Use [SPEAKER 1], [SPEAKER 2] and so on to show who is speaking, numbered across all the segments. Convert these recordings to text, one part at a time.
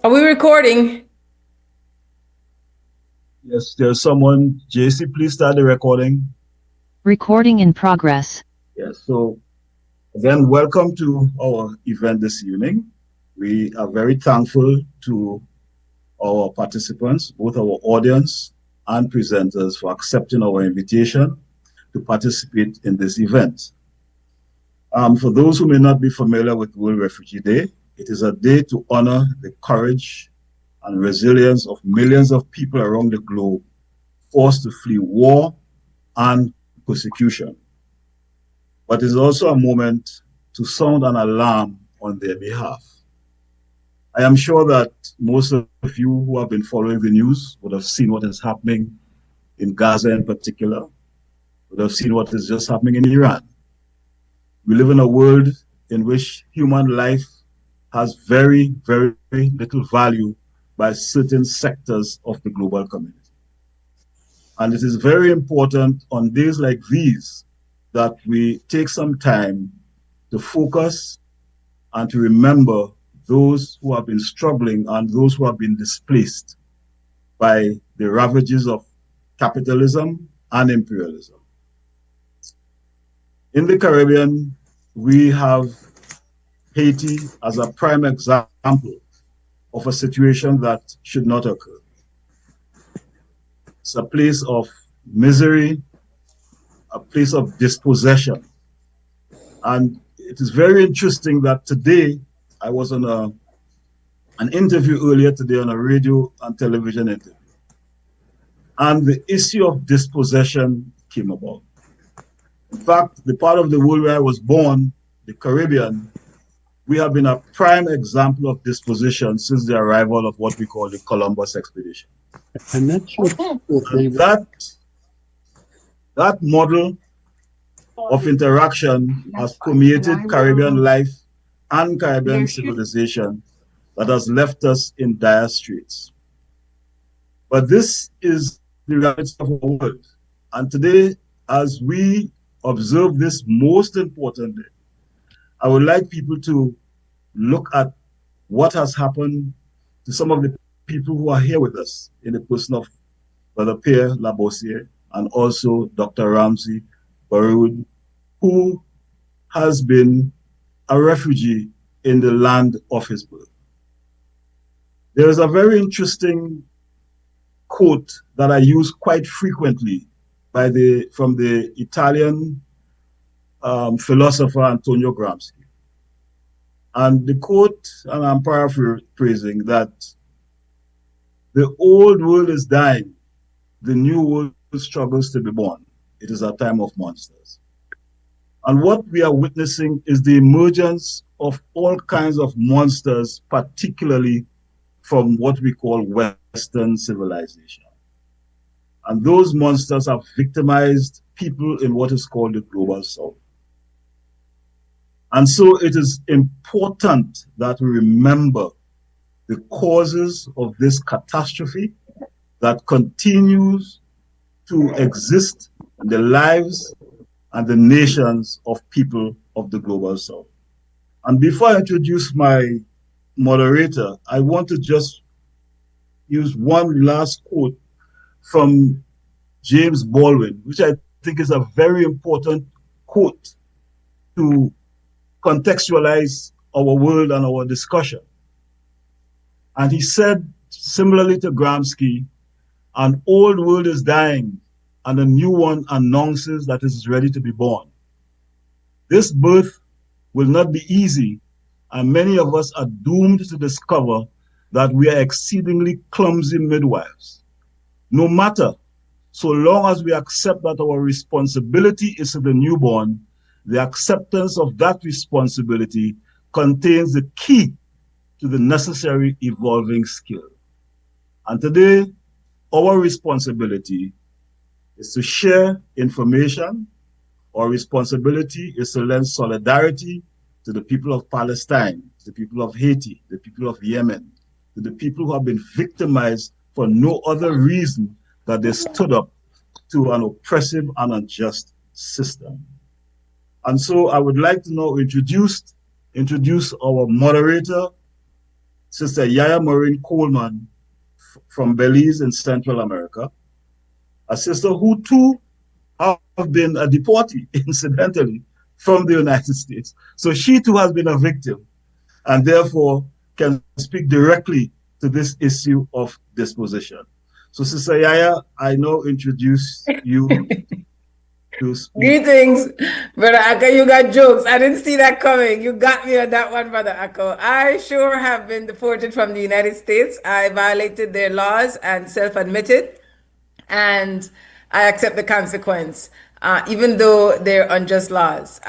[SPEAKER 1] Are we recording?
[SPEAKER 2] Yes, there's someone. JC, please start the recording.
[SPEAKER 3] Recording in progress.
[SPEAKER 2] Yes, so again, welcome to our event this evening. We are very thankful to our participants, both our audience and presenters, for accepting our invitation to participate in this event. For those who may not be familiar with World Refugee Day, it is a day to honor the courage and resilience of millions of people around the globe forced to flee war and persecution. But it's also a moment to sound an alarm on their behalf. I am sure that most of you who have been following the news would have seen what is happening in Gaza in particular, would have seen what is just happening in Iran. We live in a world in which human life has very, very little value by certain sectors of the global community. And it is very important on days like these that we take some time to focus and to remember those who have been struggling and those who have been displaced by the ravages of capitalism and imperialism. In the Caribbean, we have Haiti as a prime example of a situation that should not occur. It's a place of misery, a place of dispossession. And it is very interesting that today, I was on an interview earlier today on a radio and television interview. And the issue of dispossession came about. In fact, the part of the world where I was born, the Caribbean, we have been a prime example of dispossession since the arrival of what we call the Columbus expedition.
[SPEAKER 4] And that's what
[SPEAKER 2] that model of interaction has permeated Caribbean life and Caribbean civilization that has left us in dire straits. But this is the reality of our world. And today, as we observe this most important day, I would like people to look at what has happened to some of the people who are here with us in the person of Brother Pierre, Labossiere, and also Dr. Ramzy, Baroud, who has been a refugee in the land of his birth. There is a very interesting quote that I use quite frequently from the Italian philosopher Antonio Gramsci. And the quote, and I'm paraphrasing, that the old world is dying, the new world struggles to be born. It is a time of monsters. And what we are witnessing is the emergence of all kinds of monsters, particularly from what we call Western civilization. And those monsters have victimized people in what is called the global South. And so it is important that we remember the causes of this catastrophe that continues to exist in the lives and the nations of people of the global South. And before I introduce my moderator, I want to just use one last quote from James Baldwin, which I think is a very important quote to contextualize our world and our discussion. And he said, similarly to Gramsci, an old world is dying and a new one announces that it is ready to be born. This birth will not be easy, and many of us are doomed to discover that we are exceedingly clumsy midwives. No matter, so long as we accept that our responsibility is to the newborn, the acceptance of that responsibility contains the key to the necessary evolving skill. And today, our responsibility is to share information. Our responsibility is to lend solidarity to the people of Palestine, to the people of Haiti, the people of Yemen, to the people who have been victimized for no other reason that they stood up to an oppressive and unjust system. And so I would like to now introduce our moderator, Sister Yaya Maureen Coleman from Belize in Central America, a sister who too have been a deportee, incidentally, from the United States. So she too has been a victim and therefore can speak directly to this issue of disposition. So, Sister Yaya, I now introduce you to speak.
[SPEAKER 1] Greetings, Brother Akko. You got jokes. I didn't see that coming. You got me on that one, Brother Akko. I sure have been deported from the United States. I violated their laws and self admitted, and I accept the consequence, even though they're unjust laws.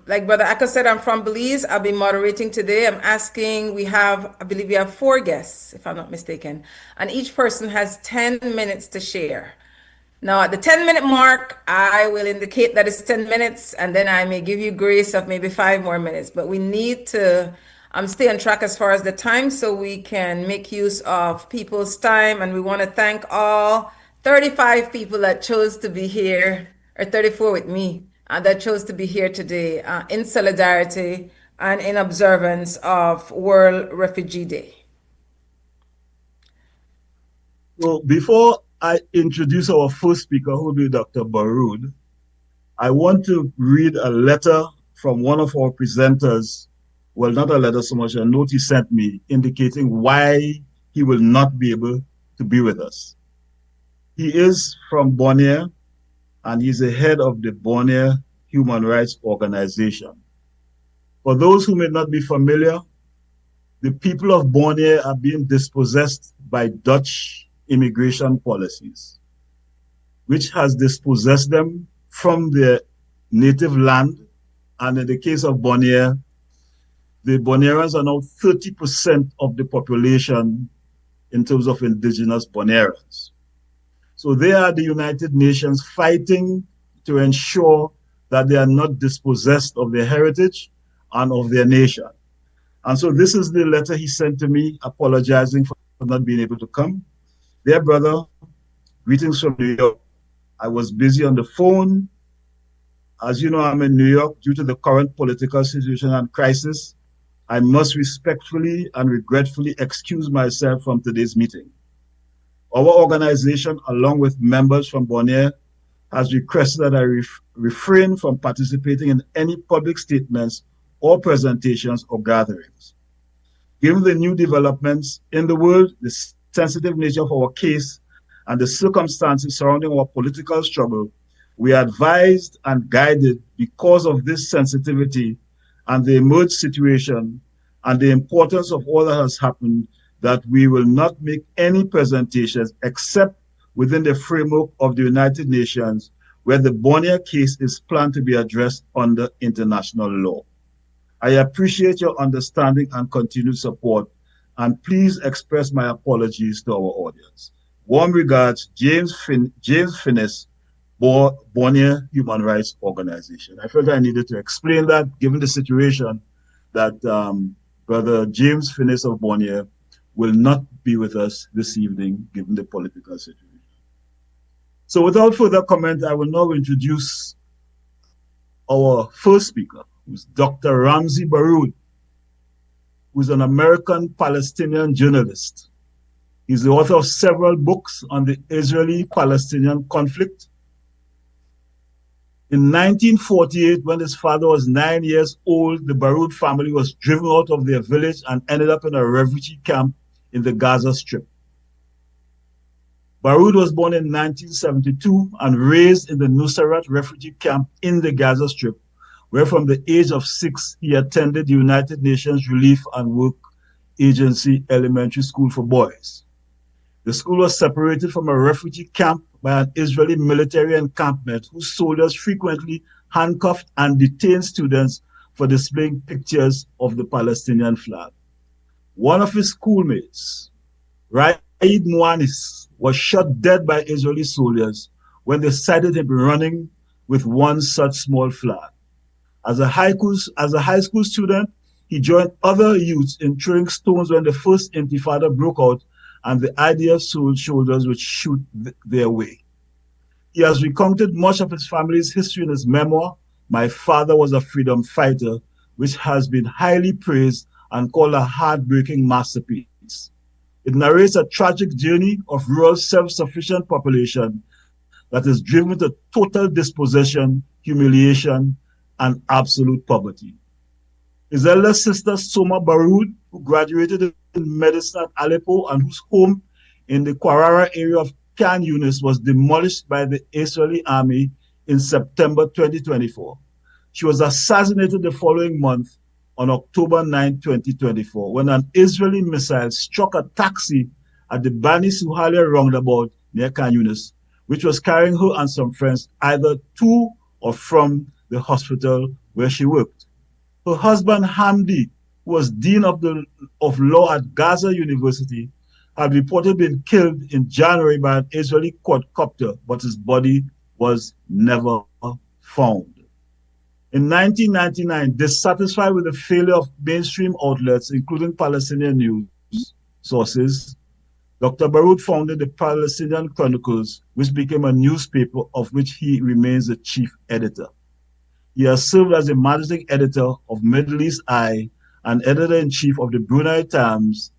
[SPEAKER 1] Like Brother Akko said, I'm from Belize. I'll be moderating today. I'm asking, I believe we have 4 guests, if I'm not mistaken, and each person has 10 minutes to share. Now, at the 10-minute mark, I will indicate that it's 10 minutes, and then I may give you grace of maybe 5 more minutes. But we need to stay on track as far as the time so we can make use of people's time. And we want to thank all 35 people that chose to be here, or 34 with me, that chose to be here today in solidarity and in observance of World Refugee Day.
[SPEAKER 2] So before I introduce our first speaker, who will be Dr. Baroud, I want to read a letter from one of our presenters. Well, not a letter so much, a note he sent me indicating why he will not be able to be with us. He is from Bonaire, and he's the head of the Bonaire Human Rights Organization. For those who may not be familiar, the people of Bonaire are being dispossessed by Dutch immigration policies, which has dispossessed them from their native land. And in the case of Bonaire, the Bonaireans are now 30% of the population in terms of indigenous Bonaireans. So they are the United Nations fighting to ensure that they are not dispossessed of their heritage and of their nation. And so this is the letter he sent to me apologizing for not being able to come. Dear brother, greetings from New York. I was busy on the phone. As you know, I'm in New York due to the current political situation and crisis. I must respectfully and regretfully excuse myself from today's meeting. Our organization, along with members from Bonaire, has requested that I refrain from participating in any public statements or presentations or gatherings. Given the new developments in the world, the sensitive nature of our case, and the circumstances surrounding our political struggle, we are advised and guided because of this sensitivity and the emerged situation and the importance of all that has happened that we will not make any presentations except within the framework of the United Nations, where the Bonaire case is planned to be addressed under international law. I appreciate your understanding and continued support, and please express my apologies to our audience. Warm regards, James Finnis, Bonaire Human Rights Organization. I felt I needed to explain that, given the situation that Brother James Finnis of Bonaire will not be with us this evening, given the political situation. So without further comment, I will now introduce our first speaker, who's Dr. Ramzy Baroud, who's an American-Palestinian journalist. He's the author of several books on the Israeli-Palestinian conflict. In 1948, when his father was 9 years old, the Baroud family was driven out of their village and ended up in a refugee camp in the Gaza Strip. Baroud was born in 1972 and raised in the Nuseirat refugee camp in the Gaza Strip, where from the age of 6, he attended the United Nations Relief and Work Agency Elementary School for Boys. The school was separated from a refugee camp by an Israeli military encampment whose soldiers frequently handcuffed and detained students for displaying pictures of the Palestinian flag. One of his schoolmates, Raed Mouanis, was shot dead by Israeli soldiers when they sighted him running with one such small flag. As a high school student, he joined other youths in throwing stones when the first Intifada broke out and the idea soldiers would shoot their way. He has recounted much of his family's history in his memoir, My Father Was a Freedom Fighter, which has been highly praised and called a heartbreaking masterpiece. It narrates a tragic journey of rural self-sufficient population that is driven to total dispossession, humiliation, and absolute poverty. His elder sister, Soma Baroud, who graduated in medicine at Aleppo and whose home in the Quarara area of Khan Yunis was demolished by the Israeli army in September 2024. She was assassinated the following month on October 9, 2024, when an Israeli missile struck a taxi at the Bani Suhalia roundabout near Khan Yunis, which was carrying her and some friends either to or from the hospital where she worked. Her husband, Hamdi, who was Dean of Law at Gaza University, had reportedly been killed in January by an Israeli quadcopter, but his body was never found. In 1999, dissatisfied with the failure of mainstream outlets, including Palestinian news sources, Dr. Baroud founded the Palestinian Chronicles, which became a newspaper of which he remains the chief editor. He has served as the managing editor of Middle East Eye and editor-in-chief of the Brunei Times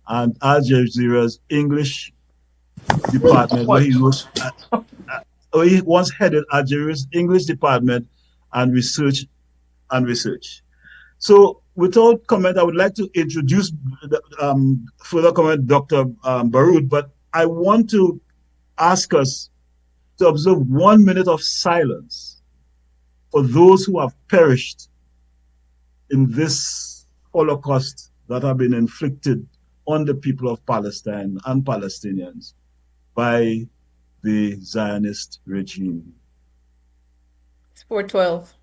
[SPEAKER 2] and Al Jazeera's English department, where he once headed Al Jazeera's English department and research. So without comment, I would like to introduce further comment Dr. Baroud, but I want to ask us to observe 1 minute of silence for those who have perished in this Holocaust that have been inflicted on the people of Palestine and Palestinians by the Zionist regime.
[SPEAKER 1] It's 4:12.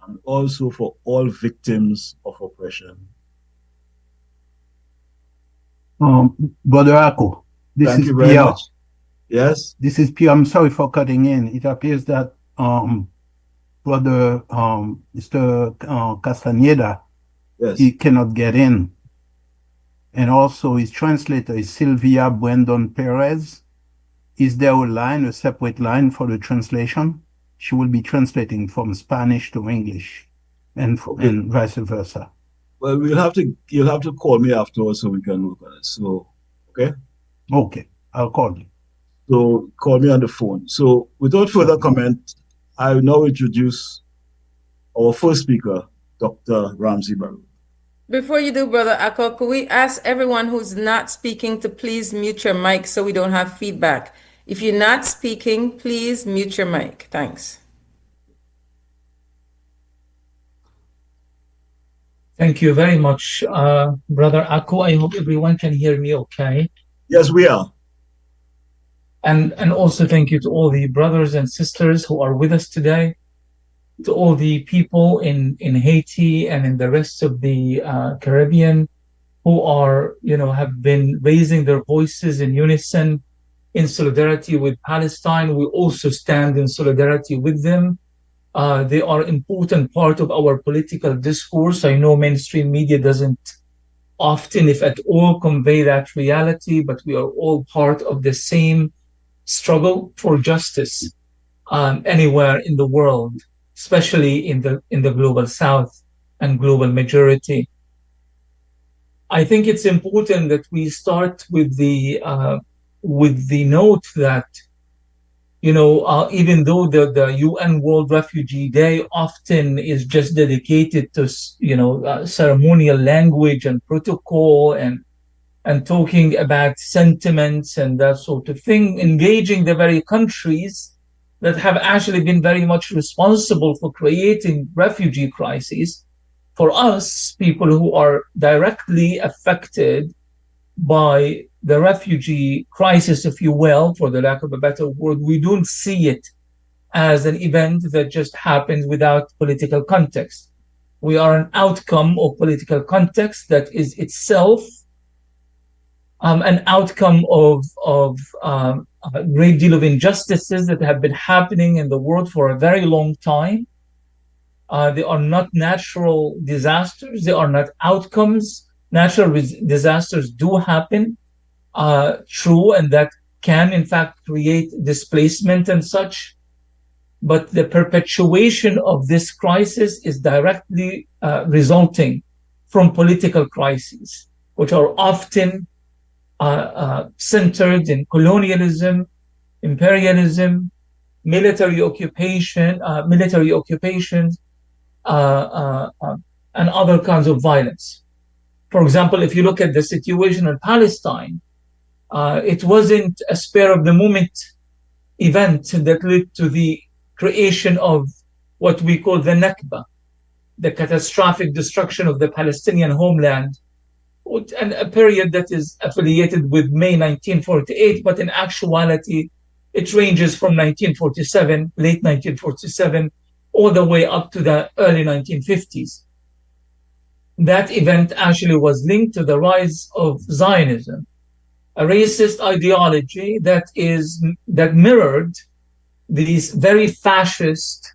[SPEAKER 2] And also for all victims of oppression.
[SPEAKER 4] Brother Ako, this
[SPEAKER 2] Thank
[SPEAKER 4] is
[SPEAKER 2] you very
[SPEAKER 4] Pierre.
[SPEAKER 2] much. Yes?
[SPEAKER 4] This is Pierre. I'm sorry for cutting in. It appears that Brother Mr. Castaneda,
[SPEAKER 2] Yes.
[SPEAKER 4] he cannot get in. And also his translator is Sylvia Brandon Perez. Is there a separate line for the translation? She will be translating from Spanish to English and vice versa.
[SPEAKER 2] Well, you'll have to call me afterwards so we can work on it. So, okay?
[SPEAKER 4] Okay, I'll call you.
[SPEAKER 2] So call me on the phone. So without further comment, I will now introduce our first speaker, Dr. Ramzy Baroud.
[SPEAKER 1] Before you do, Brother Ako, could we ask everyone who's not speaking to please mute your mic so we don't have feedback? If you're not speaking, please mute your mic. Thanks.
[SPEAKER 5] Thank you very much, Brother Ako. I hope everyone can hear me okay.
[SPEAKER 2] Yes, we are.
[SPEAKER 5] And also thank you to all the brothers and sisters who are with us today, to all the people in Haiti and in the rest of the Caribbean who are, have been raising their voices in unison in solidarity with Palestine. We also stand in solidarity with them. They are an important part of our political discourse. I know mainstream media doesn't often, if at all, convey that reality, but we are all part of the same struggle for justice anywhere in the world, especially in the global South and global majority. I think it's important that we start with the note that, even though the UN World Refugee Day often is just dedicated to, ceremonial language and protocol and talking about sentiments and that sort of thing, engaging the very countries that have actually been very much responsible for creating refugee crises, for us, people who are directly affected by the refugee crisis, if you will, for the lack of a better word, we don't see it as an event that just happens without political context. We are an outcome of political context that is itself an outcome of a great deal of injustices that have been happening in the world for a very long time. They are not natural disasters. They are not outcomes. Natural disasters do happen, true, and that can in fact create displacement and such. But the perpetuation of this crisis is directly resulting from political crises, which are often centered in colonialism, imperialism, military occupations, and other kinds of violence. For example, if you look at the situation in Palestine, it wasn't a spur of the moment event that led to the creation of what we call the Nakba, the catastrophic destruction of the Palestinian homeland, and a period that is affiliated with May 1948, but in actuality, it ranges from 1947, late 1947, all the way up to the early 1950s. That event actually was linked to the rise of Zionism, a racist ideology that mirrored these very fascist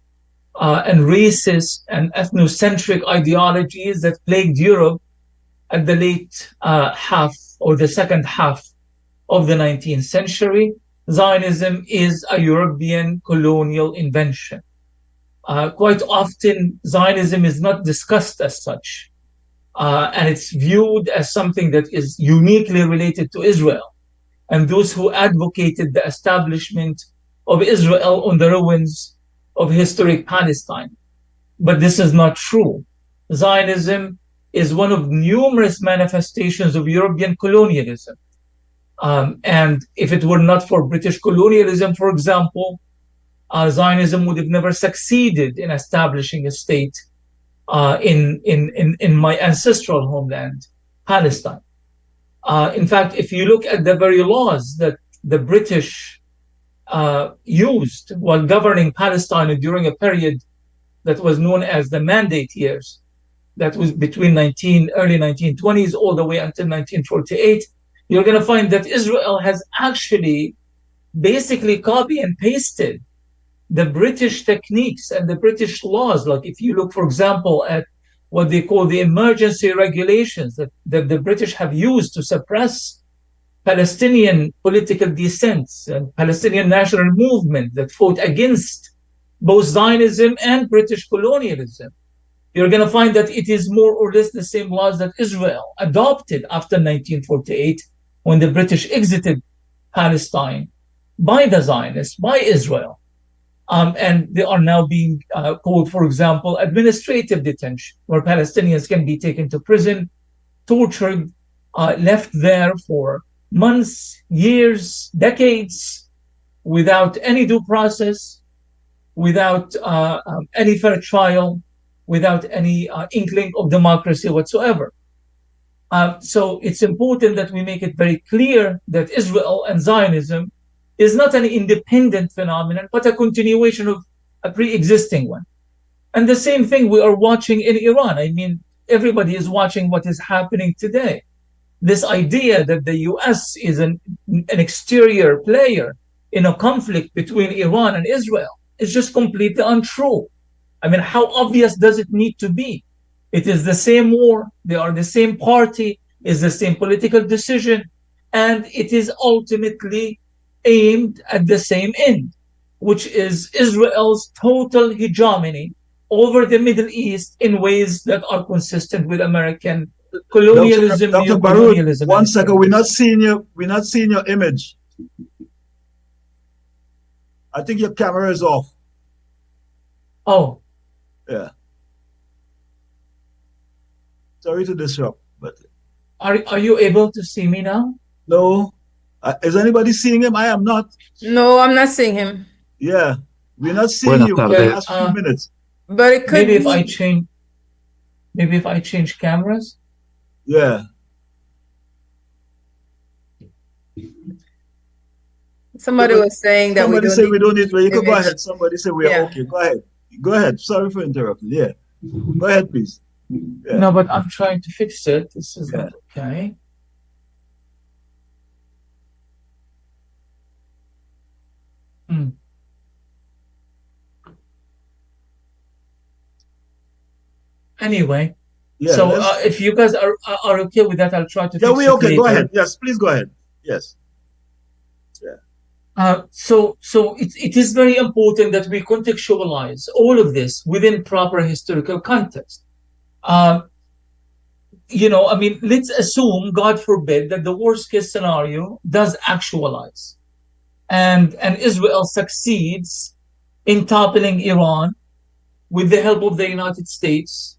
[SPEAKER 5] and racist and ethnocentric ideologies that plagued Europe at the late half or the second half of the 19th century. Zionism is a European colonial invention. Quite often, Zionism is not discussed as such, and it's viewed as something that is uniquely related to Israel and those who advocated the establishment of Israel on the ruins of historic Palestine. But this is not true. Zionism is one of numerous manifestations of European colonialism. And if it were not for British colonialism, for example, Zionism would have never succeeded in establishing a state in my ancestral homeland, Palestine. In fact, if you look at the very laws that the British used while governing Palestine during a period that was known as the Mandate years, that was between early 1920s all the way until 1948, you're going to find that Israel has actually basically copy and pasted the British techniques and the British laws. Like if you look, for example, at what they call the emergency regulations that the British have used to suppress Palestinian political dissents and Palestinian national movement that fought against both Zionism and British colonialism, you're going to find that it is more or less the same laws that Israel adopted after 1948 when the British exited Palestine by the Zionists, by Israel. And they are now being called, for example, administrative detention, where Palestinians can be taken to prison, tortured, left there for months, years, decades, without any due process, without any fair trial, without any inkling of democracy whatsoever. So it's important that we make it very clear that Israel and Zionism is not an independent phenomenon, but a continuation of a pre-existing one. And the same thing we are watching in Iran. I mean, everybody is watching what is happening today. This idea that the US is an exterior player in a conflict between Iran and Israel is just completely untrue. I mean, how obvious does it need to be? It is the same war, they are the same party, it's the same political decision, and it is ultimately aimed at the same end, which is Israel's total hegemony over the Middle East in ways that are consistent with American colonialism,
[SPEAKER 2] Dr.
[SPEAKER 5] neocolonialism.
[SPEAKER 2] Baroud, one second, we're not seeing your image. I think your camera is off.
[SPEAKER 5] Oh.
[SPEAKER 2] Yeah. Sorry to disrupt, but
[SPEAKER 5] are you able to see me now?
[SPEAKER 2] No. Is anybody seeing him? I am not.
[SPEAKER 1] No, I'm not seeing him.
[SPEAKER 2] Yeah, we're not seeing you for the last few minutes.
[SPEAKER 1] But it could
[SPEAKER 5] maybe
[SPEAKER 1] be.
[SPEAKER 5] if I change cameras.
[SPEAKER 2] Yeah.
[SPEAKER 1] Somebody was saying that
[SPEAKER 2] somebody said we don't need. Well, you can go
[SPEAKER 1] image.
[SPEAKER 2] ahead. Somebody said we are okay. Go ahead. Go ahead. Sorry for interrupting. Yeah. Go ahead, please. Yeah.
[SPEAKER 5] No, but I'm trying to fix it. This is not okay. Mm. Anyway,
[SPEAKER 2] Yeah,
[SPEAKER 5] so
[SPEAKER 2] let's.
[SPEAKER 5] if you guys are okay with that, I'll try to
[SPEAKER 2] Yeah,
[SPEAKER 5] fix
[SPEAKER 2] we
[SPEAKER 5] it
[SPEAKER 2] okay. Go
[SPEAKER 5] later.
[SPEAKER 2] ahead. Yes, please go ahead. Yes. Yeah.
[SPEAKER 5] So it is very important that we contextualize all of this within proper historical context. Uh, I mean, let's assume, God forbid, that the worst case scenario does actualize, and Israel succeeds in toppling Iran with the help of the United States.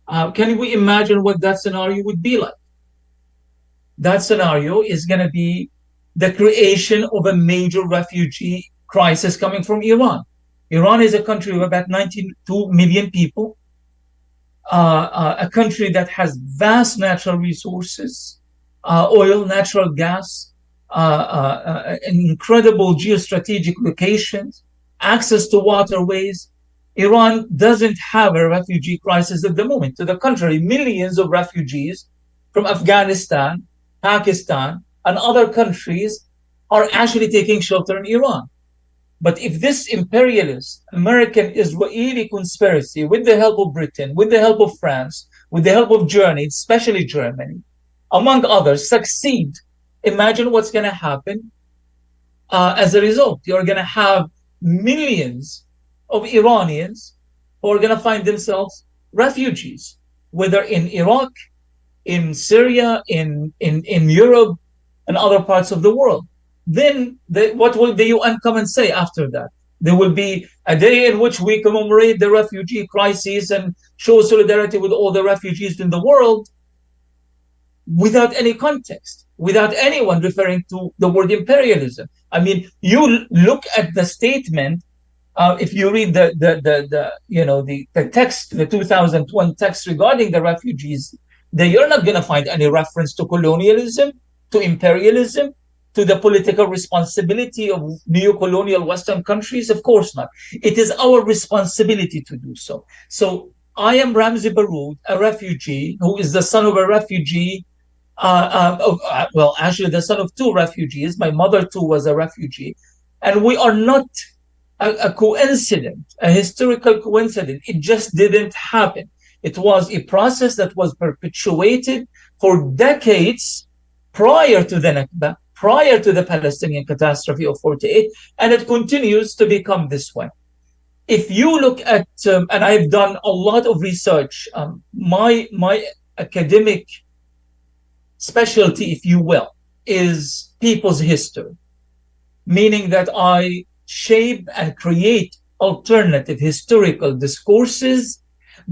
[SPEAKER 5] Can we imagine what that scenario would be like? That scenario is going to be the creation of a major refugee crisis coming from Iran. Iran is a country of about 92 million people, a country that has vast natural resources, oil, natural gas, incredible geostrategic locations, access to waterways. Iran doesn't have a refugee crisis at the moment. To the contrary, millions of refugees from Afghanistan, Pakistan, and other countries are actually taking shelter in Iran. But if this imperialist American Israeli conspiracy, with the help of Britain, with the help of France, with the help of Germany, especially Germany, among others, succeed, imagine what's going to happen as a result. You're going to have millions of Iranians who are going to find themselves refugees, whether in Iraq, in Syria, in Europe, and other parts of the world. Then what will the UN come and say after that? There will be a day in which we commemorate the refugee crisis and show solidarity with all the refugees in the world, without any context, without anyone referring to the word imperialism. I mean, you look at the statement. If you read the text, the 2001 text regarding the refugees, then you're not going to find any reference to colonialism, to imperialism, to the political responsibility of neo-colonial Western countries. Of course not. It is our responsibility to do so. So I am Ramzy Baroud, a refugee who is the son of a refugee. Well, actually, the son of two refugees. My mother too was a refugee, and we are not a coincidence, a historical coincidence. It just didn't happen. It was a process that was perpetuated for decades prior to the Nakba, prior to the Palestinian catastrophe of 48, and it continues to become this way. If you look at, and I've done a lot of research, my academic specialty, if you will, is people's history, meaning that I shape and create alternative historical discourses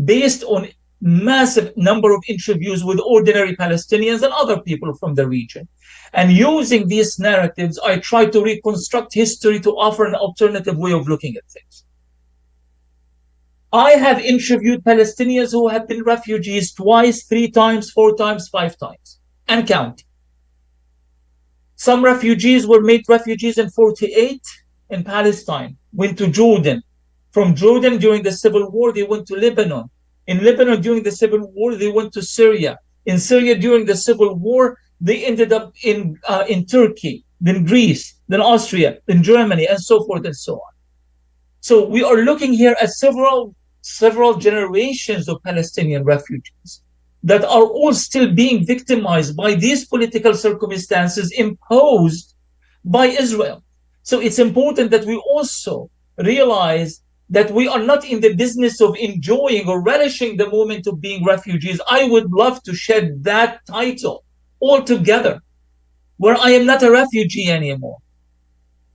[SPEAKER 5] based on massive number of interviews with ordinary Palestinians and other people from the region. And using these narratives, I try to reconstruct history to offer an alternative way of looking at things. I have interviewed Palestinians who have been refugees twice, 3 times, 4 times, 5 times, and counting. Some refugees were made refugees in 48 in Palestine, went to Jordan. From Jordan during the Civil War, they went to Lebanon. In Lebanon during the Civil War, they went to Syria. In Syria during the Civil War, they ended up in Turkey, then Greece, then Austria, then Germany, and so forth and so on. So we are looking here at several generations of Palestinian refugees that are all still being victimized by these political circumstances imposed by Israel. So it's important that we also realize that we are not in the business of enjoying or relishing the moment of being refugees. I would love to shed that title altogether, where I am not a refugee anymore.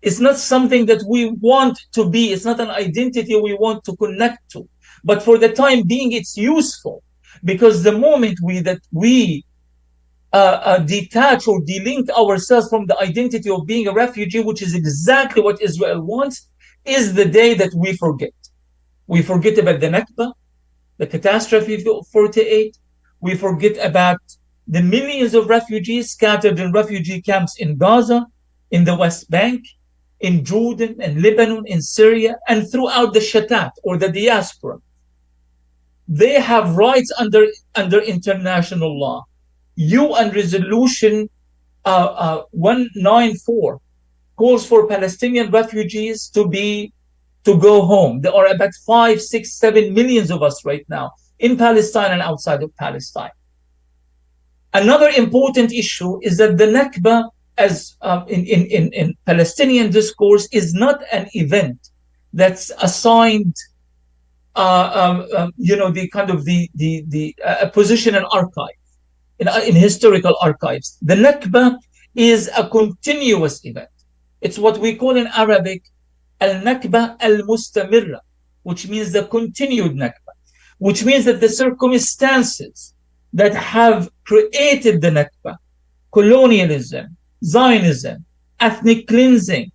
[SPEAKER 5] It's not something that we want to be. It's not an identity we want to connect to. But for the time being, it's useful, because the moment we detach or delink ourselves from the identity of being a refugee, which is exactly what Israel wants, is the day that we forget. We forget about the Nakba, the catastrophe of 48. We forget about the millions of refugees scattered in refugee camps in Gaza, in the West Bank, in Jordan and Lebanon, in Syria, and throughout the Shatat or the diaspora. They have rights under international law. UN Resolution 194 calls for Palestinian refugees to go home. There are about 5, 6, 7 millions of us right now in Palestine and outside of Palestine. Another important issue is that the Nakba, as in Palestinian discourse, is not an event that's assigned, the kind of the position in archive, in historical archives. The Nakba is a continuous event. It's what we call in Arabic al-Nakba al-Mustamirra, which means the continued Nakba, which means that the circumstances that have created the Nakba, colonialism, Zionism, ethnic cleansing,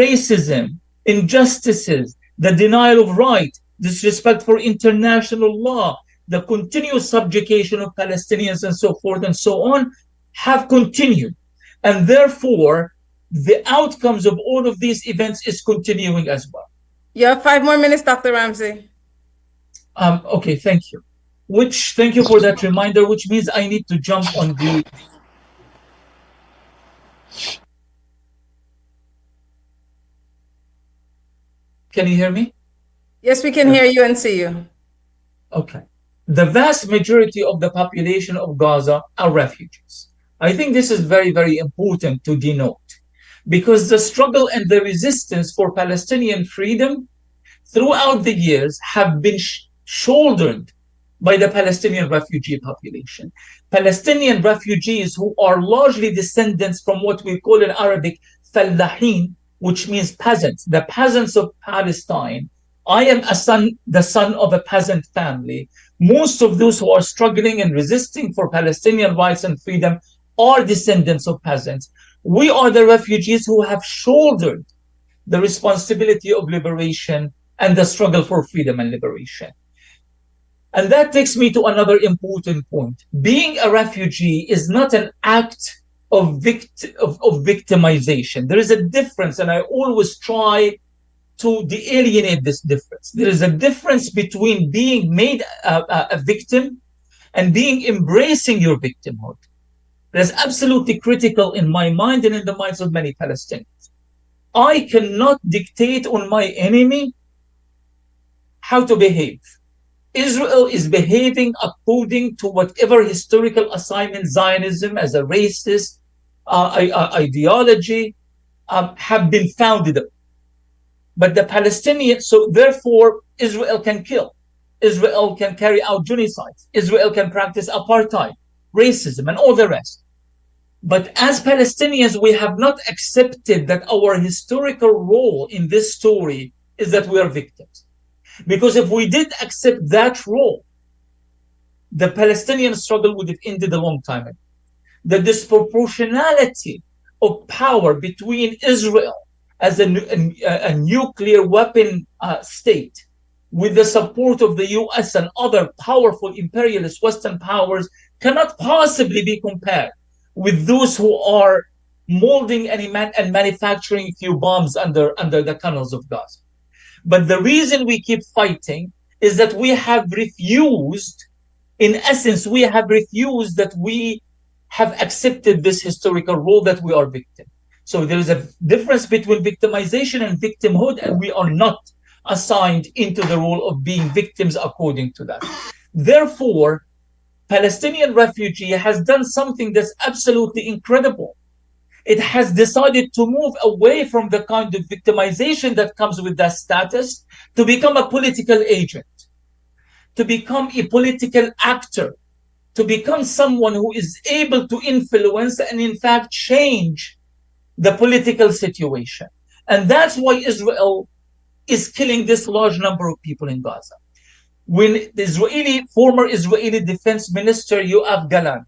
[SPEAKER 5] racism, injustices, the denial of right, disrespect for international law, the continuous subjugation of Palestinians and so forth and so on, have continued. And therefore, the outcomes of all of these events is continuing as well.
[SPEAKER 1] You have 5 more minutes, Dr. Ramzy.
[SPEAKER 5] Okay, thank you. Thank you for that reminder, which means I need to jump on the... Can you hear me?
[SPEAKER 1] Yes, we can hear you and see you.
[SPEAKER 5] Okay. The vast majority of the population of Gaza are refugees. I think this is very, very important to denote, because the struggle and the resistance for Palestinian freedom throughout the years have been shouldered by the Palestinian refugee population. Palestinian refugees who are largely descendants from what we call in Arabic fallahin, which means peasants, the peasants of Palestine. I am the son of a peasant family. Most of those who are struggling and resisting for Palestinian rights and freedom are descendants of peasants. We are the refugees who have shouldered the responsibility of liberation and the struggle for freedom and liberation. And that takes me to another important point. Being a refugee is not an act of victimization. There is a difference, and I always try to de-alienate this difference. There is a difference between being made a victim and embracing your victimhood. That is absolutely critical in my mind and in the minds of many Palestinians. I cannot dictate on my enemy how to behave. Israel is behaving according to whatever historical assignment Zionism as a racist ideology have been founded on. But the Palestinians, so therefore Israel can kill, Israel can carry out genocides, Israel can practice apartheid, racism, and all the rest. But as Palestinians, we have not accepted that our historical role in this story is that we are victims. Because if we did accept that role, the Palestinian struggle would have ended a long time ago. The disproportionality of power between Israel as a nuclear weapon state, with the support of the US and other powerful imperialist Western powers, cannot possibly be compared with those who are molding and manufacturing a few bombs under the canals of Gaza. But the reason we keep fighting is that we have refused, in essence, we have refused that we have accepted this historical role that we are victims. So there is a difference between victimization and victimhood, and we are not assigned into the role of being victims according to that. Therefore, Palestinian refugee has done something that's absolutely incredible. It has decided to move away from the kind of victimization that comes with that status to become a political agent, to become a political actor, to become someone who is able to influence and in fact change the political situation. And that's why Israel is killing this large number of people in Gaza. When the former Israeli Defense Minister Yoav Gallant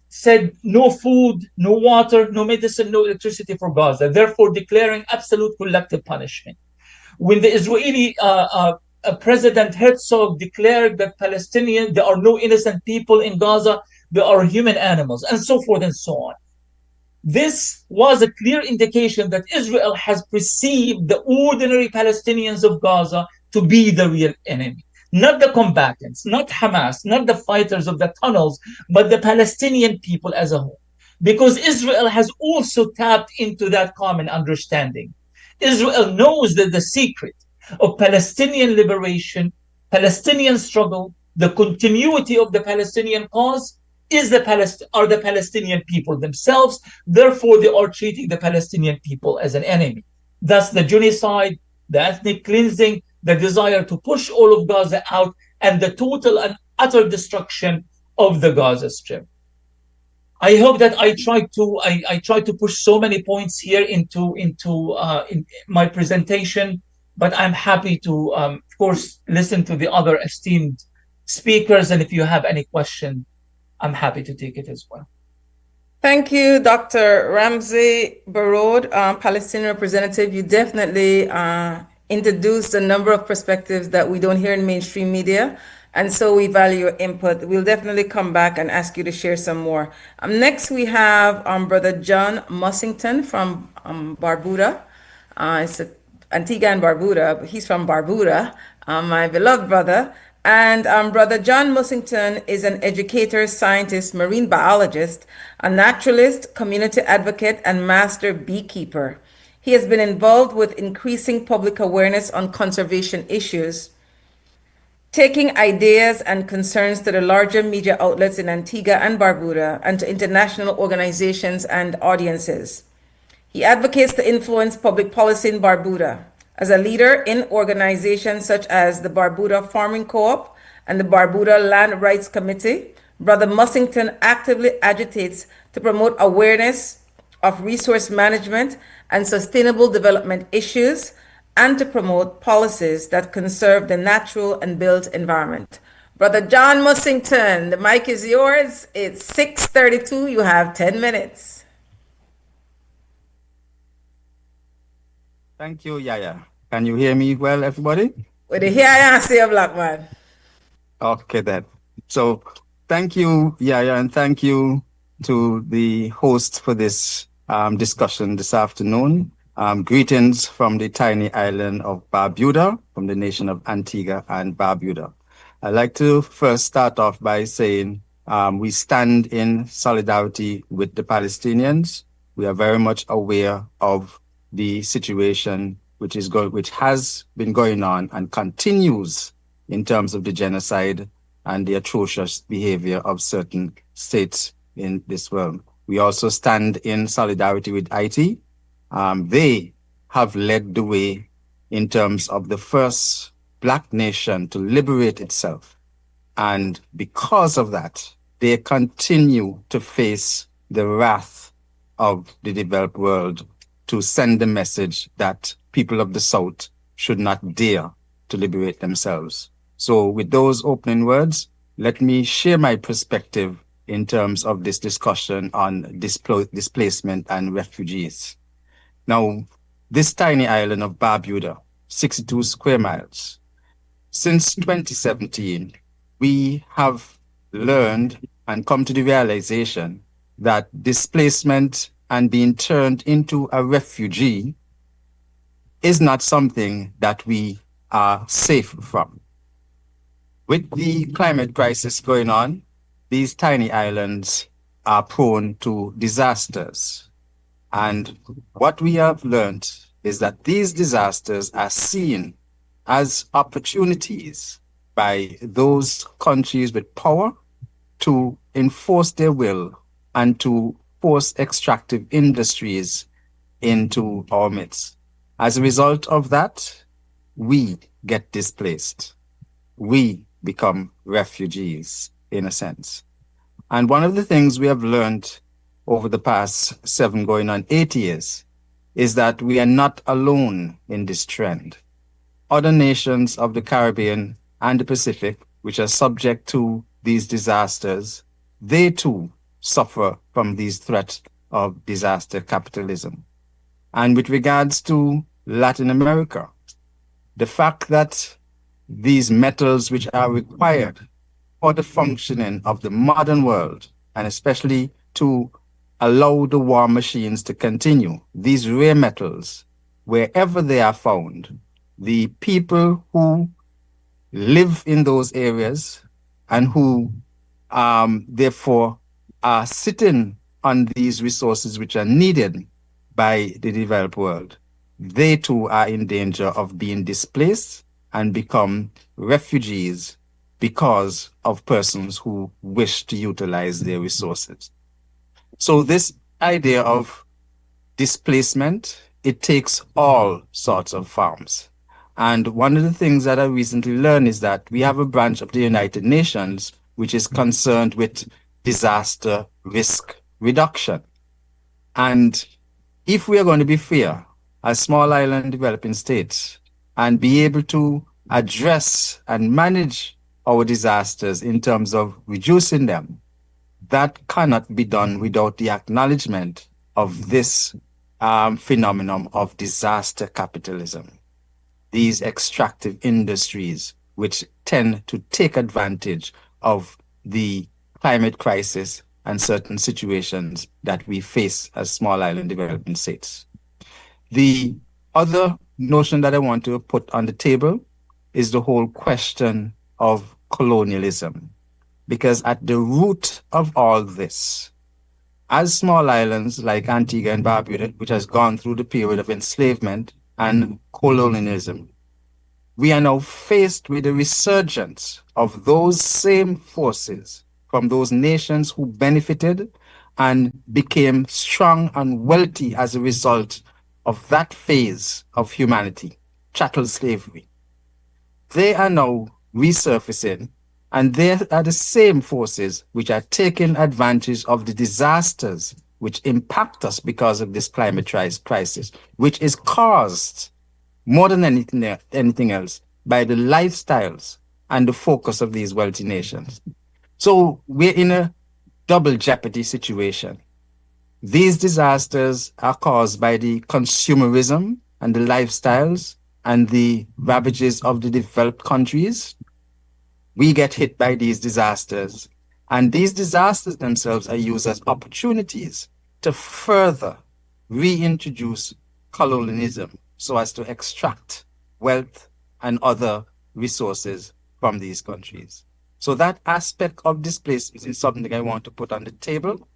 [SPEAKER 5] said no food, no water, no medicine, no electricity for Gaza, therefore declaring absolute collective punishment. When the Israeli President Herzog declared that there are no innocent people in Gaza, there are human animals, and so forth and so on. This was a clear indication that Israel has perceived the ordinary Palestinians of Gaza to be the real enemy. Not the combatants, not Hamas, not the fighters of the tunnels, but the Palestinian people as a whole. because Israel has also tapped into that common understanding. Israel knows that the secret of Palestinian liberation, Palestinian struggle, the continuity of the Palestinian cause are the Palestinian people themselves. Therefore, they are treating the Palestinian people as an enemy. Thus, the genocide, the ethnic cleansing, the desire to push all of Gaza out, and the total and utter destruction of the Gaza Strip. I hope that I tried to push so many points here in my presentation, but I'm happy to of course listen to the other esteemed speakers, and if you have any question, I'm happy to take it as well.
[SPEAKER 1] Thank you, Dr. Ramzy Baroud, Palestinian representative. You definitely introduced a number of perspectives that we don't hear in mainstream media, and so we value your input. We'll definitely come back and ask you to share some more. Next, we have Brother John Mussington from Barbuda. It's Antigua and Barbuda, but he's from Barbuda, my beloved brother. And Brother John Mussington is an educator, scientist, marine biologist, a naturalist, community advocate, and master beekeeper. He has been involved with increasing public awareness on conservation issues, taking ideas and concerns to the larger media outlets in Antigua and Barbuda and to international organizations and audiences. He advocates to influence public policy in Barbuda. As a leader in organizations such as the Barbuda Farming Co-op and the Barbuda Land Rights Committee, Brother Mussington actively agitates to promote awareness of resource management and sustainable development issues and to promote policies that conserve the natural and built environment. Brother John Mussington, the mic is yours. It's 6:32. You have 10 minutes.
[SPEAKER 6] Thank you, Yaya. Can you hear me well, everybody?
[SPEAKER 1] With the hair I see a black man.
[SPEAKER 6] Okay, then. So thank you, Yaya, and thank you to the host for this discussion this afternoon. Greetings from the tiny island of Barbuda, from the nation of Antigua and Barbuda. I'd like to first start off by saying we stand in solidarity with the Palestinians. We are very much aware of the situation which has been going on and continues in terms of the genocide and the atrocious behavior of certain states in this world. We also stand in solidarity with Haiti. They have led the way in terms of the first Black nation to liberate itself. And because of that, they continue to face the wrath of the developed world to send the message that people of the South should not dare to liberate themselves. So with those opening words, let me share my perspective in terms of this discussion on displacement and refugees. Now, this tiny island of Barbuda, 62 square miles, since 2017, we have learned and come to the realization that displacement and being turned into a refugee is not something that we are safe from. With the climate crisis going on, these tiny islands are prone to disasters. And what we have learned is that these disasters are seen as opportunities by those countries with power to enforce their will and to force extractive industries into our midst. As a result of that, we get displaced. We become refugees, in a sense. And one of the things we have learned over the past 7 going on 8 years is that we are not alone in this trend. Other nations of the Caribbean and the Pacific, which are subject to these disasters, they too suffer from these threats of disaster capitalism. And with regards to Latin America, the fact that these metals which are required for the functioning of the modern world, and especially to allow the war machines to continue, these rare metals, wherever they are found, the people who live in those areas and who therefore are sitting on these resources which are needed by the developed world, they too are in danger of being displaced and become refugees because of persons who wish to utilize their resources. So this idea of displacement, it takes all sorts of forms. And one of the things that I recently learned is that we have a branch of the United Nations which is concerned with disaster risk reduction. And if we are going to be fair as small island developing states and be able to address and manage our disasters in terms of reducing them, that cannot be done without the acknowledgement of this phenomenon of disaster capitalism. These extractive industries, which tend to take advantage of the climate crisis and certain situations that we face as small island developing states. The other notion that I want to put on the table is the whole question of colonialism. Because at the root of all this, as small islands like Antigua and Barbuda, which has gone through the period of enslavement and colonialism, we are now faced with a resurgence of those same forces from those nations who benefited and became strong and wealthy as a result of that phase of humanity, chattel slavery. They are now resurfacing, and they are the same forces which are taking advantage of the disasters which impact us because of this climate crisis, which is caused more than anything else by the lifestyles and the focus of these wealthy nations. So we're in a double jeopardy situation. These disasters are caused by the consumerism and the lifestyles and the ravages of the developed countries. We get hit by these disasters, and these disasters themselves are used as opportunities to further reintroduce colonialism so as to extract wealth and other resources from these countries. So that aspect of displacement is something I want to put on the table.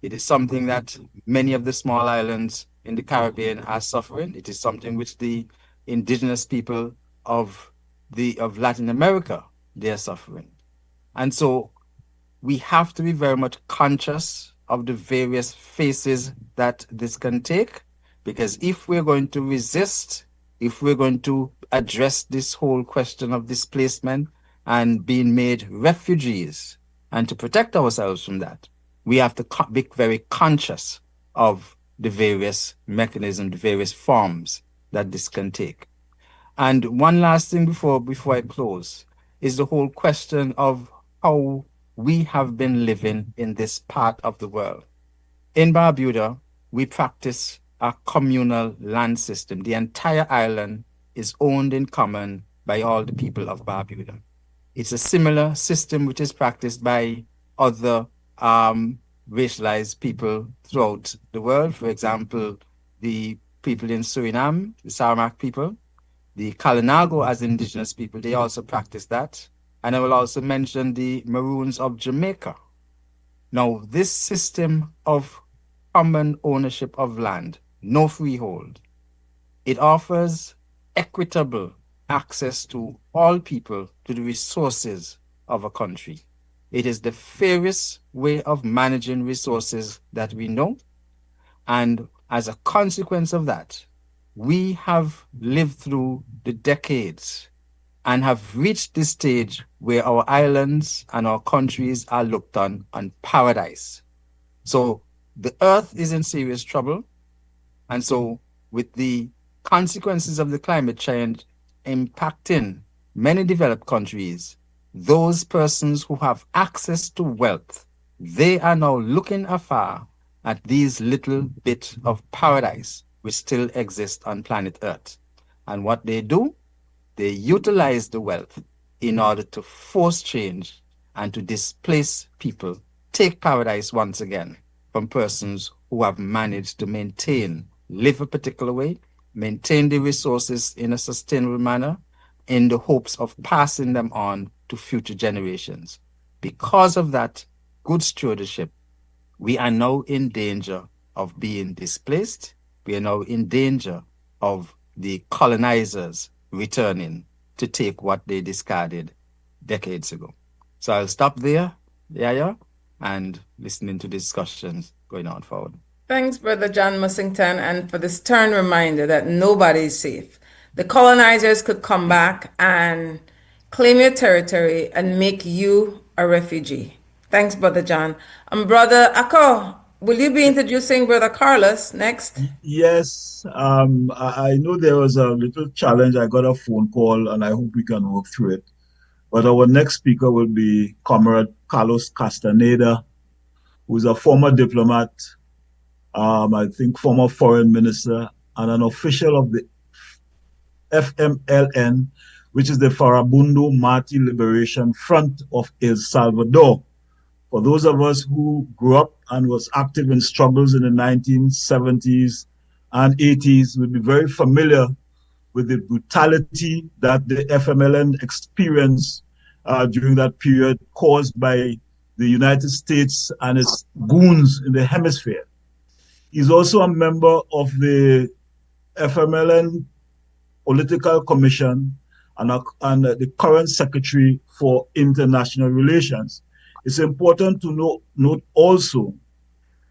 [SPEAKER 6] It is something that many of the small islands in the Caribbean are suffering. It is something which the indigenous people of Latin America, they are suffering. And so we have to be very much conscious of the various faces that this can take, because if we're going to resist, if we're going to address this whole question of displacement and being made refugees, and to protect ourselves from that, we have to be very conscious of the various mechanisms, the various forms that this can take. And one last thing before I close is the whole question of how we have been living in this part of the world. In Barbuda, we practice a communal land system. The entire island is owned in common by all the people of Barbuda. It's a similar system which is practiced by other racialized people throughout the world. For example, the people in Suriname, the Saramacc people, the Kalinago as indigenous people, they also practice that. And I will also mention the Maroons of Jamaica. Now, this system of common ownership of land, no freehold, it offers equitable access to all people to the resources of a country. It is the fairest way of managing resources that we know. And as a consequence of that, we have lived through the decades and have reached this stage where our islands and our countries are looked on paradise. So the earth is in serious trouble. And so with the consequences of the climate change impacting many developed countries, those persons who have access to wealth, they are now looking afar at these little bit of paradise which still exist on planet Earth. And what they do, they utilize the wealth in order to force change and to displace people, take paradise once again from persons who have managed to live a particular way, maintain the resources in a sustainable manner, in the hopes of passing them on to future generations. Because of that good stewardship, we are now in danger of being displaced. We are now in danger of the colonizers returning to take what they discarded decades ago. So I'll stop there, Yaya, and listening to discussions going on forward.
[SPEAKER 1] Thanks, Brother John Mussington, and for the stern reminder that nobody is safe. The colonizers could come back and claim your territory and make you a refugee. Thanks, Brother John. Brother Akko, will you be introducing Brother Carlos next?
[SPEAKER 2] Yes, I know there was a little challenge. I got a phone call and I hope we can work through it. But our next speaker will be Comrade Carlos Castaneda, who is a former diplomat, I think former foreign minister, and an official of the FMLN, which is the Farabundo Marti Liberation Front of El Salvador. For those of us who grew up and was active in struggles in the 1970s and 80s, will be very familiar with the brutality that the FMLN experienced during that period, caused by the United States and its goons in the hemisphere. He's also a member of the FMLN Political Commission and the current Secretary for International Relations. It's important to note also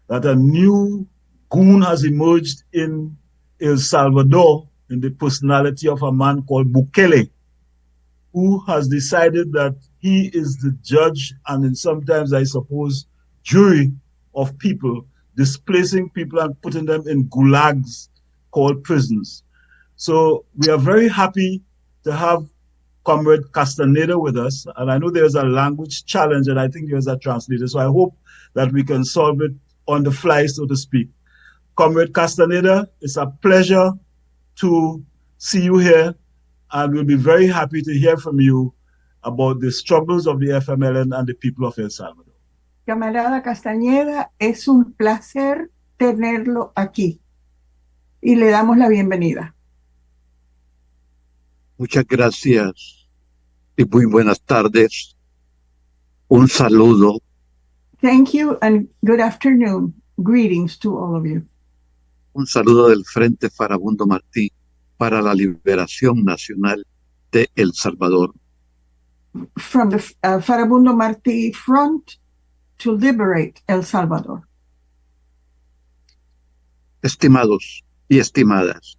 [SPEAKER 2] that a new goon has emerged in El Salvador in the personality of a man called Bukele, who has decided that he is the judge and sometimes, I suppose, jury of people, displacing people and putting them in gulags called prisons. So we are very happy to have Comrade Castaneda with us. And I know there's a language challenge and I think there's a translator. So I hope that we can solve it on the fly, so to speak. Comrade Castaneda, it's a pleasure to see you here. And we'll be very happy to hear from you about the struggles of the FMLN and the people of El Salvador.
[SPEAKER 7] Camarada Castañeda, es un placer tenerlo aquí y le damos la bienvenida.
[SPEAKER 8] Muchas gracias y muy buenas tardes. Un saludo.
[SPEAKER 7] Thank you and good afternoon. Greetings to all of you.
[SPEAKER 8] Un saludo del Frente Farabundo Martí para la Liberación Nacional de El Salvador.
[SPEAKER 7] From the Farabundo Martí Front to liberate El Salvador.
[SPEAKER 8] Estimados y estimadas,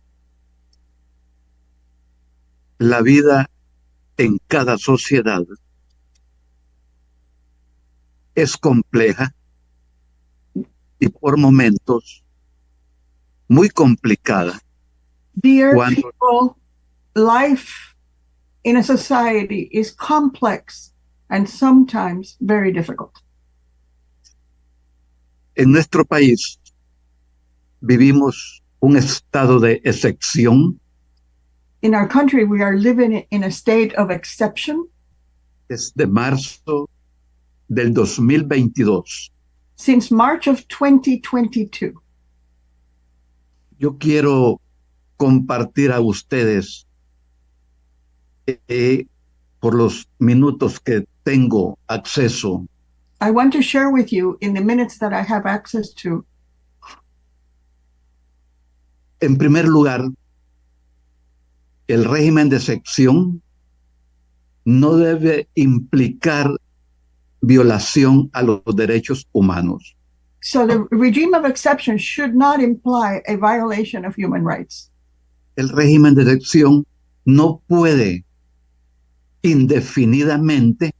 [SPEAKER 8] la vida en cada sociedad es compleja y por momentos muy complicada.
[SPEAKER 7] Dear people, life in a society is complex and sometimes very difficult.
[SPEAKER 8] En nuestro país vivimos un estado de excepción.
[SPEAKER 7] In our country, we are living in a state of exception.
[SPEAKER 8] Desde marzo del 2022.
[SPEAKER 7] Since March of 2022.
[SPEAKER 8] Yo quiero compartir a ustedes por los minutos que tengo acceso.
[SPEAKER 7] I want to share with you in the minutes that I have access to.
[SPEAKER 8] En primer lugar, el régimen de excepción no debe implicar violación a los derechos humanos.
[SPEAKER 7] So the regime of exception should not imply a violation of human rights.
[SPEAKER 8] El régimen de excepción no puede indefinidamente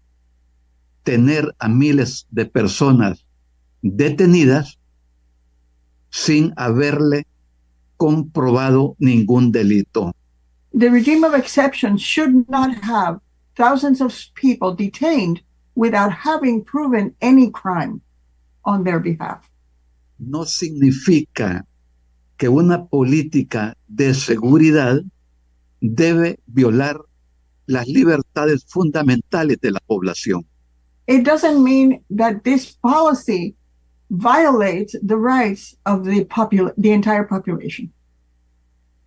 [SPEAKER 8] tener a miles de personas detenidas sin haberle comprobado ningún delito.
[SPEAKER 7] The regime of exception should not have thousands of people detained without having proven any crime on their behalf.
[SPEAKER 8] No significa que una política de seguridad debe violar las libertades fundamentales de la población.
[SPEAKER 7] It doesn't mean that this policy violates the rights of the entire population.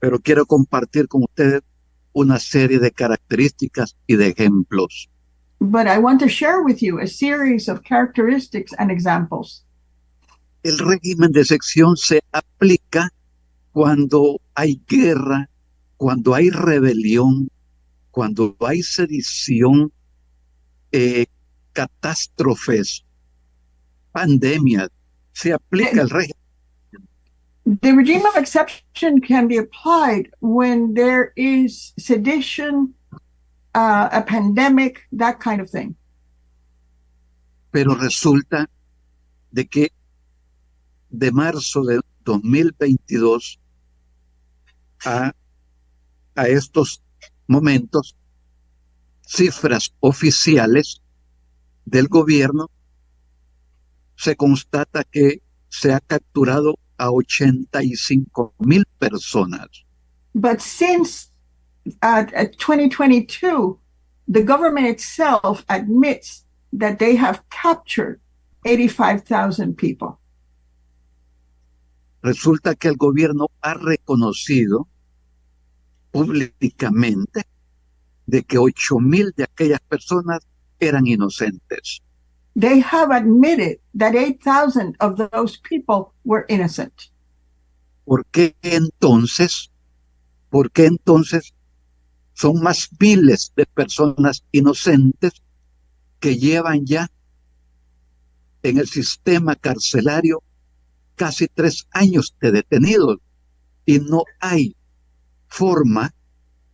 [SPEAKER 8] Pero quiero compartir con ustedes una serie de características y de ejemplos.
[SPEAKER 7] But I want to share with you a series of characteristics and examples.
[SPEAKER 8] El régimen de excepción se aplica cuando hay guerra, cuando hay rebelión, cuando hay sedición, catástrofes, pandemias. Se aplica el régimen.
[SPEAKER 7] The regime of exception can be applied when there is sedition, a pandemic, that kind of thing.
[SPEAKER 8] Pero resulta de que de marzo de 2022 a estos momentos, cifras oficiales del gobierno, se constata que se ha capturado a 85,000 personas.
[SPEAKER 7] But since 2022, the government itself admits that they have captured 85,000 people.
[SPEAKER 8] Resulta que el gobierno ha reconocido públicamente de que 8,000 de aquellas personas eran inocentes.
[SPEAKER 7] They have admitted that 8,000 of those people were innocent.
[SPEAKER 8] ¿Por qué entonces son más miles de personas inocentes que llevan ya en el sistema carcelario casi 3 años de detenidos y no hay forma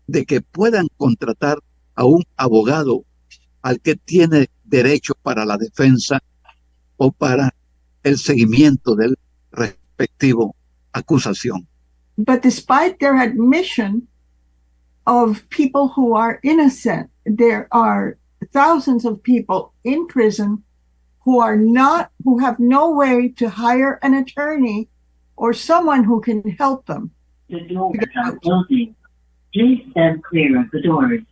[SPEAKER 8] de que puedan contratar a un abogado al que tiene derecho para la defensa o para el seguimiento del respectivo acusación?
[SPEAKER 7] But despite their admission of people who are innocent, there are thousands of people in prison who have no way to hire an attorney or someone who can help them.
[SPEAKER 9] The doors are closing. Please stand clear of the doors.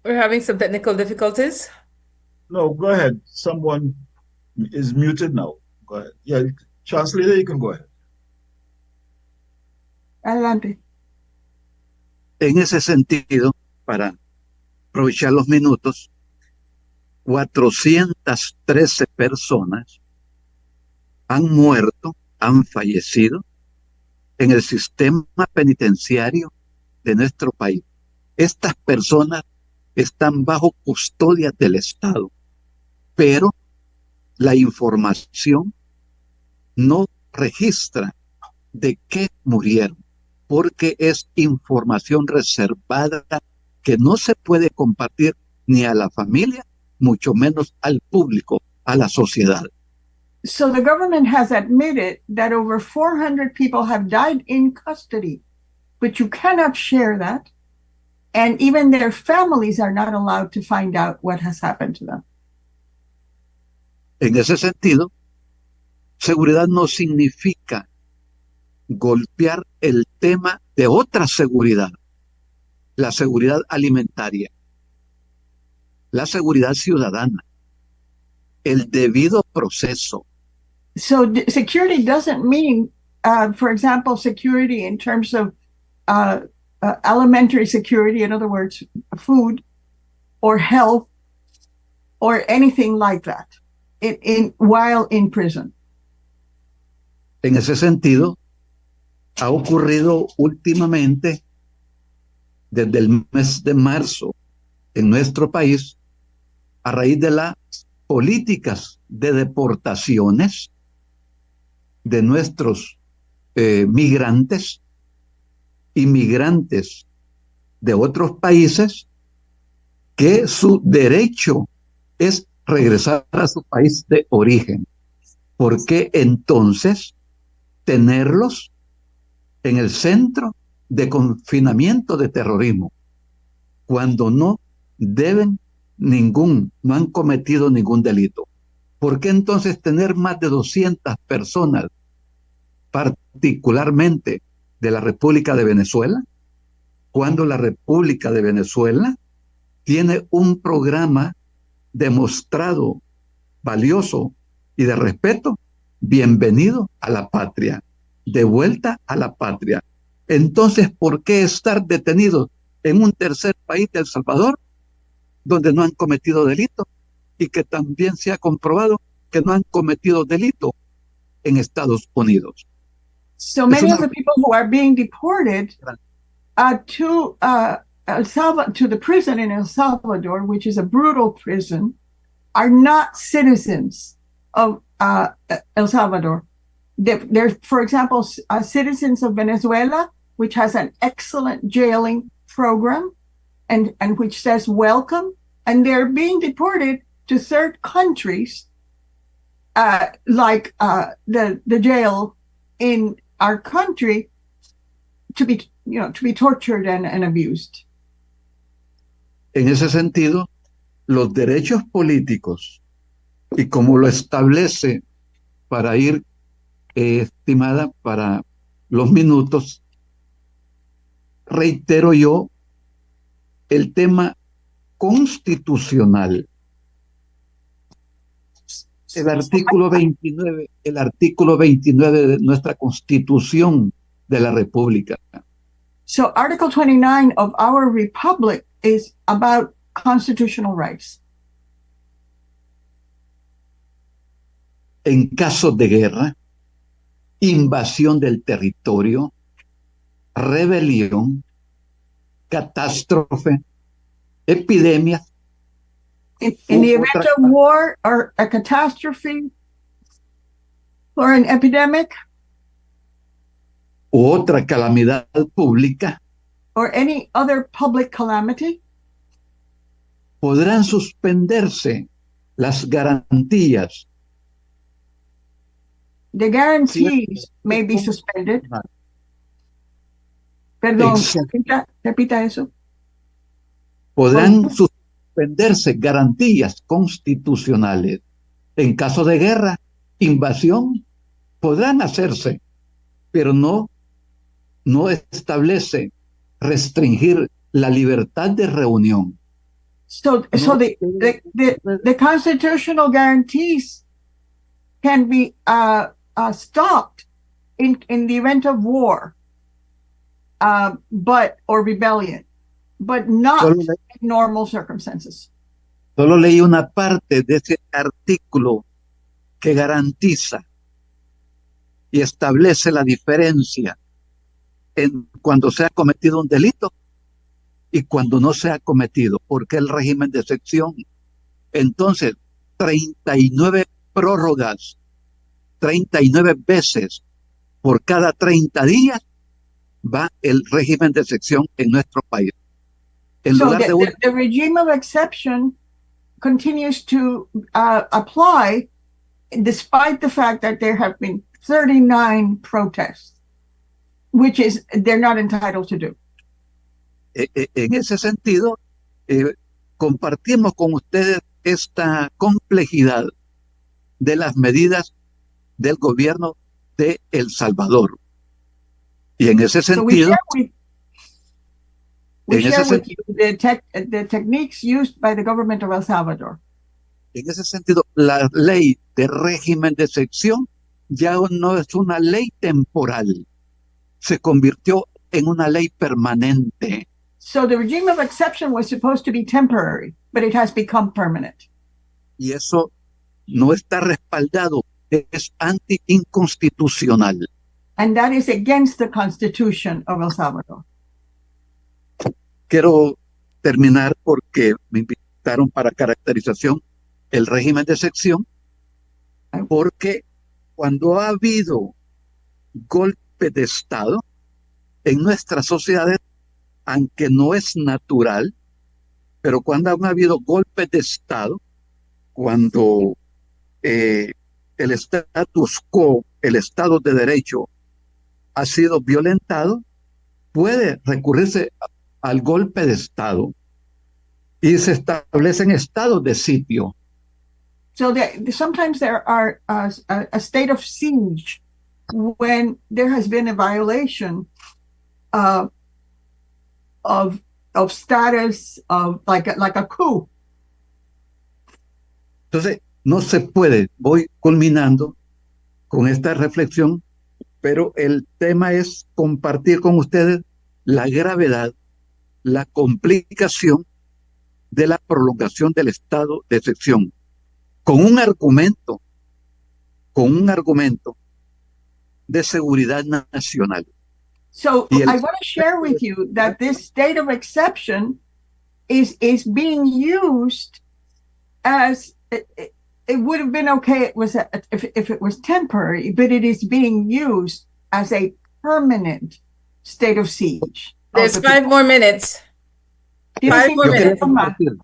[SPEAKER 1] We're having some technical difficulties.
[SPEAKER 2] No, go ahead. Someone is muted now. Go ahead. Yeah, translator, you can go ahead.
[SPEAKER 7] Adelante.
[SPEAKER 8] En ese sentido, para aprovechar los minutos, 413 personas han muerto, han fallecido en el sistema penitenciario de nuestro país. Estas personas están bajo custodia del Estado, pero la información no registra de qué murieron, porque es información reservada que no se puede compartir ni a la familia, mucho menos al público, a la sociedad.
[SPEAKER 7] So the government has admitted that over 400 people have died in custody, but you cannot share that. And even their families are not allowed to find out what has happened to them.
[SPEAKER 8] En ese sentido, seguridad no significa golpear el tema de otra seguridad, la seguridad alimentaria, la seguridad ciudadana, el debido proceso.
[SPEAKER 7] So security doesn't mean, for example, security in terms of elementary security, in other words, food or health or anything like that while in prison.
[SPEAKER 8] En ese sentido, ha ocurrido últimamente, desde el mes de marzo, en nuestro país, a raíz de las políticas de deportaciones de nuestros migrantes, inmigrantes de otros países, que su derecho es regresar a su país de origen. ¿Por qué entonces tenerlos en el centro de confinamiento de terrorismo cuando no han cometido ningún delito? ¿Por qué entonces tener más de 200 personas, particularmente de la República de Venezuela, cuando la República de Venezuela tiene un programa demostrado valioso y de respeto? Bienvenido a la patria, de vuelta a la patria. Entonces, ¿por qué estar detenidos en un tercer país de El Salvador, donde no han cometido delito, y que también se ha comprobado que no han cometido delito en Estados Unidos.
[SPEAKER 7] So many of the people who are being deported to to the prison in El Salvador, which is a brutal prison, are not citizens of El Salvador. They're, for example, citizens of Venezuela, which has an excellent jailing program and which says welcome, and they're being deported to third countries, like the jail in our country, to be tortured and abused.
[SPEAKER 8] En ese sentido, los derechos políticos, y como lo establece para ir, estimada, para los minutos, reitero yo el tema constitucional. El artículo 29 de nuestra Constitución de la República.
[SPEAKER 7] So Article 29 of our republic is about constitutional rights.
[SPEAKER 8] En casos de guerra, invasión del territorio, rebelión, catástrofe, epidemias.
[SPEAKER 7] In the event of war or a catastrophe or an epidemic,
[SPEAKER 8] u otra calamidad pública,
[SPEAKER 7] or any other public calamity,
[SPEAKER 8] podrán suspenderse las garantías.
[SPEAKER 7] The guarantees may be suspended. Perdón, repita eso.
[SPEAKER 8] Podrán suspenderse garantías constitucionales. En caso de guerra, invasión, podrán hacerse, pero no establece restringir la libertad de reunión.
[SPEAKER 7] So the constitutional guarantees can be stopped in the event of war, or rebellion, but not in normal circumstances.
[SPEAKER 8] Solo leí una parte de ese artículo que garantiza y establece la diferencia en cuando se ha cometido un delito y cuando no se ha cometido, porque el régimen de excepción. Entonces, 39 prórrogas, 39 veces por cada 30 días va el régimen de excepción en nuestro país. En
[SPEAKER 7] So
[SPEAKER 8] lugar de
[SPEAKER 7] the regime of exception continues to apply despite the fact that there have been 39 protests, which is they're not entitled to do.
[SPEAKER 8] En ese sentido, compartimos con ustedes esta complejidad de las medidas del gobierno de El Salvador. Y en ese sentido,
[SPEAKER 7] we share with you the techniques used by the government of El Salvador.
[SPEAKER 8] En ese sentido, la ley de régimen de excepción ya no es una ley temporal, se convirtió en una ley permanente.
[SPEAKER 7] So the regime of exception was supposed to be temporary, but it has become permanent.
[SPEAKER 8] Y eso no está respaldado, es anti-inconstitucional.
[SPEAKER 7] And that is against the Constitution of El Salvador.
[SPEAKER 8] Quiero terminar porque me invitaron para caracterización el régimen de excepción, porque cuando ha habido golpe de Estado en nuestras sociedades, aunque no es natural, pero cuando han habido golpes de Estado, cuando el status quo, el Estado de Derecho, ha sido violentado, puede recurrirse al golpe de Estado y se establecen estados de sitio.
[SPEAKER 7] So sometimes there are a state of siege when there has been a violation of status, of like a coup.
[SPEAKER 8] Entonces, no se puede, voy culminando con esta reflexión, pero el tema es compartir con ustedes la gravedad, la complicación de la prolongación del estado de excepción. con un argumento de seguridad nacional.
[SPEAKER 7] So
[SPEAKER 8] Y el-
[SPEAKER 7] I want to share with you that this state of exception is being used as it would have been okay if it was temporary, but it is being used as a permanent state of siege.
[SPEAKER 1] There's 5 more minutes.
[SPEAKER 7] Tienes
[SPEAKER 1] 5 more
[SPEAKER 8] Yo quería
[SPEAKER 1] minutes.
[SPEAKER 8] compartir,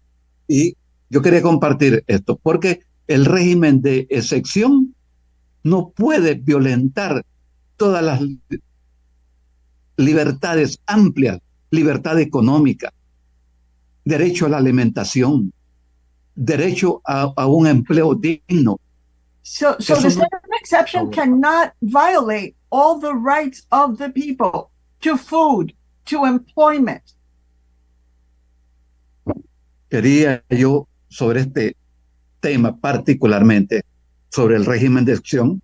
[SPEAKER 8] y yo quería compartir esto, porque el régimen de excepción no puede violentar todas las libertades amplias, libertad económica, derecho a la alimentación, derecho a un empleo digno.
[SPEAKER 7] So
[SPEAKER 8] Eso
[SPEAKER 7] the
[SPEAKER 8] no-
[SPEAKER 7] state of exception cannot violate all the rights of the people to food, to employment.
[SPEAKER 8] Quería yo sobre este tema particularmente, sobre el régimen de excepción,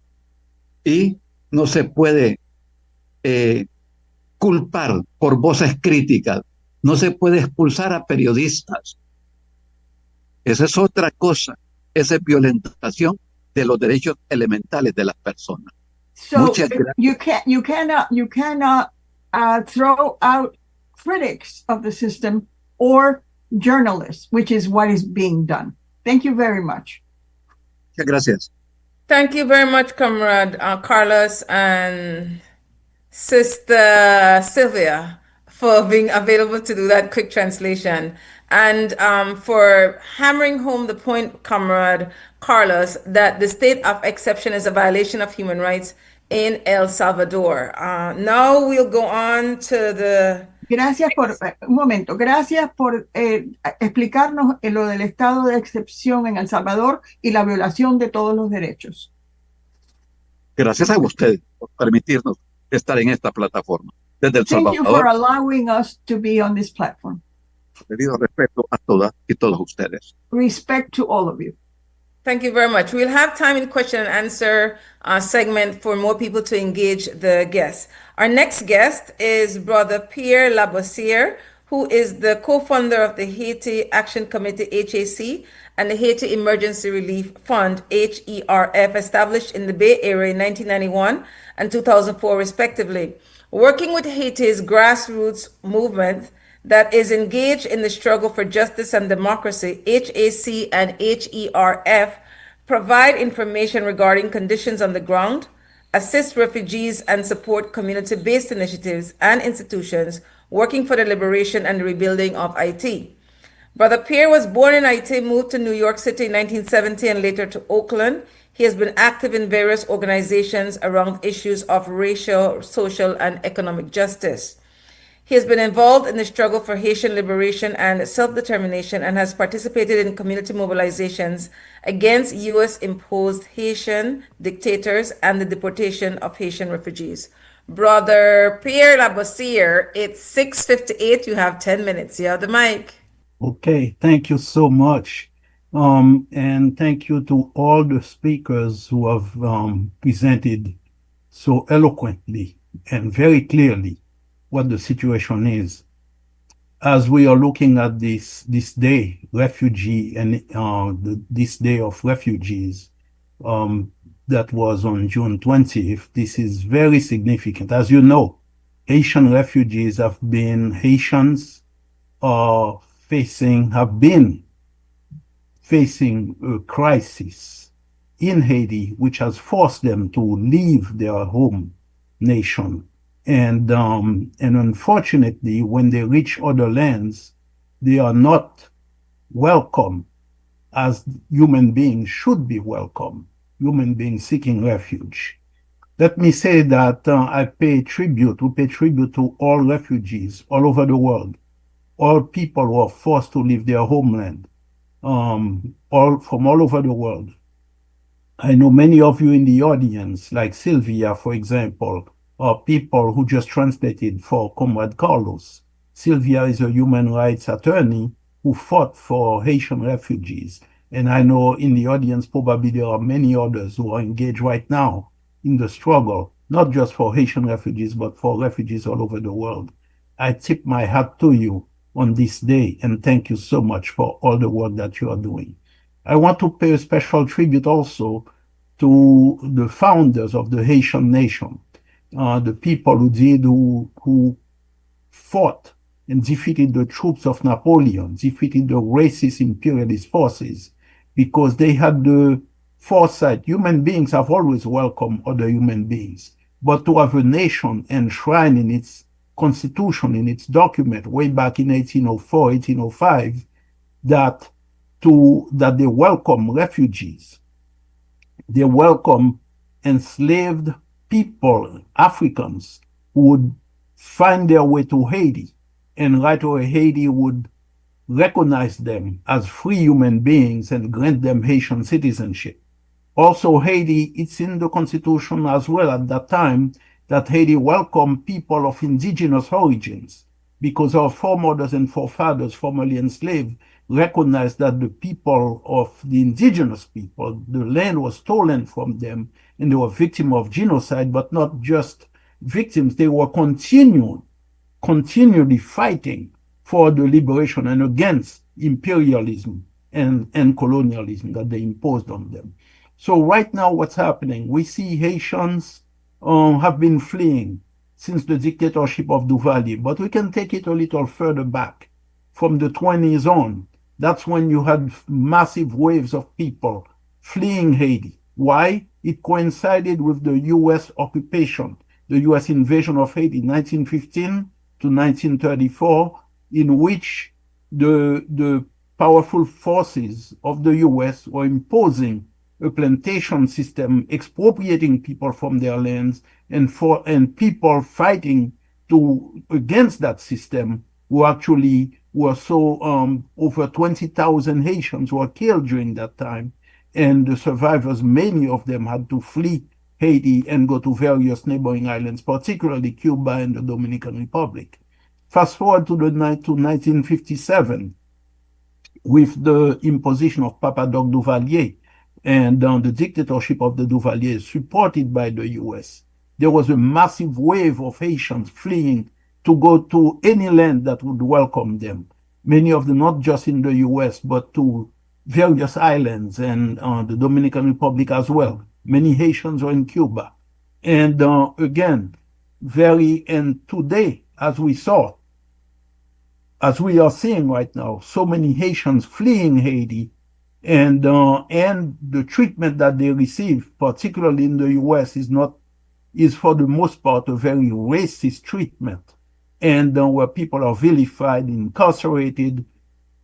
[SPEAKER 8] y no se puede culpar por voces críticas, no se puede expulsar a periodistas. Esa es otra cosa, esa es violentación de los derechos elementales de las personas.
[SPEAKER 7] So
[SPEAKER 8] Muchas gracias.
[SPEAKER 7] you cannot throw out critics of the system or journalists, which is what is being done. Thank you very much.
[SPEAKER 8] Muchas gracias.
[SPEAKER 1] Thank you very much, Comrade Carlos and Sister Sylvia, for being available to do that quick translation and for hammering home the point, Comrade Carlos, that the state of exception is a violation of human rights in El Salvador. Now we'll go on to the...
[SPEAKER 7] Gracias por un momento. Gracias por explicarnos lo del estado de excepción en El Salvador y la violación de todos los derechos.
[SPEAKER 8] Gracias a ustedes por permitirnos estar en esta plataforma. Desde El
[SPEAKER 7] Thank you for
[SPEAKER 8] Salvador,
[SPEAKER 7] allowing us to be on this platform.
[SPEAKER 8] debido respeto a todas y todos ustedes.
[SPEAKER 7] Respect to all of you.
[SPEAKER 1] Thank you very much. We'll have time in question and answer segment for more people to engage the guests. Our next guest is Brother Pierre Labossiere, who is the co-founder of the Haiti Action Committee, HAC, and the Haiti Emergency Relief Fund, HERF, established in the Bay Area in 1991 and 2004, respectively. Working with Haiti's grassroots movement that is engaged in the struggle for justice and democracy, HAC and HERF provide information regarding conditions on the ground, assist refugees, and support community-based initiatives and institutions working for the liberation and rebuilding of Haiti. Brother Pierre was born in Haiti, moved to New York City in 1970 and later to Oakland. He has been active in various organizations around issues of racial, social, and economic justice. He has been involved in the struggle for Haitian liberation and self-determination and has participated in community mobilizations against U.S.-imposed Haitian dictators and the deportation of Haitian refugees. Brother Pierre Labossiere, it's 6:58. You have 10 minutes. You have the mic.
[SPEAKER 4] Okay, thank you so much. And thank you to all the speakers who have presented so eloquently and very clearly what the situation is. As we are looking at this day, refugee, and this day of refugees, that was on June 20th, this is very significant. As you know, Haitian refugees have been facing a crisis in Haiti, which has forced them to leave their home nation. And unfortunately, when they reach other lands, they are not welcome as human beings should be welcome, human beings seeking refuge. Let me say that we pay tribute to all refugees all over the world, all people who are forced to leave their homeland, from all over the world. I know many of you in the audience, like Sylvia, for example, are people who just translated for Comrade Carlos. Sylvia is a human rights attorney who fought for Haitian refugees. And I know in the audience, probably there are many others who are engaged right now in the struggle, not just for Haitian refugees, but for refugees all over the world. I tip my hat to you on this day and thank you so much for all the work that you are doing. I want to pay a special tribute also to the founders of the Haitian nation, the people who fought and defeated the troops of Napoleon, defeated the racist imperialist forces, because they had the foresight. Human beings have always welcomed other human beings, but to have a nation enshrined in its constitution, in its document, way back in 1804, 1805, that they welcome refugees, they welcome enslaved people, Africans, who would find their way to Haiti, and right away Haiti would recognize them as free human beings and grant them Haitian citizenship. Also, Haiti, it's in the constitution as well at that time that Haiti welcomed people of indigenous origins, because our foremothers and forefathers, formerly enslaved, recognized that the people of the indigenous people, the land was stolen from them, and they were victims of genocide, but not just victims, they were continually fighting for the liberation and against imperialism and colonialism that they imposed on them. So right now what's happening, we see Haitians have been fleeing since the dictatorship of Duvalier, but we can take it a little further back. From the 20s on, that's when you had massive waves of people fleeing Haiti. Why? It coincided with the U.S. occupation, the U.S. invasion of Haiti, 1915 to 1934, in which the powerful forces of the U.S. were imposing a plantation system, expropriating people from their lands, and people fighting against that system were so over 20,000 Haitians were killed during that time, and the survivors, many of them had to flee Haiti and go to various neighboring islands, particularly Cuba and the Dominican Republic. Fast forward to 1957, with the imposition of Papa Doc Duvalier and the dictatorship of the Duvalier, supported by the U.S., there was a massive wave of Haitians fleeing to go to any land that would welcome them. Many of them not just in the U.S., but to various islands and the Dominican Republic as well. Many Haitians are in Cuba. And again, and today, as we are seeing right now, so many Haitians fleeing Haiti, and the treatment that they receive, particularly in the U.S., is for the most part a very racist treatment, and where people are vilified, incarcerated,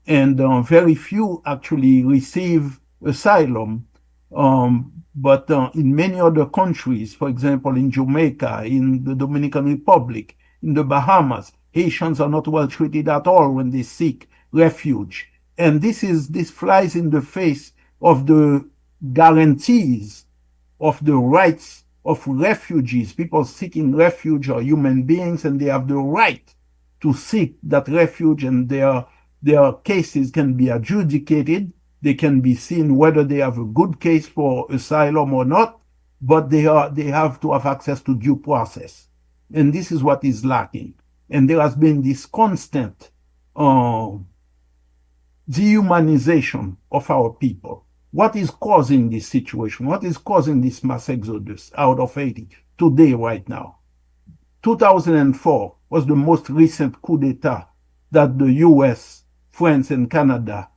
[SPEAKER 4] and very few actually receive asylum. But in many other countries, for example, in Jamaica, in the Dominican Republic, in the Bahamas, Haitians are not well treated at all when they seek refuge. And this flies in the face of the guarantees of the rights of refugees. People seeking refuge are human beings, and they have the right to seek that refuge, and their cases can be adjudicated. They can be seen whether they have a good case for asylum or not, but they have to have access to due process. And this is what is lacking. And there has been this constant dehumanization of our people. What is causing this situation? What is causing this mass exodus out of Haiti today, right now? 2004 was the most recent coup d'etat that the US, France, and Canada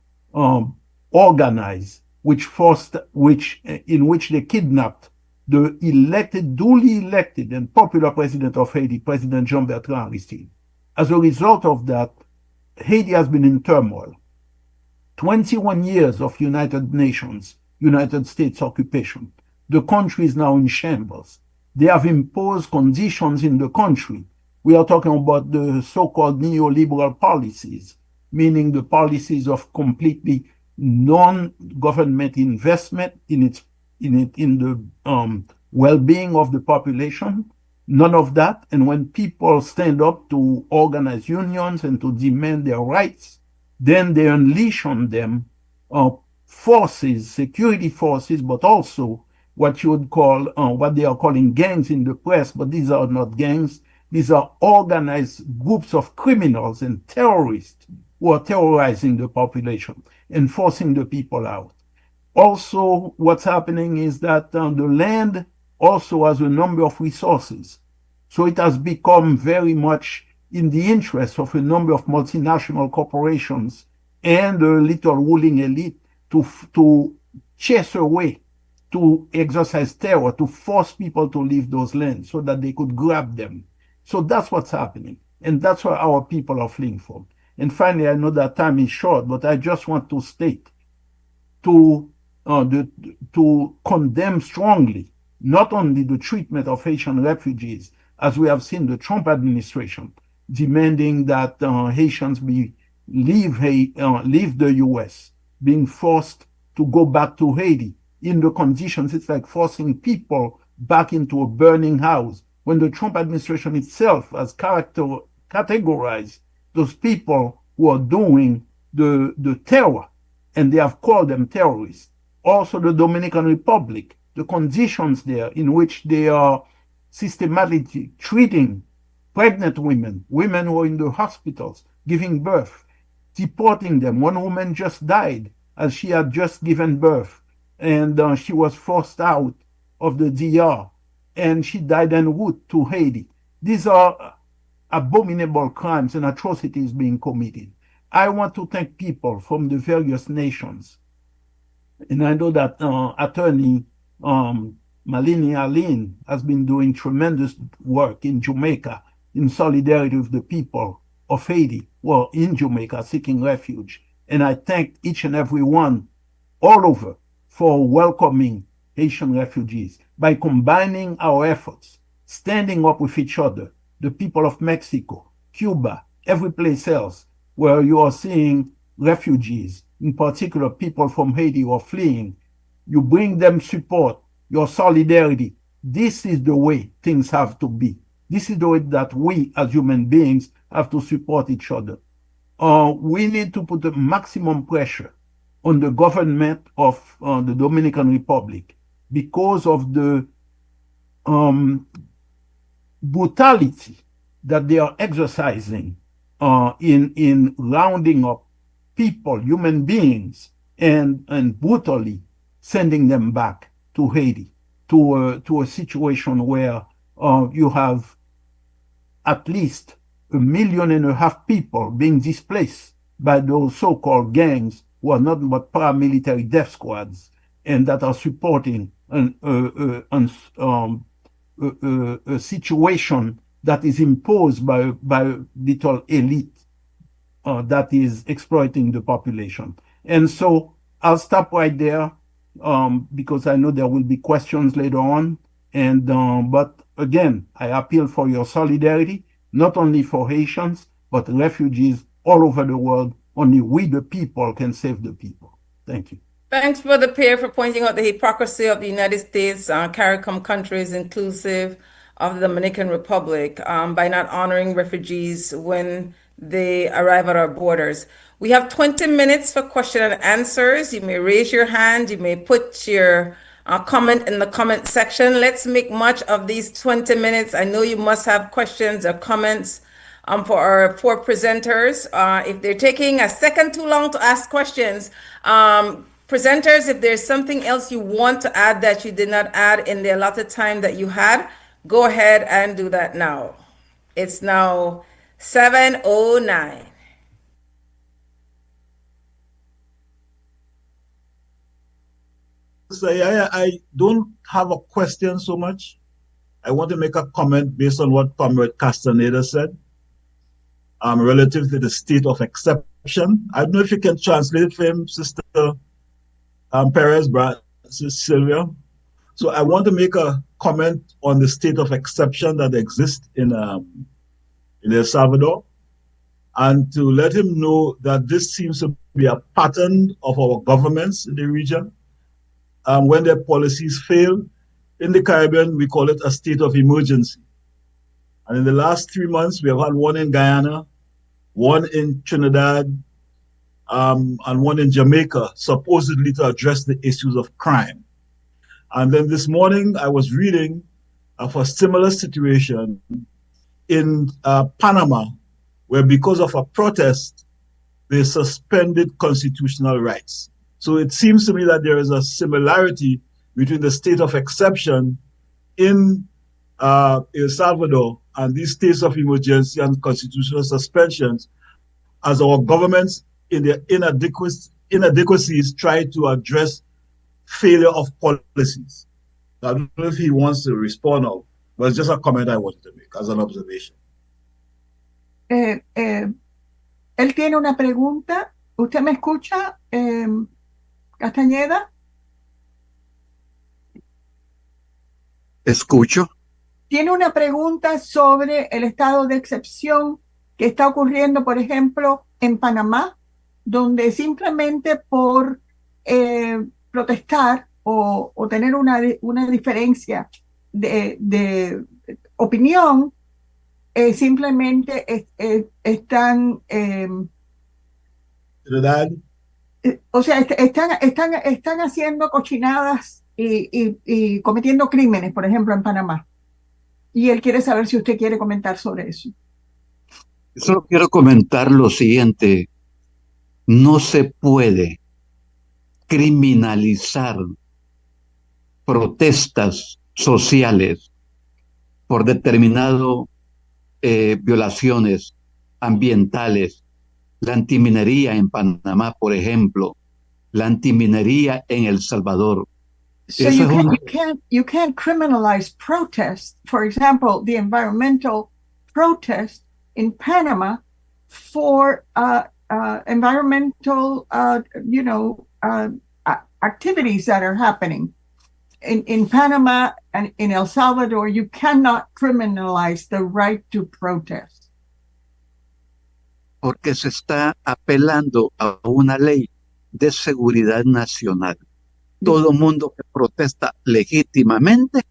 [SPEAKER 4] organized, in which they kidnapped the duly elected and popular president of Haiti, President Jean-Bertrand Aristide. As a result of that, Haiti has been in turmoil. 21 years of United Nations, United States occupation. The country is now in shambles. They have imposed conditions in the country. We are talking about the so-called neoliberal policies, meaning the policies of completely non-government investment in the well-being of the population. None of that. And when people stand up to organize unions and to demand their rights, then they unleash on them forces, security forces, but also what you would call, what they are calling gangs in the press, but these are not gangs. These are organized groups of criminals and terrorists who are terrorizing the population and forcing the people out. Also, what's happening is that the land also has a number of resources. So it has become very much in the interest of a number of multinational corporations and a little ruling elite to chase away, to exercise terror, to force people to leave those lands so that they could grab them. So that's what's happening. And that's where our people are fleeing from. And finally, I know that time is short, but I just want to state to condemn strongly not only the treatment of Haitian refugees, as we have seen the Trump administration demanding that Haitians leave the U.S., being forced to go back to Haiti in the conditions. It's like forcing people back into a burning house when the Trump administration itself has categorized those people who are doing the terror, and they have called them terrorists. Also, the Dominican Republic, the conditions there in which they are systematically treating pregnant women, women who are in the hospitals giving birth, deporting them. One woman just died as she had just given birth, and she was forced out of the DR, and she died en route to Haiti. These are abominable crimes and atrocities being committed. I want to thank people from the various nations. And I know that Attorney Malini Aline has been doing tremendous work in Jamaica in solidarity with the people of Haiti who are in Jamaica seeking refuge. And I thank each and every one all over for welcoming Haitian refugees by combining our efforts, standing up with each other, the people of Mexico, Cuba, every place else where you are seeing refugees, in particular people from Haiti who are fleeing. You bring them support, your solidarity. This is the way things have to be. This is the way that we as human beings have to support each other. We need to put the maximum pressure on the government of the Dominican Republic because of the brutality that they are exercising in rounding up people, human beings, and brutally sending them back to Haiti, to a situation where you have at least 1.5 million people being displaced by those so-called gangs who are nothing but paramilitary death squads and that are supporting a situation that is imposed by little elite that is exploiting the population. And so I'll stop right there because I know there will be questions later on. And but again, I appeal for your solidarity, not only for Haitians, but refugees all over the world. Only we, the people, can save the people. Thank you.
[SPEAKER 1] Thanks, Brother Pierre, for pointing out the hypocrisy of the United States, CARICOM countries, inclusive of the Dominican Republic, by not honoring refugees when they arrive at our borders. We have 20 minutes for question and answers. You may raise your hand. You may put your comment in the comment section. Let's make much of these 20 minutes. I know you must have questions or comments for our 4 presenters. If they're taking a second too long to ask questions, presenters, if there's something else you want to add that you did not add in the allotted time that you had, go ahead and do that now. It's now 7:09.
[SPEAKER 2] So I don't have a question so much. I want to make a comment based on what Comrade Castaneda said relative to the state of exception. I don't know if you can translate it for him, Sister Perez, Sister Sylvia. So I want to make a comment on the state of exception that exists in El Salvador, and to let him know that this seems to be a pattern of our governments in the region. When their policies fail, in the Caribbean, we call it a state of emergency. And in the last 3 months, we have had one in Guyana, one in Trinidad, and one in Jamaica, supposedly to address the issues of crime. And then this morning, I was reading of a similar situation in Panama, where because of a protest, they suspended constitutional rights. So it seems to me that there is a similarity between the state of exception in El Salvador and these states of emergency and constitutional suspensions as our governments in their inadequacies try to address failure of policies. I don't know if he wants to respond or, but it's just a comment I wanted to make as an observation.
[SPEAKER 7] Él tiene una pregunta. ¿Usted me escucha, Castañeda?
[SPEAKER 8] Escucho.
[SPEAKER 7] Tiene una pregunta sobre el estado de excepción que está ocurriendo, por ejemplo, en Panamá, donde simplemente por protestar o tener una diferencia de opinión, simplemente están, o sea, están haciendo cochinadas y cometiendo crímenes, por ejemplo, en Panamá. Y él quiere saber si usted quiere comentar sobre eso.
[SPEAKER 8] Solo quiero comentar lo siguiente. No se puede criminalizar protestas sociales por determinado violaciones ambientales. La antiminería en Panamá, por ejemplo, la antiminería en El Salvador.
[SPEAKER 7] So you can't criminalize protests. For example, the environmental protest in Panama for environmental, activities that are happening. In Panama and in El Salvador, you cannot criminalize the right to protest.
[SPEAKER 8] Porque se está apelando a una ley de seguridad nacional. Todo mundo que protesta legítimamente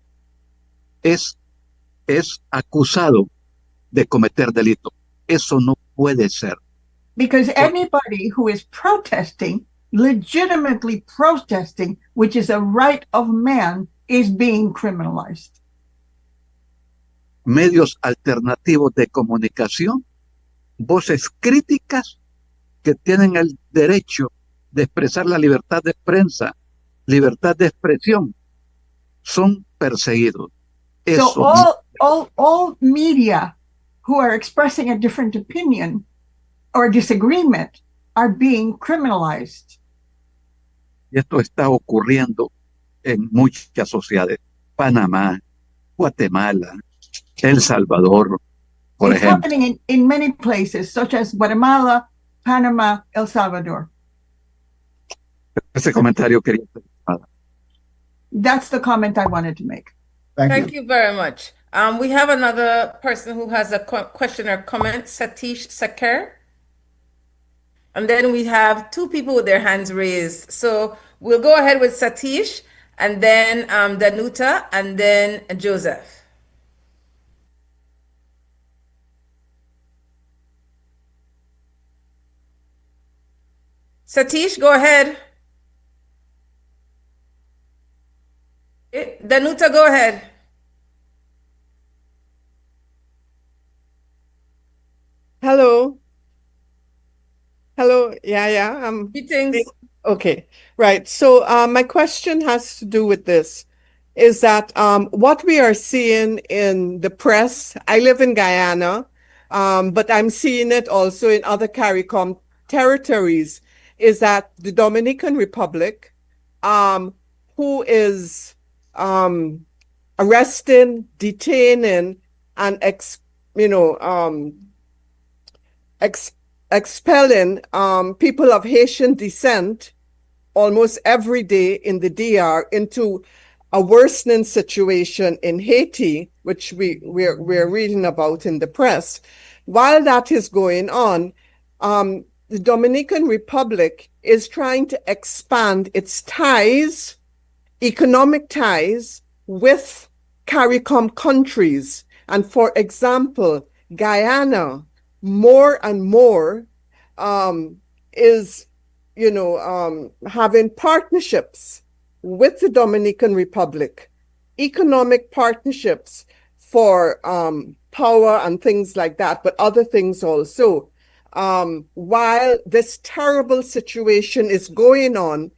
[SPEAKER 8] es acusado de cometer delito. Eso no puede ser.
[SPEAKER 7] Because anybody who is protesting, legitimately protesting, which is a right of man, is being criminalized.
[SPEAKER 8] Medios alternativos de comunicación, voces críticas que tienen el derecho de expresar la libertad de prensa, libertad de expresión, son perseguidos.
[SPEAKER 7] So all media who are expressing a different opinion or disagreement are being criminalized.
[SPEAKER 8] Y esto está ocurriendo en muchas sociedades. Panamá, Guatemala, El Salvador, por
[SPEAKER 7] It's
[SPEAKER 8] ejemplo.
[SPEAKER 7] happening in many places, such as Guatemala, Panama, El Salvador.
[SPEAKER 8] Ese comentario quería hacer.
[SPEAKER 7] That's the comment I wanted to make.
[SPEAKER 1] Thank you very much. We have another person who has a question or comment, Satish Sakar. And then we have two people with their hands raised. So we'll go ahead with Satish, and then Danuta, and then Joseph. Satish, go ahead. Danuta, go ahead.
[SPEAKER 10] Hello. Hello. Yeah.
[SPEAKER 1] Greetings.
[SPEAKER 10] Okay. Right. So my question has to do with this, is that what we are seeing in the press, I live in Guyana, but I'm seeing it also in other CARICOM territories, is that the Dominican Republic, who is arresting, detaining, and expelling people of Haitian descent almost every day in the DR into a worsening situation in Haiti, which we're reading about in the press. While that is going on, the Dominican Republic is trying to expand its ties, economic ties, with CARICOM countries. And for example, Guyana, more and more is, having partnerships with the Dominican Republic, economic partnerships for power and things like that, but other things also. While this terrible situation is going on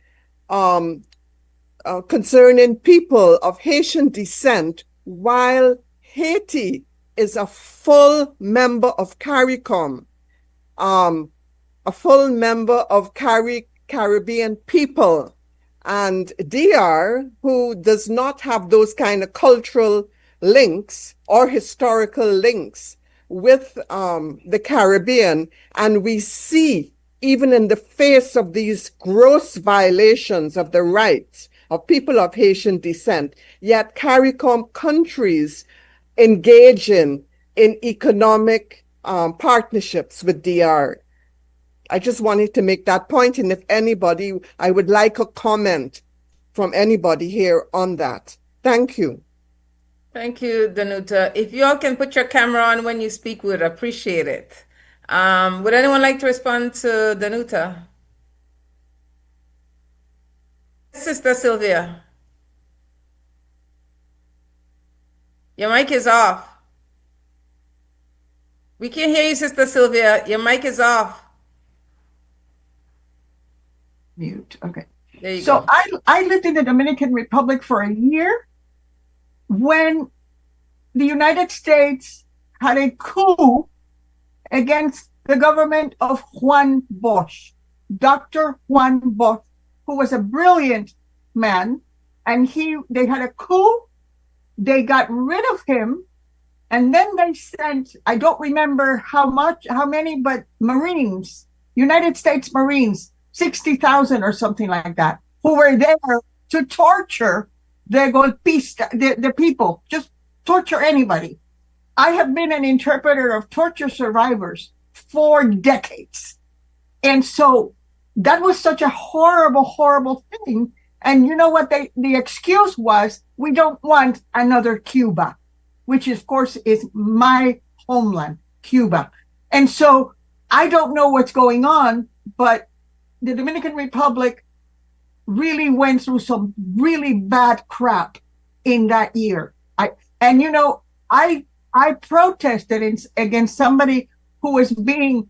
[SPEAKER 10] concerning people of Haitian descent, while Haiti is a full member of CARICOM, a full member of Caribbean people, and DR, who does not have those kind of cultural links or historical links with the Caribbean, and we see, even in the face of these gross violations of the rights of people of Haitian descent, yet CARICOM countries engaging in economic partnerships with DR. I just wanted to make that point, and if anybody, I would like a comment from anybody here on that. Thank you.
[SPEAKER 1] Thank you, Danuta. If you all can put your camera on when you speak, we'd appreciate it. Would anyone like to respond to Danuta? Sister Sylvia. Your mic is off. We can't hear you, Sister Sylvia. Your mic is off.
[SPEAKER 7] Mute. Okay.
[SPEAKER 1] There you
[SPEAKER 7] So
[SPEAKER 1] go.
[SPEAKER 7] I lived in the Dominican Republic for a year when the United States had a coup against the government of Juan Bosch, Dr. Juan Bosch, who was a brilliant man, and they had a coup. They got rid of him, and then they sent, I don't remember how many, but Marines, United States Marines, 60,000 or something like that, who were there to torture the golpista, the people, just torture anybody. I have been an interpreter of torture survivors for decades. And so that was such a horrible, horrible thing. And you know what the excuse was? We don't want another Cuba, which of course is my homeland, Cuba. And so I don't know what's going on, but the Dominican Republic really went through some really bad crap in that year. I protested against somebody who was being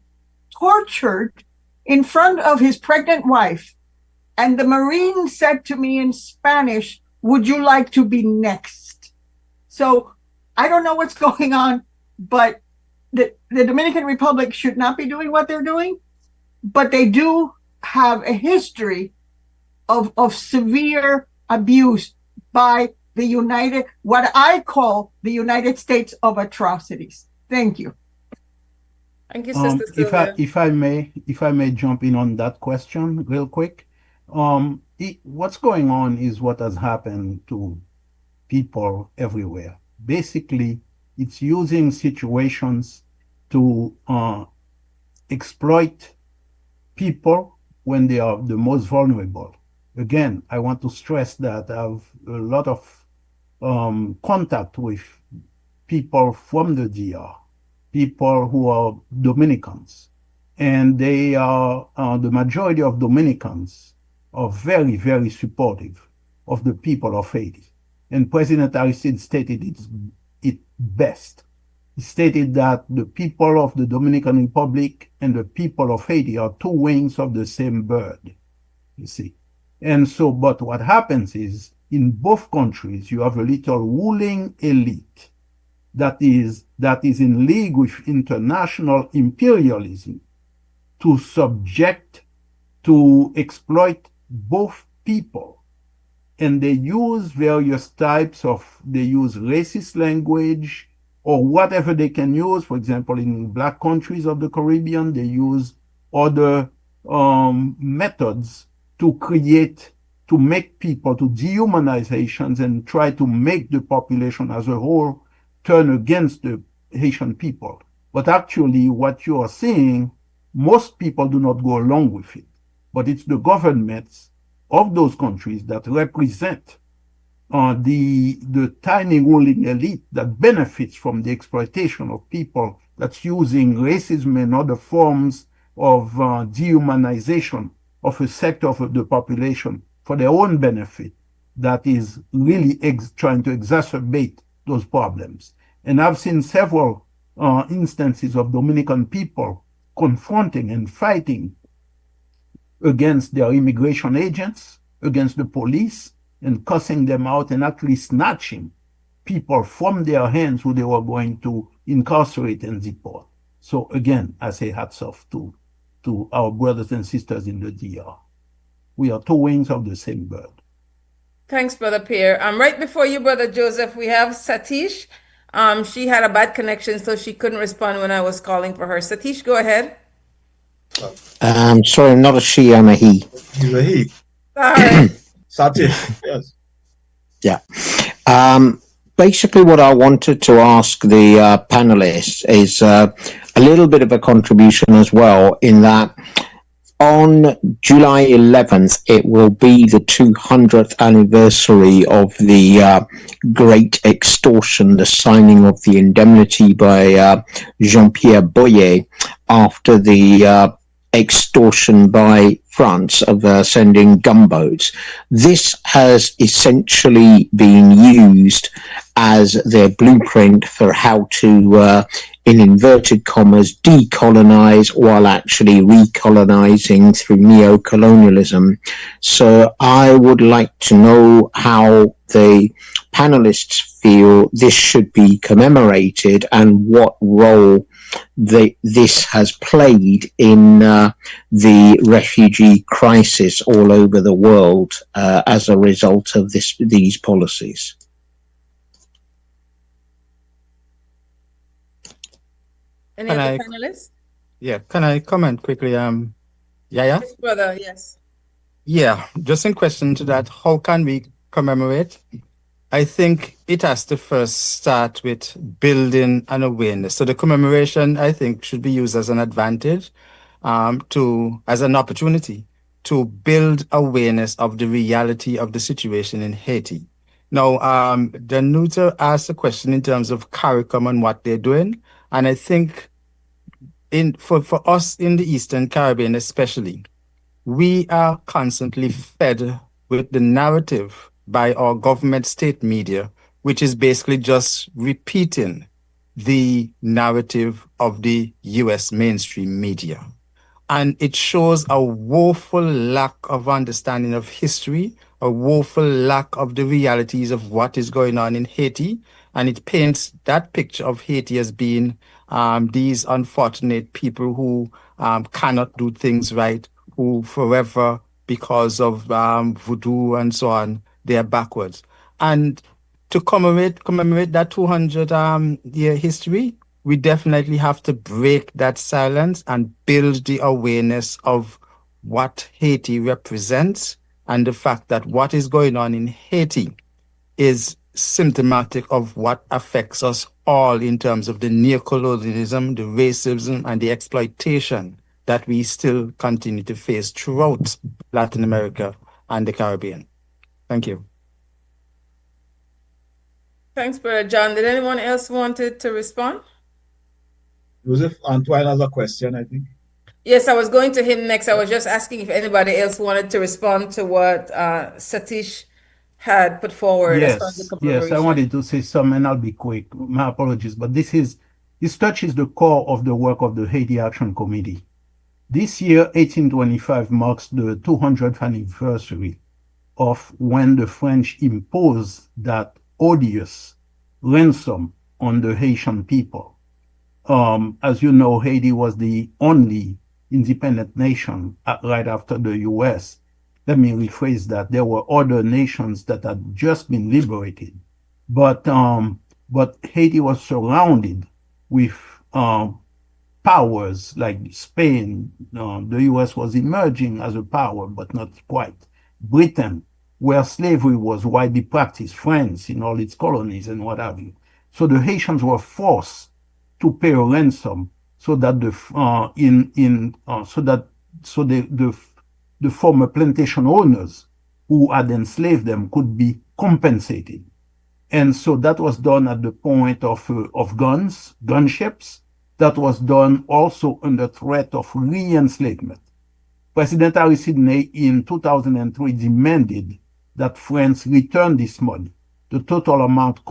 [SPEAKER 7] tortured in front of his pregnant wife. And the Marine said to me in Spanish, "Would you like to be next?" So I don't know what's going on, but the Dominican Republic should not be doing what they're doing, but they do have a history of severe abuse by what I call the United States of atrocities. Thank you.
[SPEAKER 1] Thank you, Sister Sylvia.
[SPEAKER 4] If I may jump in on that question real quick. What's going on is what has happened to people everywhere. Basically, it's using situations to exploit people when they are the most vulnerable. Again, I want to stress that I have a lot of contact with people from the DR, people who are Dominicans, and they are the majority of Dominicans are very, very supportive of the people of Haiti. And President Aristide stated it best. He stated that the people of the Dominican Republic and the people of Haiti are two wings of the same bird, you see. And so, but what happens is, in both countries, you have a little ruling elite that is in league with international imperialism to subject, to exploit both people. And they use various types they use racist language or whatever they can use. For example, in Black countries of the Caribbean, they use other methods to make people, to dehumanize Haitians and try to make the population as a whole turn against the Haitian people. But actually, what you are seeing, most people do not go along with it. But it's the governments of those countries that represent the tiny ruling elite that benefits from the exploitation of people, that's using racism and other forms of dehumanization of a sector of the population for their own benefit, that is really trying to exacerbate those problems. And I've seen several instances of Dominican people confronting and fighting against their immigration agents against the police and cussing them out and actually snatching people from their hands who they were going to incarcerate and deport. So again, I say hats off to our brothers and sisters in the DR. We are two wings of the same bird.
[SPEAKER 1] Thanks, Brother Pierre. Right before you, Brother Joseph, we have Satish. She had a bad connection, so she couldn't respond when I was calling for her. Satish, go ahead.
[SPEAKER 11] Sorry, I'm not a she, I'm a he.
[SPEAKER 2] He's a he.
[SPEAKER 1] Sorry.
[SPEAKER 2] Satish, yes.
[SPEAKER 11] Yeah. Basically, what I wanted to ask the panelists is a little bit of a contribution as well, in that on July 11th, it will be the 200th anniversary of the Great Extortion, the signing of the indemnity by Jean-Pierre Boyer after the extortion by France of sending gunboats. This has essentially been used as their blueprint for how to, in inverted commas, decolonize while actually recolonizing through neocolonialism. So I would like to know how the panelists feel this should be commemorated and what role this has played in the refugee crisis all over the world as a result of these policies.
[SPEAKER 1] Any other panelists?
[SPEAKER 6] Yeah, can I comment quickly? Yeah.
[SPEAKER 1] Yes, brother, yes.
[SPEAKER 6] Yeah, just in question to that, how can we commemorate? I think it has to first start with building an awareness. So the commemoration, I think, should be used as an advantage, as an opportunity to build awareness of the reality of the situation in Haiti. Now, Danuta asked a question in terms of CARICOM and what they're doing. And I think for us in the Eastern Caribbean especially, we are constantly fed with the narrative by our government state media, which is basically just repeating the narrative of the US mainstream media. And it shows a woeful lack of understanding of history, a woeful lack of the realities of what is going on in Haiti. And it paints that picture of Haiti as being these unfortunate people who cannot do things right, who forever, because of voodoo and so on, they are backwards. And to commemorate that 200-year history, we definitely have to break that silence and build the awareness of what Haiti represents and the fact that what is going on in Haiti is symptomatic of what affects us all in terms of the neocolonialism, the racism, and the exploitation that we still continue to face throughout Latin America and the Caribbean. Thank you.
[SPEAKER 1] Thanks, Brother John. Did anyone else wanted to respond?
[SPEAKER 2] Joseph, Antoine has a question, I think.
[SPEAKER 1] Yes, I was going to him next. I was just asking if anybody else wanted to respond to what Satish had put forward as far as the commemoration.
[SPEAKER 4] Yes, I wanted to say something, and I'll be quick. My apologies, but this touches the core of the work of the Haiti Action Committee. This year, 1825, marks the 200th anniversary of when the French imposed that odious ransom on the Haitian people. As you know, Haiti was the only independent nation right after the US. Let me rephrase that. There were other nations that had just been liberated, but Haiti was surrounded with powers like Spain. The US was emerging as a power, but not quite. Britain, where slavery was widely practiced, France in all its colonies and what have you. So the Haitians were forced to pay a ransom so that the former plantation owners who had enslaved them could be compensated. And so that was done at the point of gunships. That was done also under threat of re-enslavement. President Aristide in 2003 demanded that France return this money. The total amount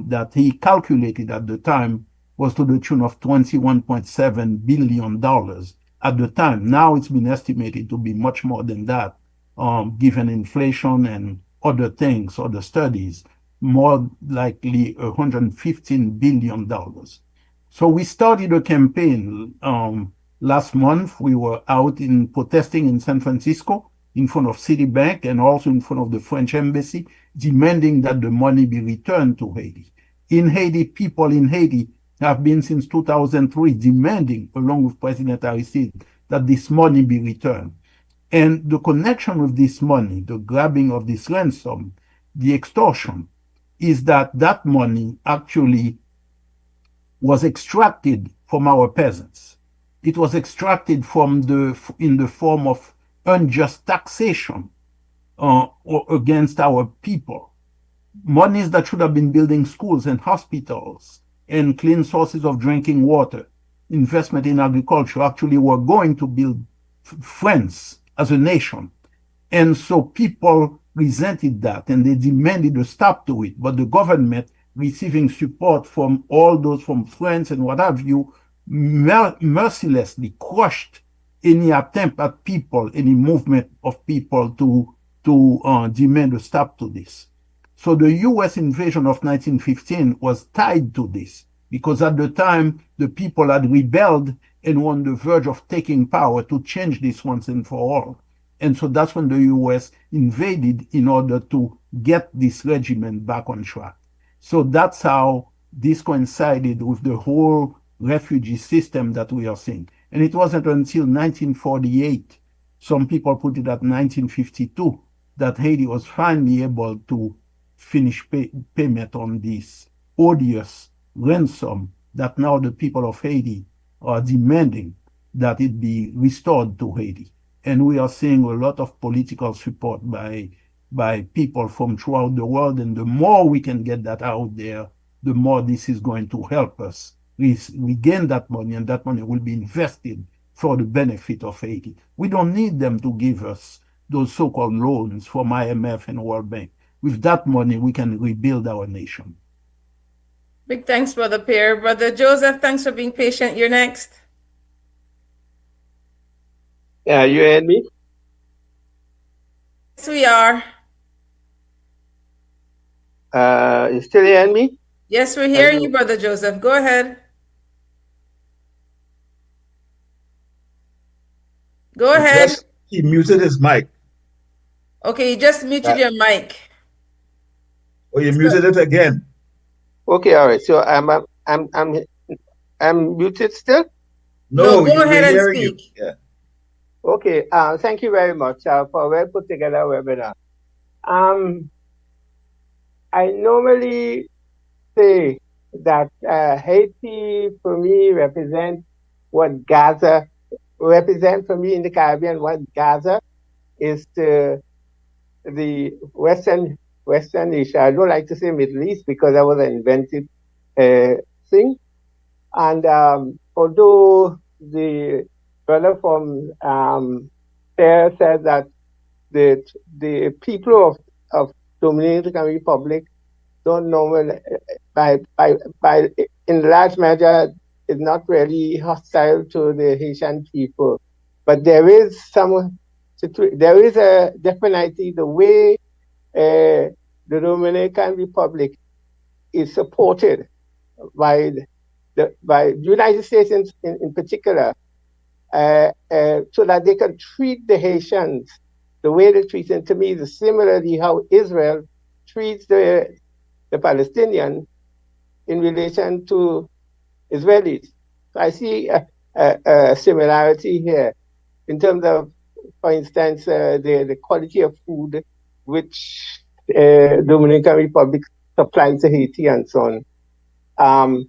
[SPEAKER 4] that he calculated at the time was to the tune of $21.7 billion at the time. Now it's been estimated to be much more than that. given inflation and other things, other studies, more likely $115 billion. So we started a campaign last month. We were out in protesting in San Francisco in front of Citibank and also in front of the French embassy, demanding that the money be returned to Haiti. In Haiti, people in Haiti have been since 2003 demanding, along with President Aristide, that this money be returned. And the connection with this money, the grabbing of this ransom, the extortion, is that that money actually was extracted from our peasants. It was extracted in the form of unjust taxation against our people. Monies that should have been building schools and hospitals and clean sources of drinking water, investment in agriculture, actually were going to build France as a nation. And so people resented that and they demanded a stop to it. But the government, receiving support from all those from France and what have you, mercilessly crushed any attempt at people, any movement of people to demand a stop to this. So the US invasion of 1915 was tied to this, because at the time the people had rebelled and were on the verge of taking power to change this once and for all. And so that's when the US invaded in order to get this regime back on track. So that's how this coincided with the whole refugee system that we are seeing. And it wasn't until 1948, some people put it at 1952, that Haiti was finally able to finish payment on this odious ransom that now the people of Haiti are demanding that it be restored to Haiti. And we are seeing a lot of political support by people from throughout the world. And the more we can get that out there, the more this is going to help us regain that money, and that money will be invested for the benefit of Haiti. We don't need them to give us those so-called loans from IMF and World Bank. With that money, we can rebuild our nation.
[SPEAKER 1] Big thanks, Brother Pierre. Brother Joseph, thanks for being patient. You're next.
[SPEAKER 12] Yeah, you heard me?
[SPEAKER 1] Yes, we are.
[SPEAKER 12] You still hearing me?
[SPEAKER 1] Yes, we're hearing you, Brother Joseph. Go ahead. Go ahead.
[SPEAKER 2] He muted his mic.
[SPEAKER 1] Okay, you just muted your mic.
[SPEAKER 2] Oh, you muted it again.
[SPEAKER 12] Okay, all right. So I'm muted still?
[SPEAKER 1] No, go ahead and speak.
[SPEAKER 2] Yeah.
[SPEAKER 12] Okay. Thank you very much for a well put together webinar. I normally say that Haiti for me represents what Gaza represents for me in the Caribbean. What Gaza is to the Western Asia. I don't like to say Middle East because that was an invented thing. And although the brother from Pierre said that the people of Dominican Republic don't normally, in large measure, is not really hostile to the Haitian people. But there is definitely the way the Dominican Republic is supported by the United States in particular, so that they can treat the Haitians the way they treat them. To me, is similarly how Israel treats the Palestinians in relation to Israelis. So I see a similarity here in terms of, for instance, the quality of food which Dominican Republic supplies to Haiti and so on.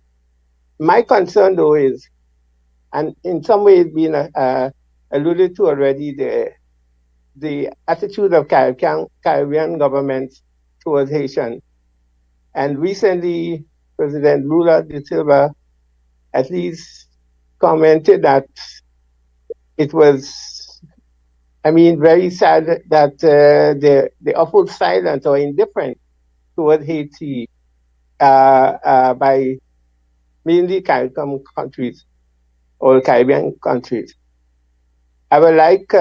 [SPEAKER 12] My concern, though, is, and in some ways being alluded to already, the attitude of Caribbean governments towards Haitians. And recently, President Lula da Silva at least commented that it was, very sad that the awful silence or indifference toward Haiti by mainly Caribbean countries or Caribbean countries. I would like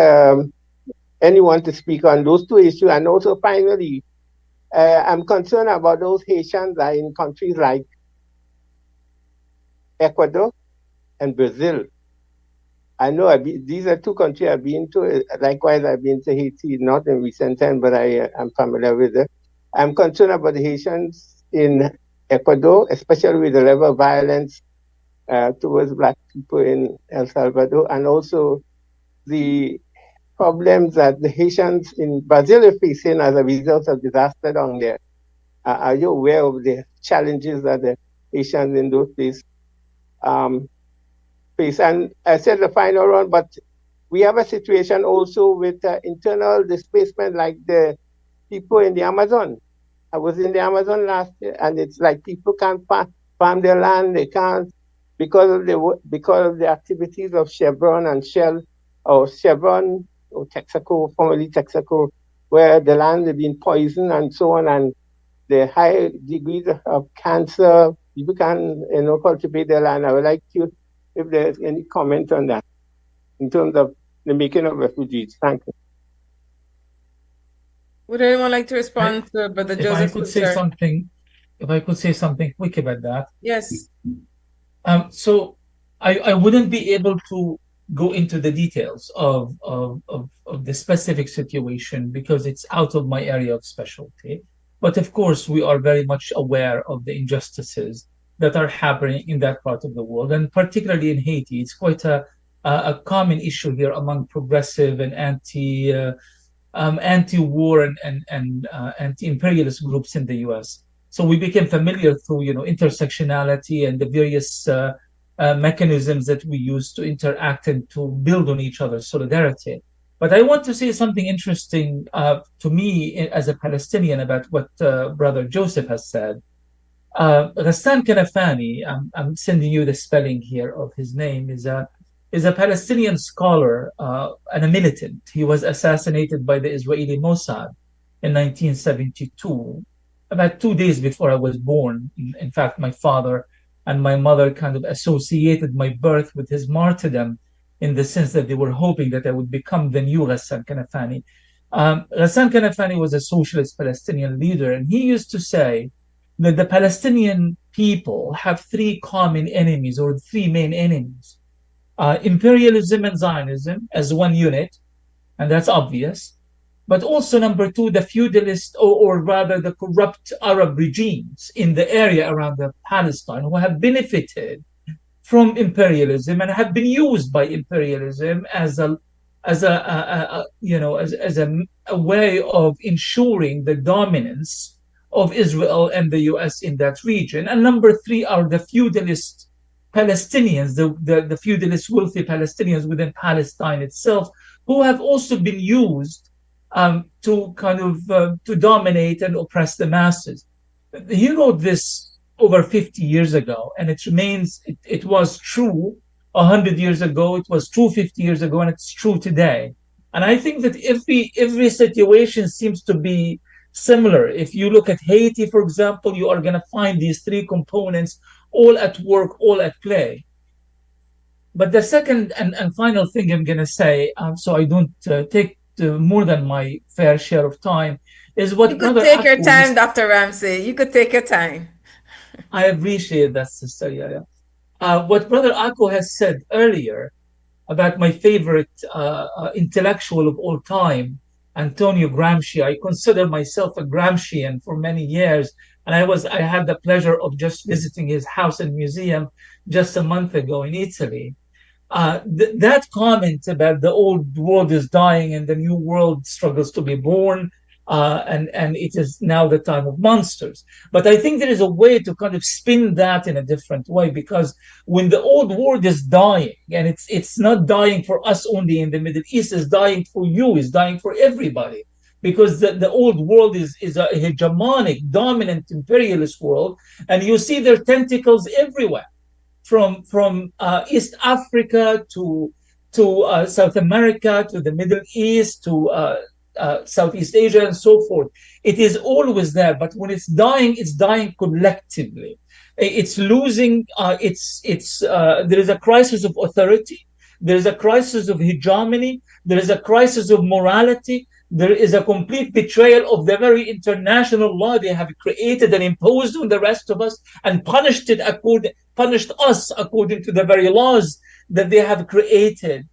[SPEAKER 12] anyone to speak on those two issues. And also, finally, I'm concerned about those Haitians that are in countries like Ecuador and Brazil. I know these are two countries I've been to. Likewise, I've been to Haiti, not in recent time, but I'm familiar with it. I'm concerned about the Haitians in Ecuador, especially with the level of violence towards Black people in El Salvador, and also the problems that the Haitians in Brazil are facing as a result of disaster down there. Are you aware of the challenges that the Haitians in those places face? And I said the final one, but we have a situation also with internal displacement, like the people in the Amazon. I was in the Amazon last year, and it's like people can't farm their land. They can't because of the activities of Chevron and Shell, or Chevron or Texaco, formerly Texaco, where the land has been poisoned and so on, and the high degrees of cancer. People can cultivate their land. I would like to, if there's any comment on that in terms of the making of refugees. Thank you.
[SPEAKER 1] Would anyone like to respond to Brother Joseph's concern?
[SPEAKER 5] If I could say something quick about that.
[SPEAKER 1] Yes.
[SPEAKER 5] So I wouldn't be able to go into the details of the specific situation because it's out of my area of specialty. But of course, we are very much aware of the injustices that are happening in that part of the world, and particularly in Haiti. It's quite a common issue here among progressive and anti-war and anti-imperialist groups in the U.S. So we became familiar through intersectionality and the various mechanisms that we use to interact and to build on each other's solidarity. But I want to say something interesting to me as a Palestinian about what Brother Joseph has said. Ghassan Kanafani, I'm sending you the spelling here of his name, is a Palestinian scholar and a militant. He was assassinated by the Israeli Mossad in 1972, about 2 days before I was born. In fact, my father and my mother kind of associated my birth with his martyrdom in the sense that they were hoping that I would become the new Ghassan Kanafani. Ghassan Kanafani was a socialist Palestinian leader, and he used to say that the Palestinian people have three common enemies, or three main enemies. Imperialism and Zionism as one unit, and that's obvious. But also, number two, the feudalist, or rather the corrupt Arab regimes in the area around Palestine who have benefited from imperialism and have been used by imperialism as a way of ensuring the dominance of Israel and the US in that region. And number three are the feudalist Palestinians, the feudalist wealthy Palestinians within Palestine itself, who have also been used to kind of to dominate and oppress the masses. He wrote this over 50 years ago, and it remains, it was true 100 years ago, it was true 50 years ago, and it's true today. And I think that every situation seems to be similar. If you look at Haiti, for example, you are going to find these three components all at work, all at play. But the second and final thing I'm going to say, so I don't take more than my fair share of time, is what
[SPEAKER 1] you could take your time, Dr. Ramzy. You could take your time.
[SPEAKER 5] I appreciate that, Sister Yaya. What Brother Akko has said earlier about my favorite intellectual of all time, Antonio Gramsci. I consider myself a Gramscian for many years, and I had the pleasure of just visiting his house and museum just a month ago in Italy. That comment about the old world is dying and the new world struggles to be born, and it is now the time of monsters. But I think there is a way to kind of spin that in a different way, because when the old world is dying, and it's not dying for us only in the Middle East, it's dying for you, it's dying for everybody. Because the old world is a hegemonic, dominant, imperialist world, and you see their tentacles everywhere. From East Africa to South America, to the Middle East, to Southeast Asia, and so forth. It is always there, but when it's dying collectively. It's losing. There is a crisis of authority. There is a crisis of hegemony. There is a crisis of morality. There is a complete betrayal of the very international law they have created and imposed on the rest of us, and punished us according to the very laws that they have created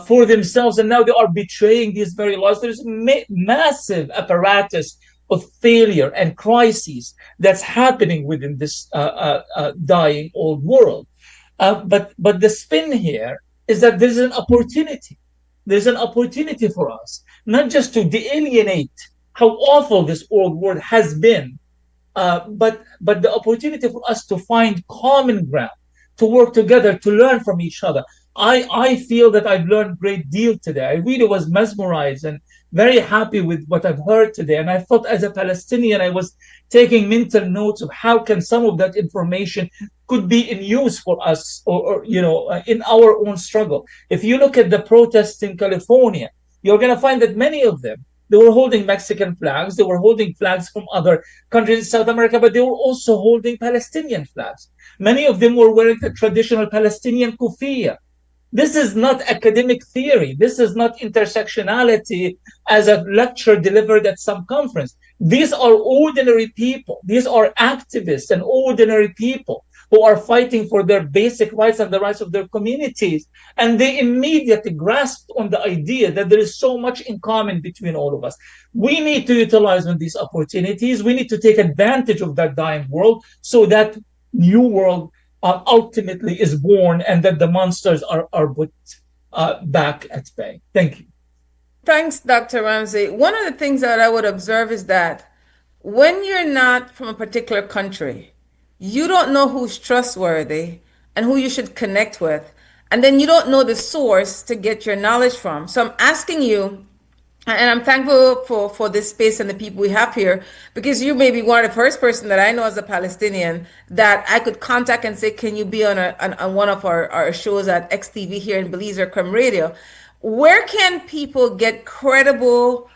[SPEAKER 5] for themselves. And now they are betraying these very laws. There's a massive apparatus of failure and crises that's happening within this dying old world. But the spin here is that there's an opportunity. There's an opportunity for us, not just to delineate how awful this old world has been, but the opportunity for us to find common ground, to work together, to learn from each other. I feel that I've learned a great deal today. I really was mesmerized and very happy with what I've heard today. And I thought, as a Palestinian, I was taking mental notes of how can some of that information could be in use for us, or in our own struggle. If you look at the protests in California, you're going to find that many of them, they were holding Mexican flags, they were holding flags from other countries in South America, but they were also holding Palestinian flags. Many of them were wearing the traditional Palestinian kufiya. This is not academic theory. This is not intersectionality as a lecture delivered at some conference. These are ordinary people. These are activists and ordinary people who are fighting for their basic rights and the rights of their communities. And they immediately grasped on the idea that there is so much in common between all of us. We need to utilize on these opportunities. We need to take advantage of that dying world so that new world ultimately is born, and that the monsters are put back at bay. Thank you.
[SPEAKER 1] Thanks, Dr. Ramzy. One of the things that I would observe is that when you're not from a particular country, you don't know who's trustworthy and who you should connect with. And then you don't know the source to get your knowledge from. So I'm asking you, and I'm thankful for this space and the people we have here, because you may be one of the first person that I know as a Palestinian that I could contact and say, can you be on one of our shows at XTV here in Belize or Creme Radio? Where can people get credible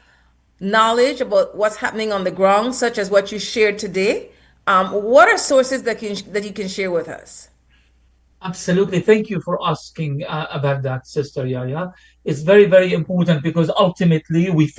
[SPEAKER 1] knowledge about what's happening on the ground, such as what you shared today? What are sources that you can share with us?
[SPEAKER 5] Absolutely. Thank you for asking about that, Sister Yaya. It's very, very important, because ultimately we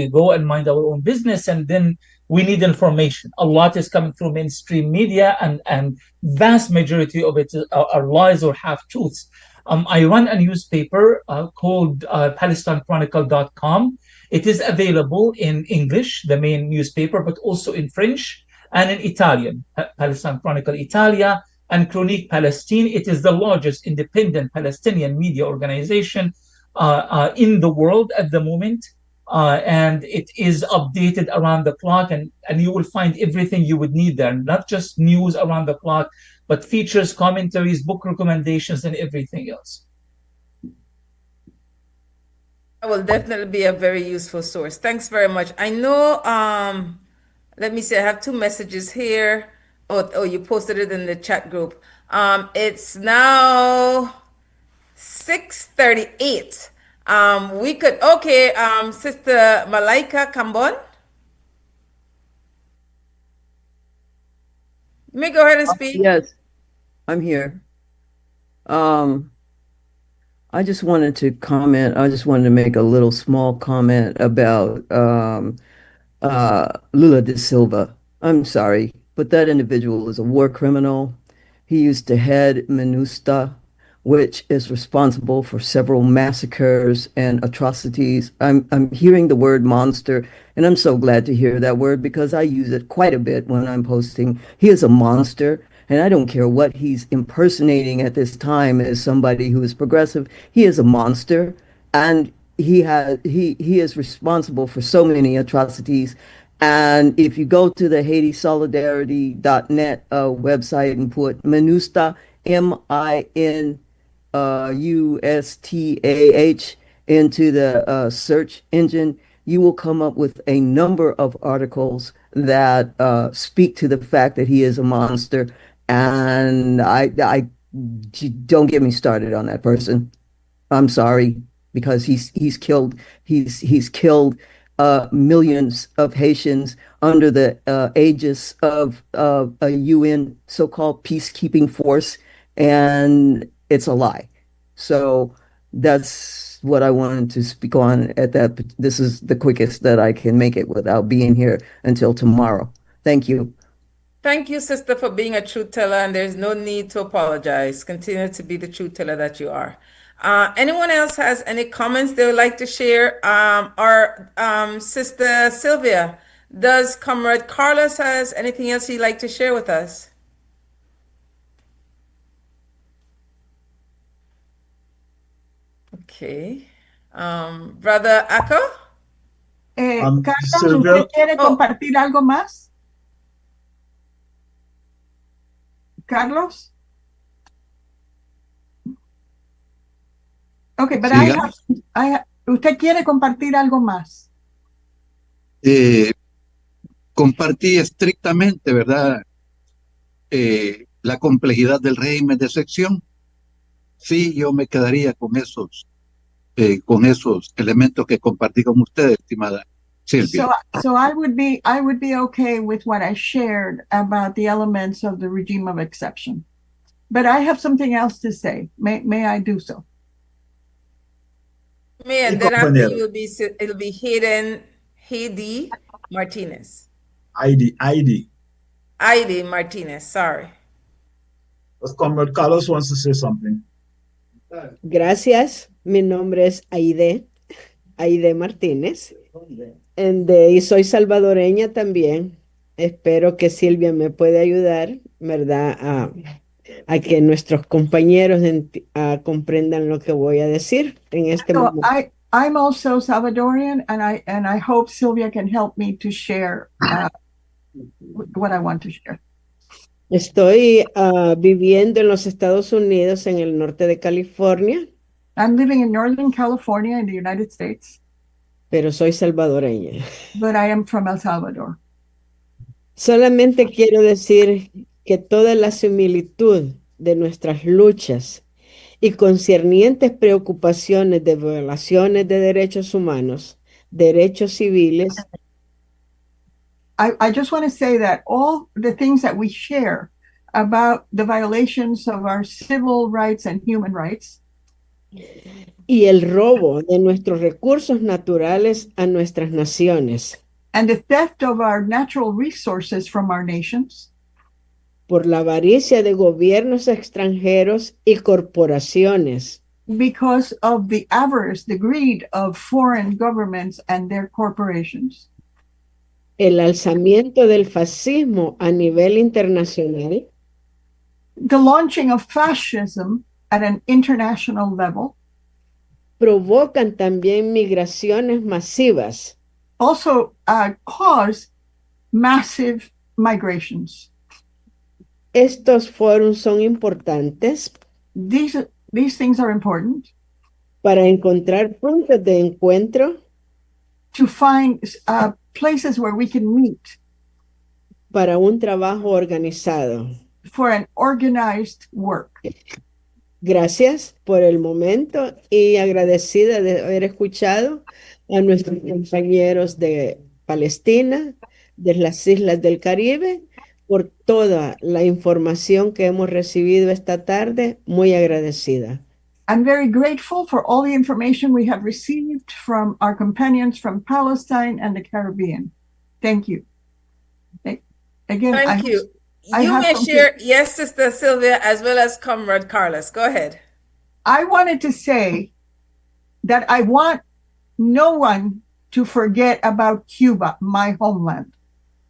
[SPEAKER 5] go and mind our own business, and then we need information. A lot is coming through mainstream media, and vast majority of it are lies or half-truths. I run a newspaper called PalestineChronicle.com. It is available in English, the main newspaper, but also in French and in Italian, Palestine Chronicle Italia and Chronique Palestine. It is the largest independent Palestinian media organization in the world at the moment. And it is updated around the clock, and you will find everything you would need there, not just news around the clock, but features, commentaries, book recommendations, and everything else.
[SPEAKER 1] That will definitely be a very useful source. Thanks very much. I know, let me see, I have two messages here. Oh, you posted it in the chat group. It's now 6:38. Sister Malaika Kambon. You may go ahead and speak.
[SPEAKER 13] Yes, I'm here. I just wanted to comment. I just wanted to make a little small comment about Lula da Silva. I'm sorry, but that individual is a war criminal. He used to head MINUSTA, which is responsible for several massacres and atrocities. I'm hearing the word monster, and I'm so glad to hear that word because I use it quite a bit when I'm posting. He is a monster, and I don't care what he's impersonating at this time as somebody who is progressive. He is a monster, and he is responsible for so many atrocities. And if you go to the HaitiSolidarity.net website and put MINUSTA, MINUSTAH, into the search engine, you will come up with a number of articles that speak to the fact that he is a monster. And I don't get me started on that person. I'm sorry, because he's killed millions of Haitians under the aegis of a UN so-called peacekeeping force, and it's a lie. So That's what I wanted to speak on at that. This is the quickest that I can make it without being here until tomorrow. Thank you.
[SPEAKER 1] Thank you, sister, for being a truth teller, and there's no need to apologize. Continue to be the truth teller that you are. Anyone else has any comments they would like to share? Sister Sylvia, does Comrade Carlos has anything else he'd like to share with us? Okay. Brother Akko?
[SPEAKER 7] Carlos,
[SPEAKER 2] Sylvia.
[SPEAKER 7] ¿usted quiere compartir algo más? Carlos? Okay, but ¿usted quiere compartir algo más?
[SPEAKER 8] Compartí estrictamente, ¿verdad? La complejidad del régimen de sección. Sí, yo me quedaría con esos elementos que compartí con usted, estimada Silvia.
[SPEAKER 7] So I would be okay with what I shared about the elements of the regime of exception. But I have something else to say. May I do so?
[SPEAKER 1] May, and then after you it'll be Heidi Martinez.
[SPEAKER 2] Heidi
[SPEAKER 1] Martinez, sorry.
[SPEAKER 2] Comrade Carlos wants to say something.
[SPEAKER 14] Gracias. Mi nombre es Aide Martínez. Y soy salvadoreña también. Espero que Silvia me pueda ayudar, ¿verdad? A que nuestros compañeros comprendan lo que voy a decir en este momento.
[SPEAKER 7] I'm also Salvadorian, and I hope Sylvia can help me to share what I want to share.
[SPEAKER 14] Estoy viviendo en los Estados Unidos, en el norte de California.
[SPEAKER 7] I'm living in Northern California in the United States.
[SPEAKER 14] Pero soy salvadoreña.
[SPEAKER 7] But I am from El Salvador.
[SPEAKER 14] Solamente quiero decir que toda la similitud de nuestras luchas y concernientes preocupaciones de violaciones de derechos humanos, derechos civiles.
[SPEAKER 7] I just want to say that all the things that we share about the violations of our civil rights and human rights,
[SPEAKER 14] y el robo de nuestros recursos naturales a nuestras naciones,
[SPEAKER 7] and the theft of our natural resources from our nations,
[SPEAKER 14] por la avaricia de gobiernos extranjeros y corporaciones,
[SPEAKER 7] because of the avarice, the greed of foreign governments and their corporations,
[SPEAKER 14] el alzamiento del fascismo a nivel internacional,
[SPEAKER 7] the launching of fascism at an international level,
[SPEAKER 14] provocan también migraciones masivas,
[SPEAKER 7] also cause massive migrations.
[SPEAKER 14] Estos foros son importantes.
[SPEAKER 7] These things are important.
[SPEAKER 14] Para encontrar puntos de encuentro.
[SPEAKER 7] To find places where we can meet.
[SPEAKER 14] Para un trabajo organizado.
[SPEAKER 7] For an organized work.
[SPEAKER 14] Gracias por el momento y agradecida de haber escuchado a nuestros compañeros de Palestina, de las Islas del Caribe, por toda la información que hemos recibido esta tarde. Muy agradecida.
[SPEAKER 7] I'm very grateful for all the information we have received from our companions from Palestine and the Caribbean. Thank you. Again,
[SPEAKER 1] thank you. You may share, yes, Sister Sylvia, as well as Comrade Carlos. Go ahead.
[SPEAKER 7] I wanted to say that I want no one to forget about Cuba, my homeland.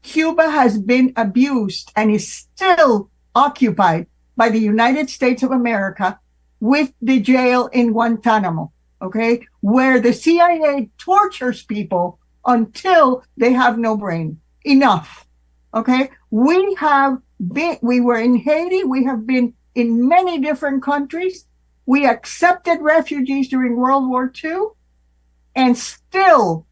[SPEAKER 7] Cuba has been abused and is still occupied by the United States of America with the jail in Guantanamo, okay, where the CIA tortures people until they have no brain. Enough, okay? We were in Haiti. We have been in many different countries. We accepted refugees during World War II, and still,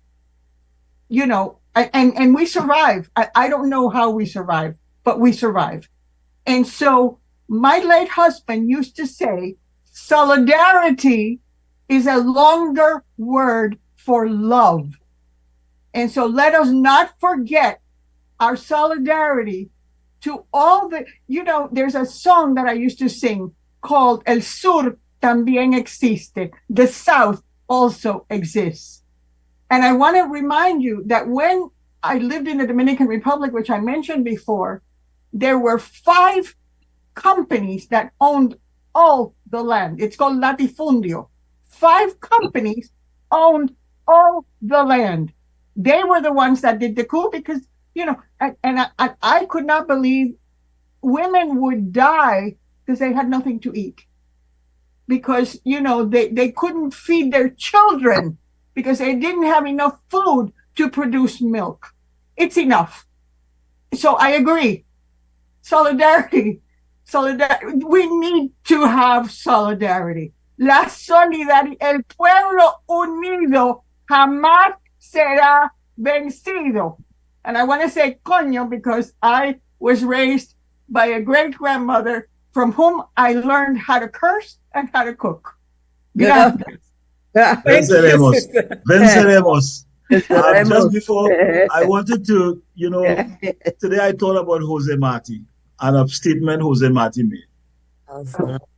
[SPEAKER 7] you know, and we survived. I don't know how we survived, but we survived. And so my late husband used to say, solidarity is a longer word for love. And so let us not forget our solidarity to all the, you know, there's a song that I used to sing called El Sur también existe. The South also exists. And I want to remind you that when I lived in the Dominican Republic, which I mentioned before, there were 5 companies that owned all the land. It's called latifundio. 5 companies owned all the land. They were the ones that did the coup because, I could not believe women would die because they had nothing to eat. Because, they couldn't feed their children because they didn't have enough food to produce milk. It's enough. So I agree. Solidarity. We need to have solidarity. La solidaridad. El pueblo unido jamás será vencido. And I want to say coño because I was raised by a great-grandmother from whom I learned how to curse and how to cook. Gracias.
[SPEAKER 2] Venceremos. Venceremos. Just before, I wanted to, today I thought about Jose Marti and a statement Jose Marti made.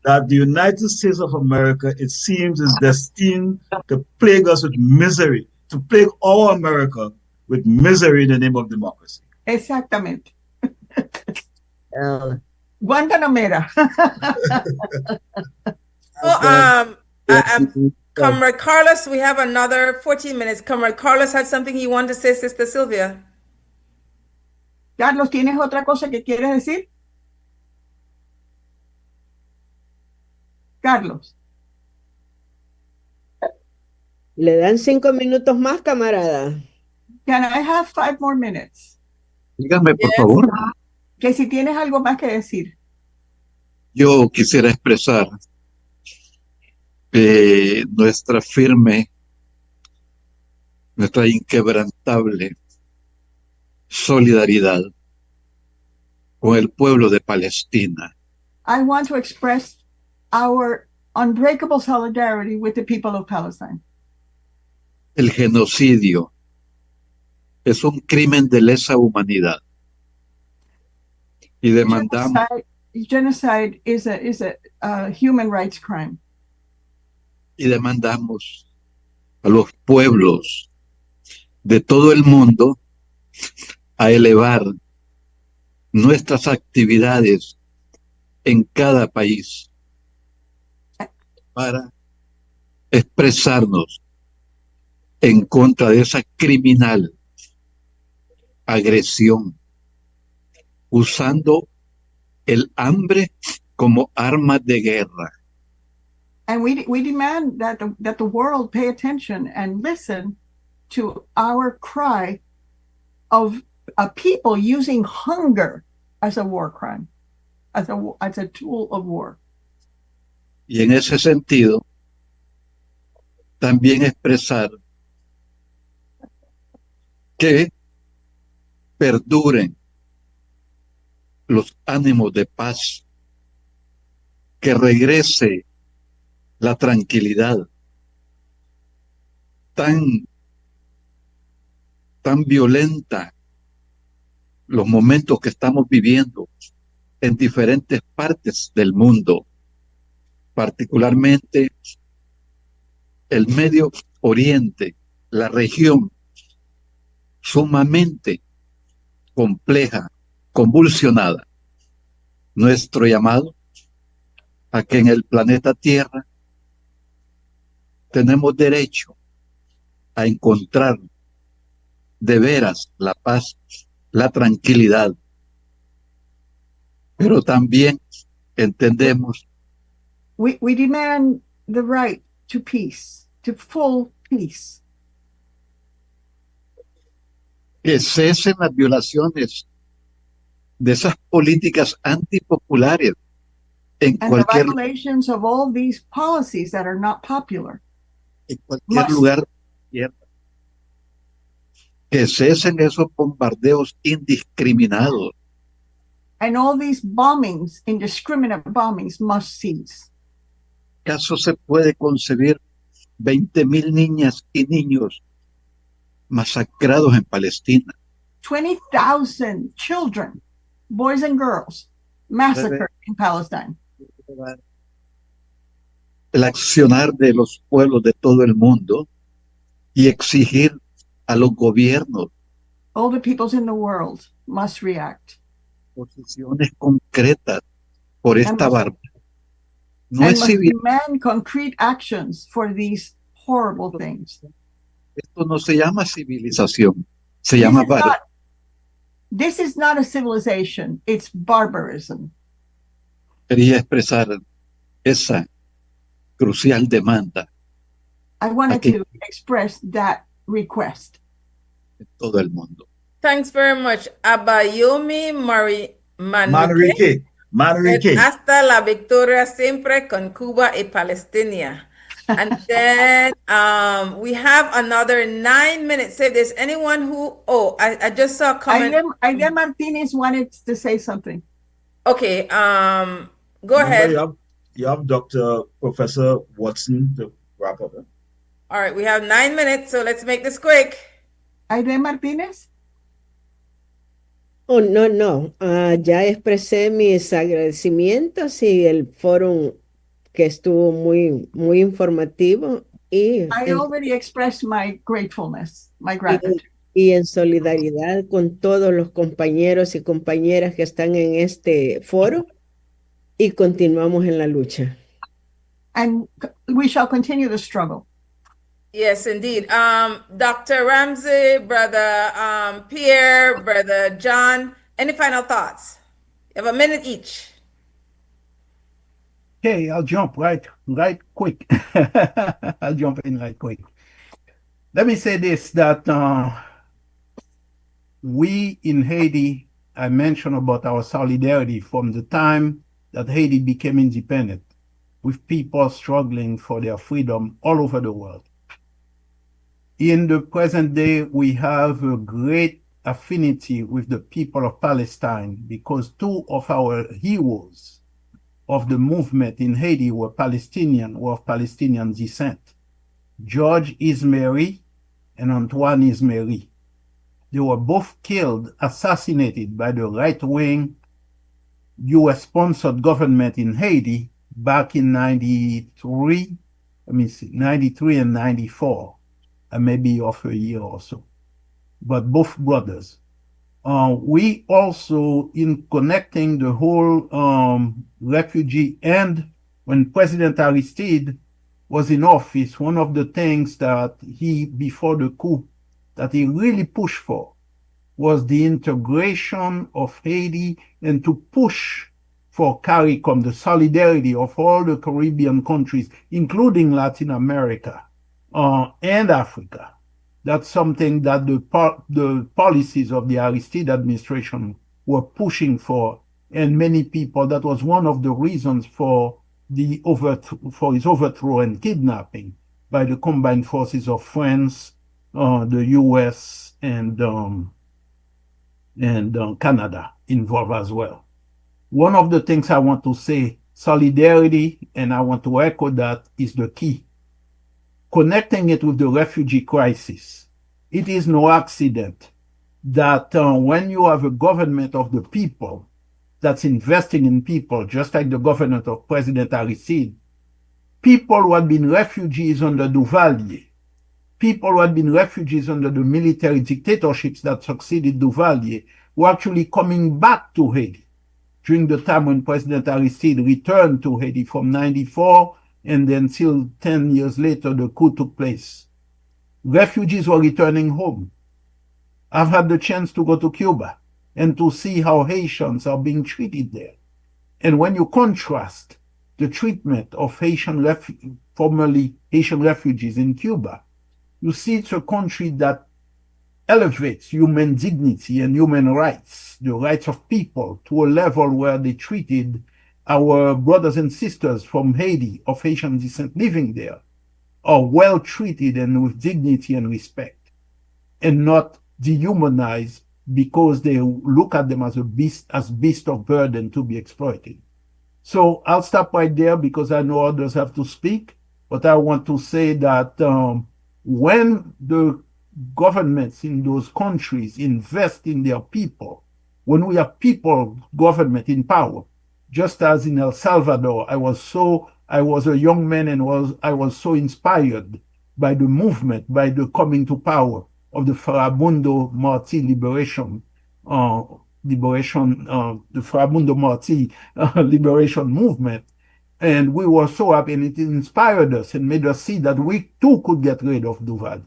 [SPEAKER 2] That the United States of America, it seems, is destined to plague us with misery, to plague our America with misery in the name of democracy.
[SPEAKER 7] Exactamente. Guantanamera.
[SPEAKER 1] Comrade Carlos, we have another 14 minutes. Comrade Carlos had something he wanted to say, Sister Sylvia.
[SPEAKER 7] Carlos, ¿tienes otra cosa que quieres decir? Carlos.
[SPEAKER 14] Le dan 5 minutos más, camarada.
[SPEAKER 7] Can I have 5 more minutes?
[SPEAKER 8] Dígame, por favor.
[SPEAKER 7] Que si tienes algo más que decir.
[SPEAKER 8] Yo quisiera expresar nuestra inquebrantable solidaridad con el pueblo de Palestina.
[SPEAKER 7] I want to express our unbreakable solidarity with the people of Palestine.
[SPEAKER 8] El genocidio es un crimen de lesa humanidad. Y demandamos
[SPEAKER 7] genocide is a human rights crime.
[SPEAKER 8] Y demandamos a los pueblos de todo el mundo a elevar nuestras actividades en cada país para expresarnos en contra de esa criminal agresión, usando el hambre como arma de guerra.
[SPEAKER 7] And we demand that the world pay attention and listen to our cry of a people using hunger as a war crime, as a tool of war.
[SPEAKER 8] Y en ese sentido, también expresar que perduren los ánimos de paz, que regrese la tranquilidad tan violenta, los momentos que estamos viviendo en diferentes partes del mundo, particularmente el Medio Oriente, la región sumamente compleja, convulsionada. Nuestro llamado a que en el planeta Tierra tenemos derecho a encontrar de veras la paz, la tranquilidad, pero también entendemos
[SPEAKER 7] we demand the right to peace, to full peace.
[SPEAKER 8] Que cesen las violaciones de esas políticas antipopulares en cualquier
[SPEAKER 7] the violations of all these policies that are not popular.
[SPEAKER 8] En cualquier lugar. Que cesen esos bombardeos indiscriminados.
[SPEAKER 7] And all these bombings, indiscriminate bombings, must cease.
[SPEAKER 8] ¿Acaso se puede concebir 20,000 niñas y niños masacrados en Palestina?
[SPEAKER 7] 20,000 children, boys and girls, massacred in Palestine.
[SPEAKER 8] el accionar de los pueblos de todo el mundo y exigir a los gobiernos
[SPEAKER 7] All the peoples in the world must react
[SPEAKER 8] posiciones concretas por
[SPEAKER 7] and
[SPEAKER 8] esta
[SPEAKER 7] must,
[SPEAKER 8] barbarie. No
[SPEAKER 7] and
[SPEAKER 8] es
[SPEAKER 7] must
[SPEAKER 8] civil,
[SPEAKER 7] demand concrete actions for these horrible things.
[SPEAKER 8] esto no se llama civilización, se
[SPEAKER 7] This
[SPEAKER 8] llama
[SPEAKER 7] is
[SPEAKER 8] barbarie.
[SPEAKER 7] not, this is not a civilization, it's barbarism.
[SPEAKER 8] Quería expresar esa crucial demanda
[SPEAKER 7] I wanted
[SPEAKER 8] aquí
[SPEAKER 7] to express that request.
[SPEAKER 8] en todo el mundo.
[SPEAKER 1] Thanks very much. Abayomi
[SPEAKER 2] Manrique, Manrique.
[SPEAKER 1] Hasta la victoria siempre con Cuba y Palestina. And then we have another 9 minutes. If there's anyone who, I just saw a comment.
[SPEAKER 7] Aide Martinez wanted to say something.
[SPEAKER 1] Okay, go
[SPEAKER 2] Remember,
[SPEAKER 1] ahead.
[SPEAKER 2] you have Dr. Professor Watson to wrap up.
[SPEAKER 1] All right, we have 9 minutes, so let's make this quick.
[SPEAKER 7] Aide Martinez?
[SPEAKER 14] Oh, no. Ya expresé mis agradecimientos y el foro que estuvo muy informativo y
[SPEAKER 7] I already expressed my gratefulness, my gratitude.
[SPEAKER 14] y en solidaridad con todos los compañeros y compañeras que están en este foro y continuamos en la lucha.
[SPEAKER 7] And we shall continue the struggle.
[SPEAKER 1] Yes, indeed. Dr. Ramzy, Brother Pierre, Brother John, any final thoughts? You have a minute each.
[SPEAKER 4] Okay, I'll jump right quick. I'll jump in right quick. Let me say this, that we in Haiti, I mentioned about our solidarity from the time that Haiti became independent, with people struggling for their freedom all over the world. In the present day, we have a great affinity with the people of Palestine because two of our heroes of the movement in Haiti were of Palestinian descent. George Ismeri and Antoine Ismeri. They were both killed, assassinated by the right-wing US-sponsored government in Haiti back in 93 and 94. Maybe off a year or so, but both brothers. We also, in connecting the whole refugee, and when President Aristide was in office, one of the things that he, before the coup, that he really pushed for was the integration of Haiti and to push for CARICOM, the solidarity of all the Caribbean countries, including Latin America. And Africa. That's something that the policies of the Aristide administration were pushing for, and many people, that was one of the reasons for his overthrow and kidnapping by the combined forces of France, the US, and Canada involved as well. One of the things I want to say, solidarity, and I want to echo that, is the key. Connecting it with the refugee crisis, it is no accident that when you have a government of the people that's investing in people, just like the government of President Aristide, people who had been refugees under Duvalier, people who had been refugees under the military dictatorships that succeeded Duvalier, were actually coming back to Haiti during the time when President Aristide returned to Haiti from 94, and then till 10 years later, the coup took place. Refugees were returning home. I've had the chance to go to Cuba and to see how Haitians are being treated there. And when you contrast the treatment of formerly Haitian refugees in Cuba, you see it's a country that elevates human dignity and human rights, the rights of people, to a level where they treated our brothers and sisters from Haiti of Haitian descent living there are well treated and with dignity and respect, and not dehumanized because they look at them as beast of burden to be exploited. So I'll stop right there because I know others have to speak, but I want to say that when the governments in those countries invest in their people, when we have people government in power, just as in El Salvador, I was so I was a young man and I was so inspired by the movement, by the coming to power of the Farabundo Marti the Farabundo Marti liberation movement. And we were so happy, and it inspired us and made us see that we too could get rid of Duvalier.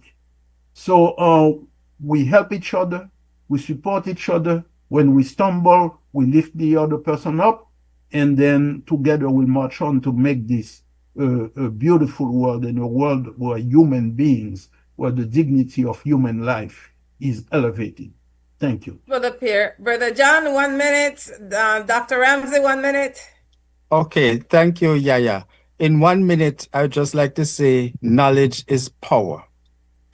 [SPEAKER 4] So we help each other, we support each other. When we stumble, we lift the other person up, and then together we march on to make this a beautiful world, and a world where human beings, where the dignity of human life is elevated. Thank you.
[SPEAKER 1] Brother Pierre. Brother John, 1 minute. Dr. Ramzy, 1 minute.
[SPEAKER 6] Okay, thank you, Yaya. In 1 minute, I would just like to say knowledge is power.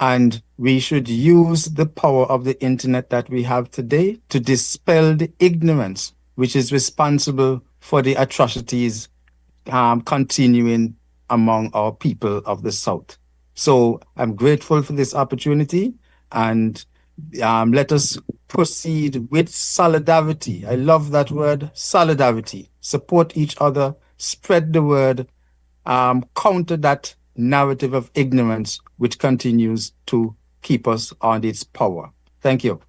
[SPEAKER 6] And we should use the power of the internet that we have today to dispel the ignorance, which is responsible for the atrocities continuing among our people of the South. So I'm grateful for this opportunity, and let us proceed with solidarity. I love that word, solidarity. Support each other, spread the word, counter that narrative of ignorance which continues to keep us on its power. Thank you.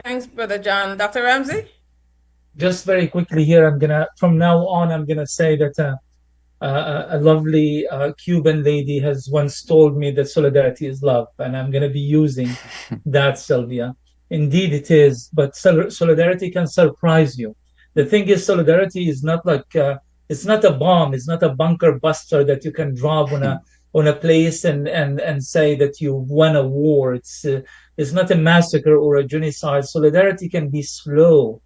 [SPEAKER 1] Thanks, Brother John. Dr. Ramzy?
[SPEAKER 5] Just very quickly here, from now on, I'm gonna say that a lovely Cuban lady has once told me that solidarity is love, and I'm gonna be using that, Sylvia. Indeed it is, but solidarity can surprise you. The thing is, solidarity is not like, it's not a bomb, it's not a bunker buster that you can drop on a place and say that you won a war. It's not a massacre or a genocide. Solidarity can be slow,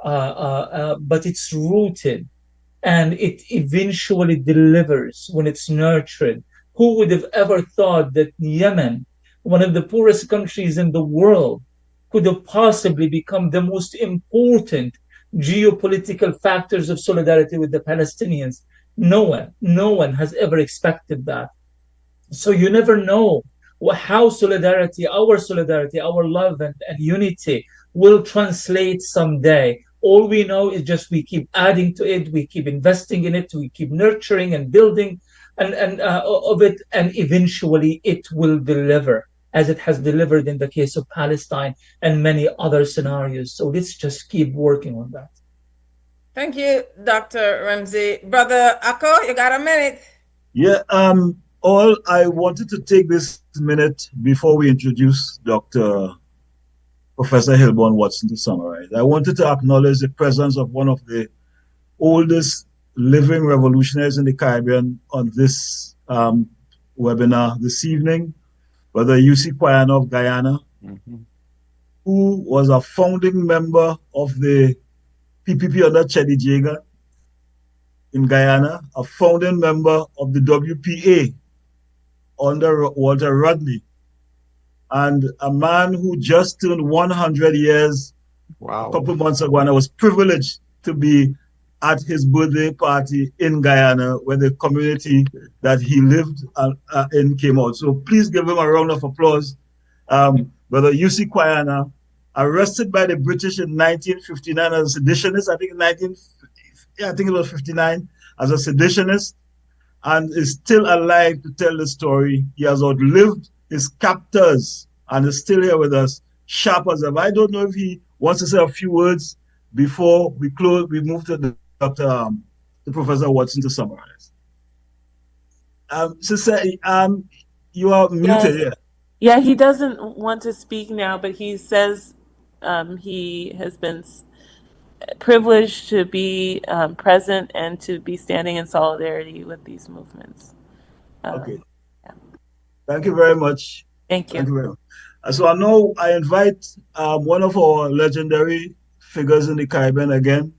[SPEAKER 5] but it's rooted, and it eventually delivers when it's nurtured. Who would have ever thought that Yemen, one of the poorest countries in the world, could have possibly become the most important geopolitical factors of solidarity with the Palestinians? No one has ever expected that. So you never know how solidarity, our love and unity will translate someday. All we know is just we keep adding to it, we keep investing in it, we keep nurturing and building of it, and eventually it will deliver, as it has delivered in the case of Palestine and many other scenarios. So let's just keep working on that.
[SPEAKER 1] Thank you, Dr. Ramzy. Brother Akko, you got a minute.
[SPEAKER 2] Yeah, all I wanted to take this minute before we introduce Professor Hilborn Watson to summarize. I wanted to acknowledge the presence of one of the oldest living revolutionaries in the Caribbean on this webinar this evening, Brother UC Kwayana of Guyana, who was a founding member of the PPP under Chedi Jaga in Guyana, a founding member of the WPA under Walter Rodney, and a man who just turned 100 years a couple months ago, and I was privileged to be at his birthday party in Guyana, where the community that he lived in came out. So please give him a round of applause. Brother UC Kwayana, arrested by the British in 1959 as a seditionist, I think it was 59, as a seditionist, and is still alive to tell the story. He has outlived his captors and is still here with us, sharp as ever. I don't know if he wants to say a few words before we move to the Professor Watson to summarize. Sister, you are muted here.
[SPEAKER 15] Yeah, he doesn't want to speak now, but he says he has been privileged to be present and to be standing in solidarity with these movements.
[SPEAKER 2] Okay. Yeah. Thank you very much.
[SPEAKER 15] Thank you.
[SPEAKER 2] Thank you very much. So now I invite one of our legendary figures in the Caribbean again,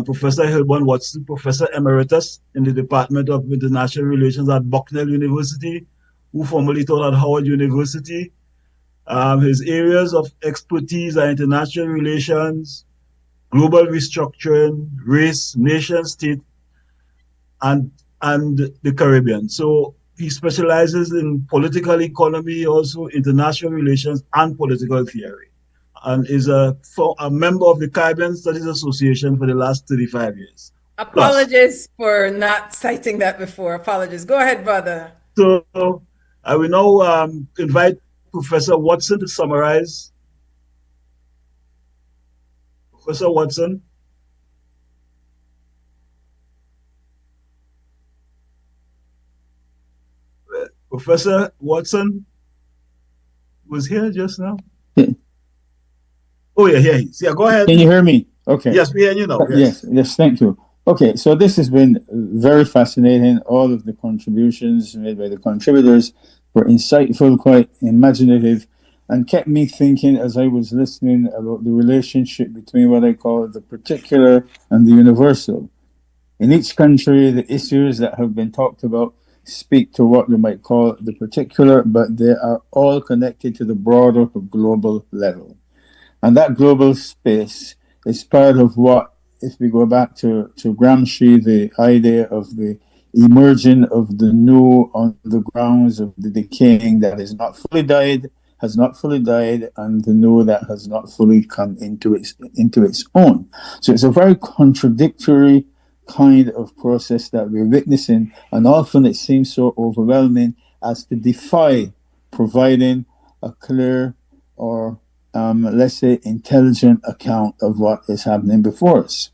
[SPEAKER 2] Professor Hilborn Watson, Professor Emeritus in the Department of International Relations at Bucknell University, who formerly taught at Howard University. His areas of expertise are international relations, global restructuring, race, nation state, and the Caribbean. So he specializes in political economy, also international relations and political theory, and is a member of the Caribbean Studies Association for the last 35 years.
[SPEAKER 1] Apologies for not citing that before. Apologies. Go ahead, brother.
[SPEAKER 2] So I will now invite Professor Watson to summarize. Professor Watson. Professor Watson was here just now. Oh, yeah, here he is. Yeah, go ahead.
[SPEAKER 16] Can you hear me? Okay.
[SPEAKER 2] Yes, we hear you now.
[SPEAKER 16] Yes, thank you. Okay, so this has been very fascinating. All of the contributions made by the contributors were insightful, quite imaginative, and kept me thinking as I was listening about the relationship between what I call the particular and the universal. In each country, the issues that have been talked about speak to what we might call the particular, but they are all connected to the broader global level. And that global space is part of what, if we go back to Gramsci, the idea of the emerging of the new on the grounds of the decaying that is not fully died, has not fully died, and the new that has not fully come into its own. So it's a very contradictory kind of process that we're witnessing, and often it seems so overwhelming as to defy providing a clear or let's say, intelligent account of what is happening before us.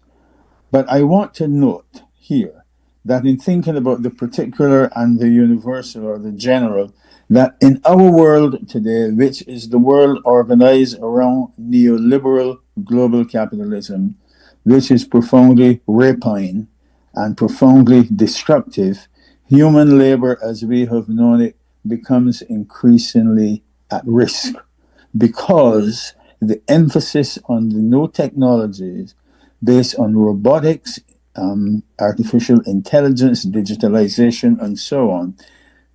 [SPEAKER 16] But I want to note here that in thinking about the particular and the universal or the general, that in our world today, which is the world organized around neoliberal global capitalism, which is profoundly rapine and profoundly destructive, human labor as we have known it becomes increasingly at risk, because the emphasis on the new technologies based on robotics, artificial intelligence, digitalization, and so on,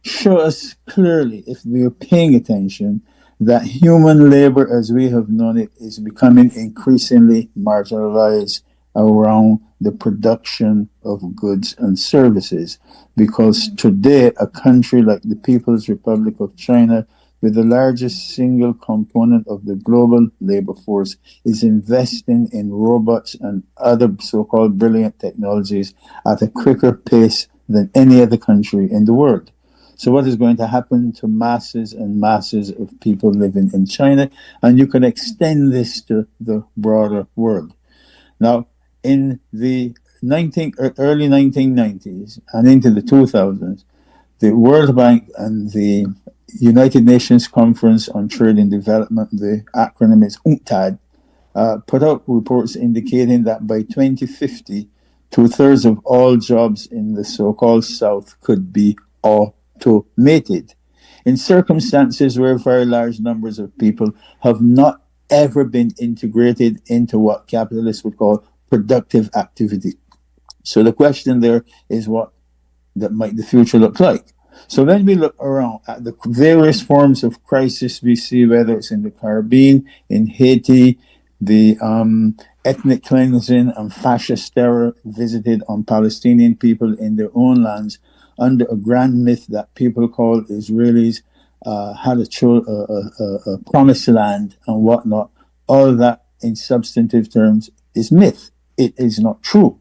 [SPEAKER 16] show us clearly, if we are paying attention, that human labor as we have known it is becoming increasingly marginalized around the production of goods and services. Because today, a country like the People's Republic of China, with the largest single component of the global labor force, is investing in robots and other so-called brilliant technologies at a quicker pace than any other country in the world. So what is going to happen to masses and masses of people living in China? And you can extend this to the broader world. Now, in the early 1990s and into the 2000s, the World Bank and the United Nations Conference on Trade and Development, the acronym is UNCTAD, put out reports indicating that by 2050, 2/3 of all jobs in the so-called South could be automated, in circumstances where very large numbers of people have not ever been integrated into what capitalists would call productive activity. So the question there is, what that might the future look like? So when we look around at the various forms of crisis we see, whether it's in the Caribbean, in Haiti, the ethnic cleansing and fascist terror visited on Palestinian people in their own lands, under a grand myth that people call Israelis had a promised land and whatnot, all that in substantive terms is myth. It is not true.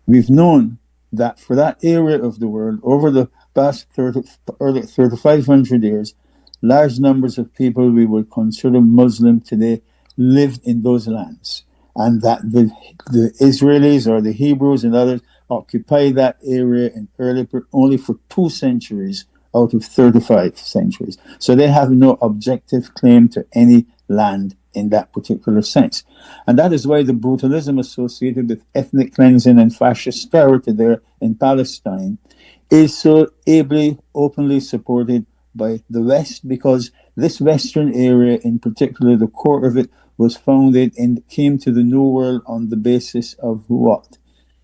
[SPEAKER 16] We've known that for that area of the world, over the past 3,500 years, large numbers of people we would consider Muslim today lived in those lands, and that the Israelis or the Hebrews and others occupied that area in only for 2 centuries out of 35 centuries. So they have no objective claim to any land in that particular sense. And that is why the brutalism associated with ethnic cleansing and fascist terror there in Palestine is so ably, openly supported by the West, because this Western area in particular, the core of it, was founded and came to the New World on the basis of what?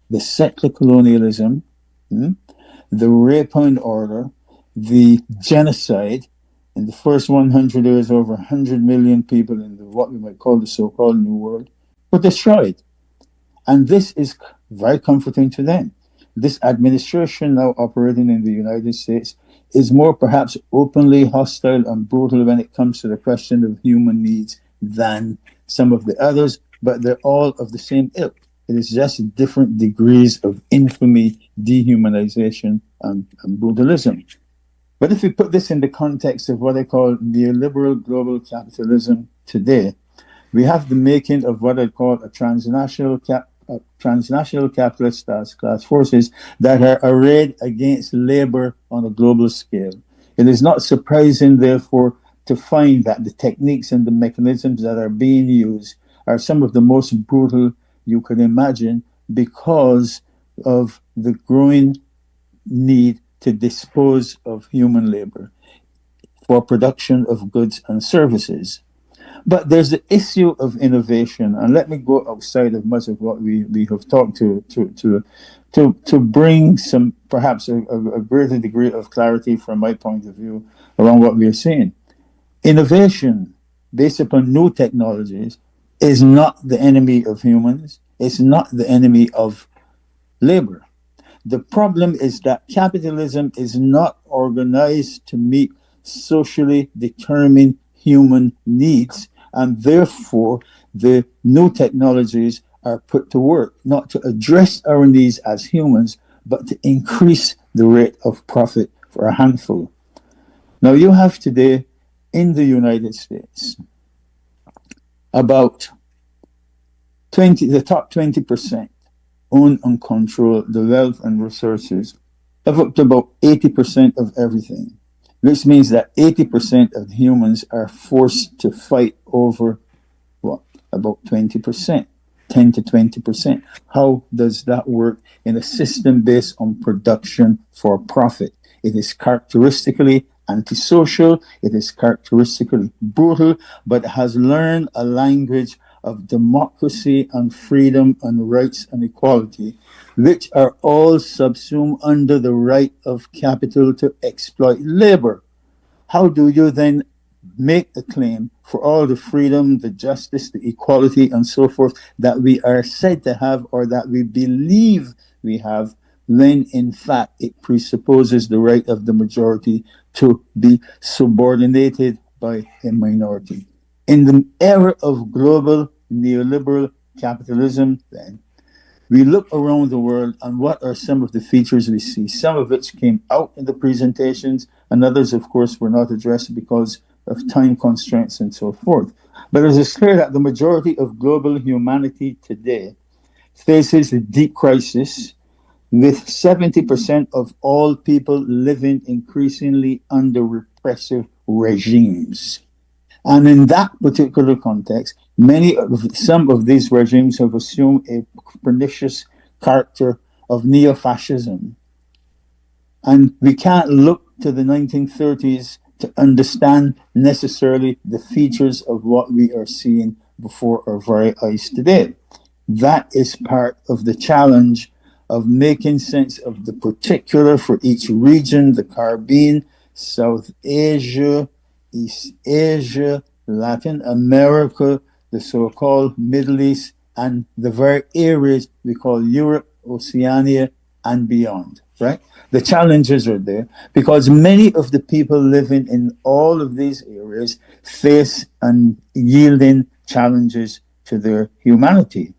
[SPEAKER 16] The settler colonialism, the rapine order, the genocide. In the first 100 years, over 100 million people in what we might call the so-called New World were destroyed. And this is very comforting to them. This administration now operating in the United States is more perhaps openly hostile and brutal when it comes to the question of human needs than some of the others, but they're all of the same ilk. It is just different degrees of infamy, dehumanization, and brutalism. But if we put this in the context of what I call neoliberal global capitalism today, we have the making of what I call a transnational capitalist class forces that are arrayed against labor on a global scale. It is not surprising, therefore, to find that the techniques and the mechanisms that are being used are some of the most brutal you could imagine because of the growing need to dispose of human labor for production of goods and services. But there's the issue of innovation, and let me go outside of much of what we have talked to bring some perhaps a greater degree of clarity from my point of view around what we are saying. Innovation based upon new technologies is not the enemy of humans. It's not the enemy of labor. The problem is that capitalism is not organized to meet socially determined human needs, and therefore the new technologies are put to work not to address our needs as humans, but to increase the rate of profit for a handful. Now you have today in the United States about the top 20% own and control the wealth and resources of up to about 80% of everything, which means that 80% of humans are forced to fight over what? About 20%, 10 to 20%. How does that work in a system based on production for profit? It is characteristically antisocial, it is characteristically brutal, but has learned a language of democracy and freedom and rights and equality, which are all subsumed under the right of capital to exploit labor. How do you then make a claim for all the freedom, the justice, the equality, and so forth that we are said to have or that we believe we have, when in fact it presupposes the right of the majority to be subordinated by a minority? In the era of global neoliberal capitalism, then, we look around the world and what are some of the features we see? Some of which came out in the presentations, and others, of course, were not addressed because of time constraints and so forth. But it is clear that the majority of global humanity today faces a deep crisis, with 70% of all people living increasingly under repressive regimes. And in that particular context, some of these regimes have assumed a pernicious character of neo-fascism. And we can't look to the 1930s to understand necessarily the features of what we are seeing before our very eyes today. That is part of the challenge of making sense of the particular for each region, the Caribbean, South Asia, East Asia, Latin America, the so-called Middle East, and the very areas we call Europe, Oceania, and beyond, right? The challenges are there because many of the people living in all of these areas face and yielding challenges to their humanity.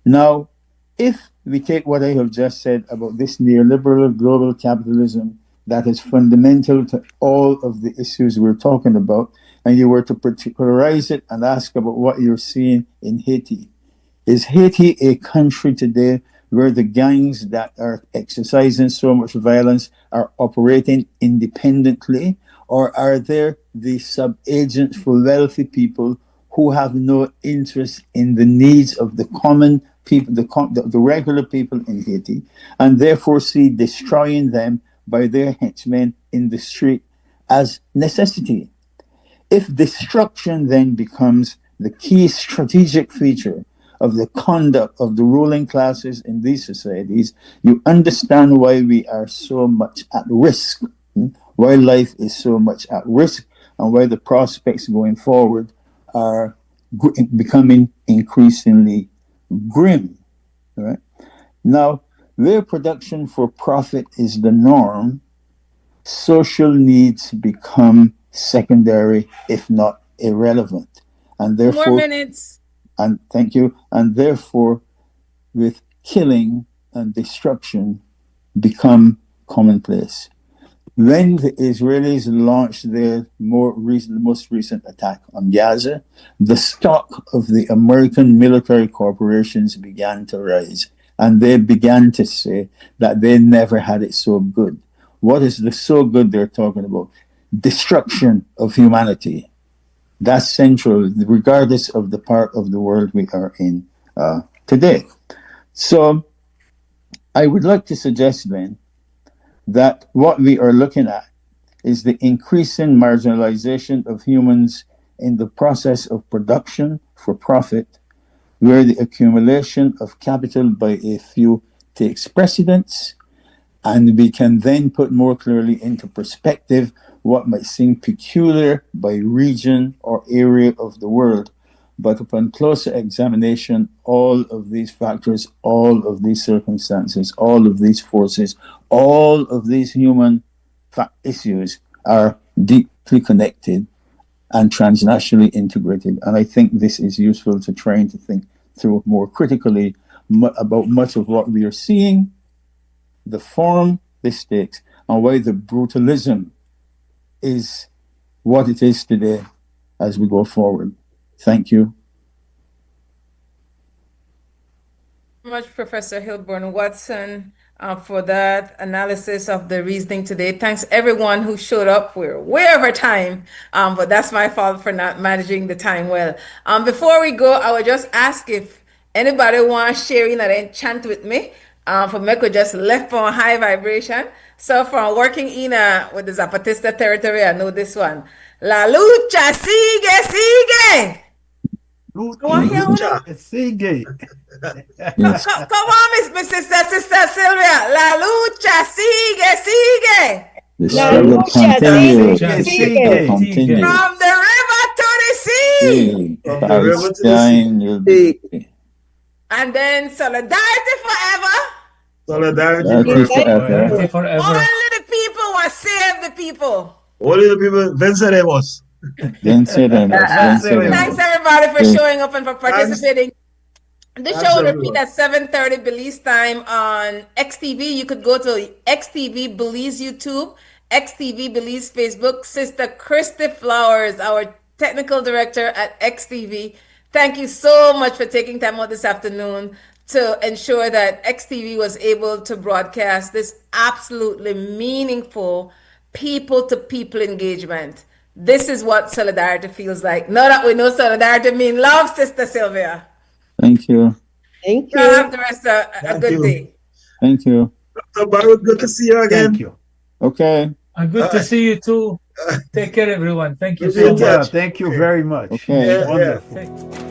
[SPEAKER 16] Now, if we take what I have just said about this neoliberal global capitalism that is fundamental to all of the issues we're talking about, and you were to particularize it and ask about what you're seeing in Haiti. Is Haiti a country today where the gangs that are exercising so much violence are operating independently, or are there the sub-agents for wealthy people who have no interest in the needs of the common people, the regular people in Haiti, and therefore see destroying them by their henchmen in the street as necessity? If destruction then becomes the key strategic feature of the conduct of the ruling classes in these societies, you understand why we are so much at risk, why life is so much at risk, and why the prospects going forward are becoming increasingly grim. Right? Now, where production for profit is the norm, social needs become secondary, if not irrelevant. And therefore,
[SPEAKER 1] More minutes.
[SPEAKER 16] and thank you. And therefore, with killing and destruction become commonplace. When the Israelis launched their most recent attack on Gaza, the stock of the American military corporations began to rise, and they began to say that they never had it so good. What is the so good they're talking about? Destruction of humanity. That's central, regardless of the part of the world we are in today. So I would like to suggest then that what we are looking at is the increasing marginalization of humans in the process of production for profit, where the accumulation of capital by a few takes precedence, and we can then put more clearly into perspective what might seem peculiar by region or area of the world. But upon closer examination, all of these factors, all of these circumstances, all of these forces, all of these human issues are deeply connected and transnationally integrated. And I think this is useful to trying to think through more critically about much of what we are seeing, the form this takes, and why the brutalism is what it is today as we go forward. Thank you.
[SPEAKER 1] Much, Professor Hilburn Watson, for that analysis of the reasoning today. Thanks everyone who showed up. We're way over time, but that's my fault for not managing the time well. Before we go, I would just ask if anybody wants sharing that chant with me. For me, could just left on high vibration. So from working in with the Zapatista territory, I know this one. La lucha sigue, sigue. Come on, here,
[SPEAKER 4] Sigue.
[SPEAKER 1] Come on, Miss Sister Sylvia. La lucha sigue, sigue.
[SPEAKER 16] La lucha
[SPEAKER 1] sigue. From the river to the sea.
[SPEAKER 2] From the river to the sea.
[SPEAKER 1] And then solidarity forever.
[SPEAKER 2] Solidarity
[SPEAKER 12] forever.
[SPEAKER 1] Only the people will save the people.
[SPEAKER 2] Only the people, venceremos.
[SPEAKER 1] Thanks everybody for showing up and for participating. The show will repeat at 7:30 Belize time on XTV. You could go to XTV Belize YouTube, XTV Belize Facebook. Sister Christy Flowers, our technical director at XTV. Thank you so much for taking time out this afternoon to ensure that XTV was able to broadcast this absolutely meaningful people-to-people engagement. This is what solidarity feels like. Now that we know solidarity means love, Sister Sylvia.
[SPEAKER 16] Thank you.
[SPEAKER 14] Thank you.
[SPEAKER 1] Have the rest of a good day.
[SPEAKER 16] Thank you.
[SPEAKER 2] Dr. Baroud, good to see you again.
[SPEAKER 4] Thank you.
[SPEAKER 16] Okay.
[SPEAKER 12] Good to see you too. Take care, everyone. Thank you so much.
[SPEAKER 4] Thank you very much.
[SPEAKER 16] Okay.
[SPEAKER 4] Wonderful.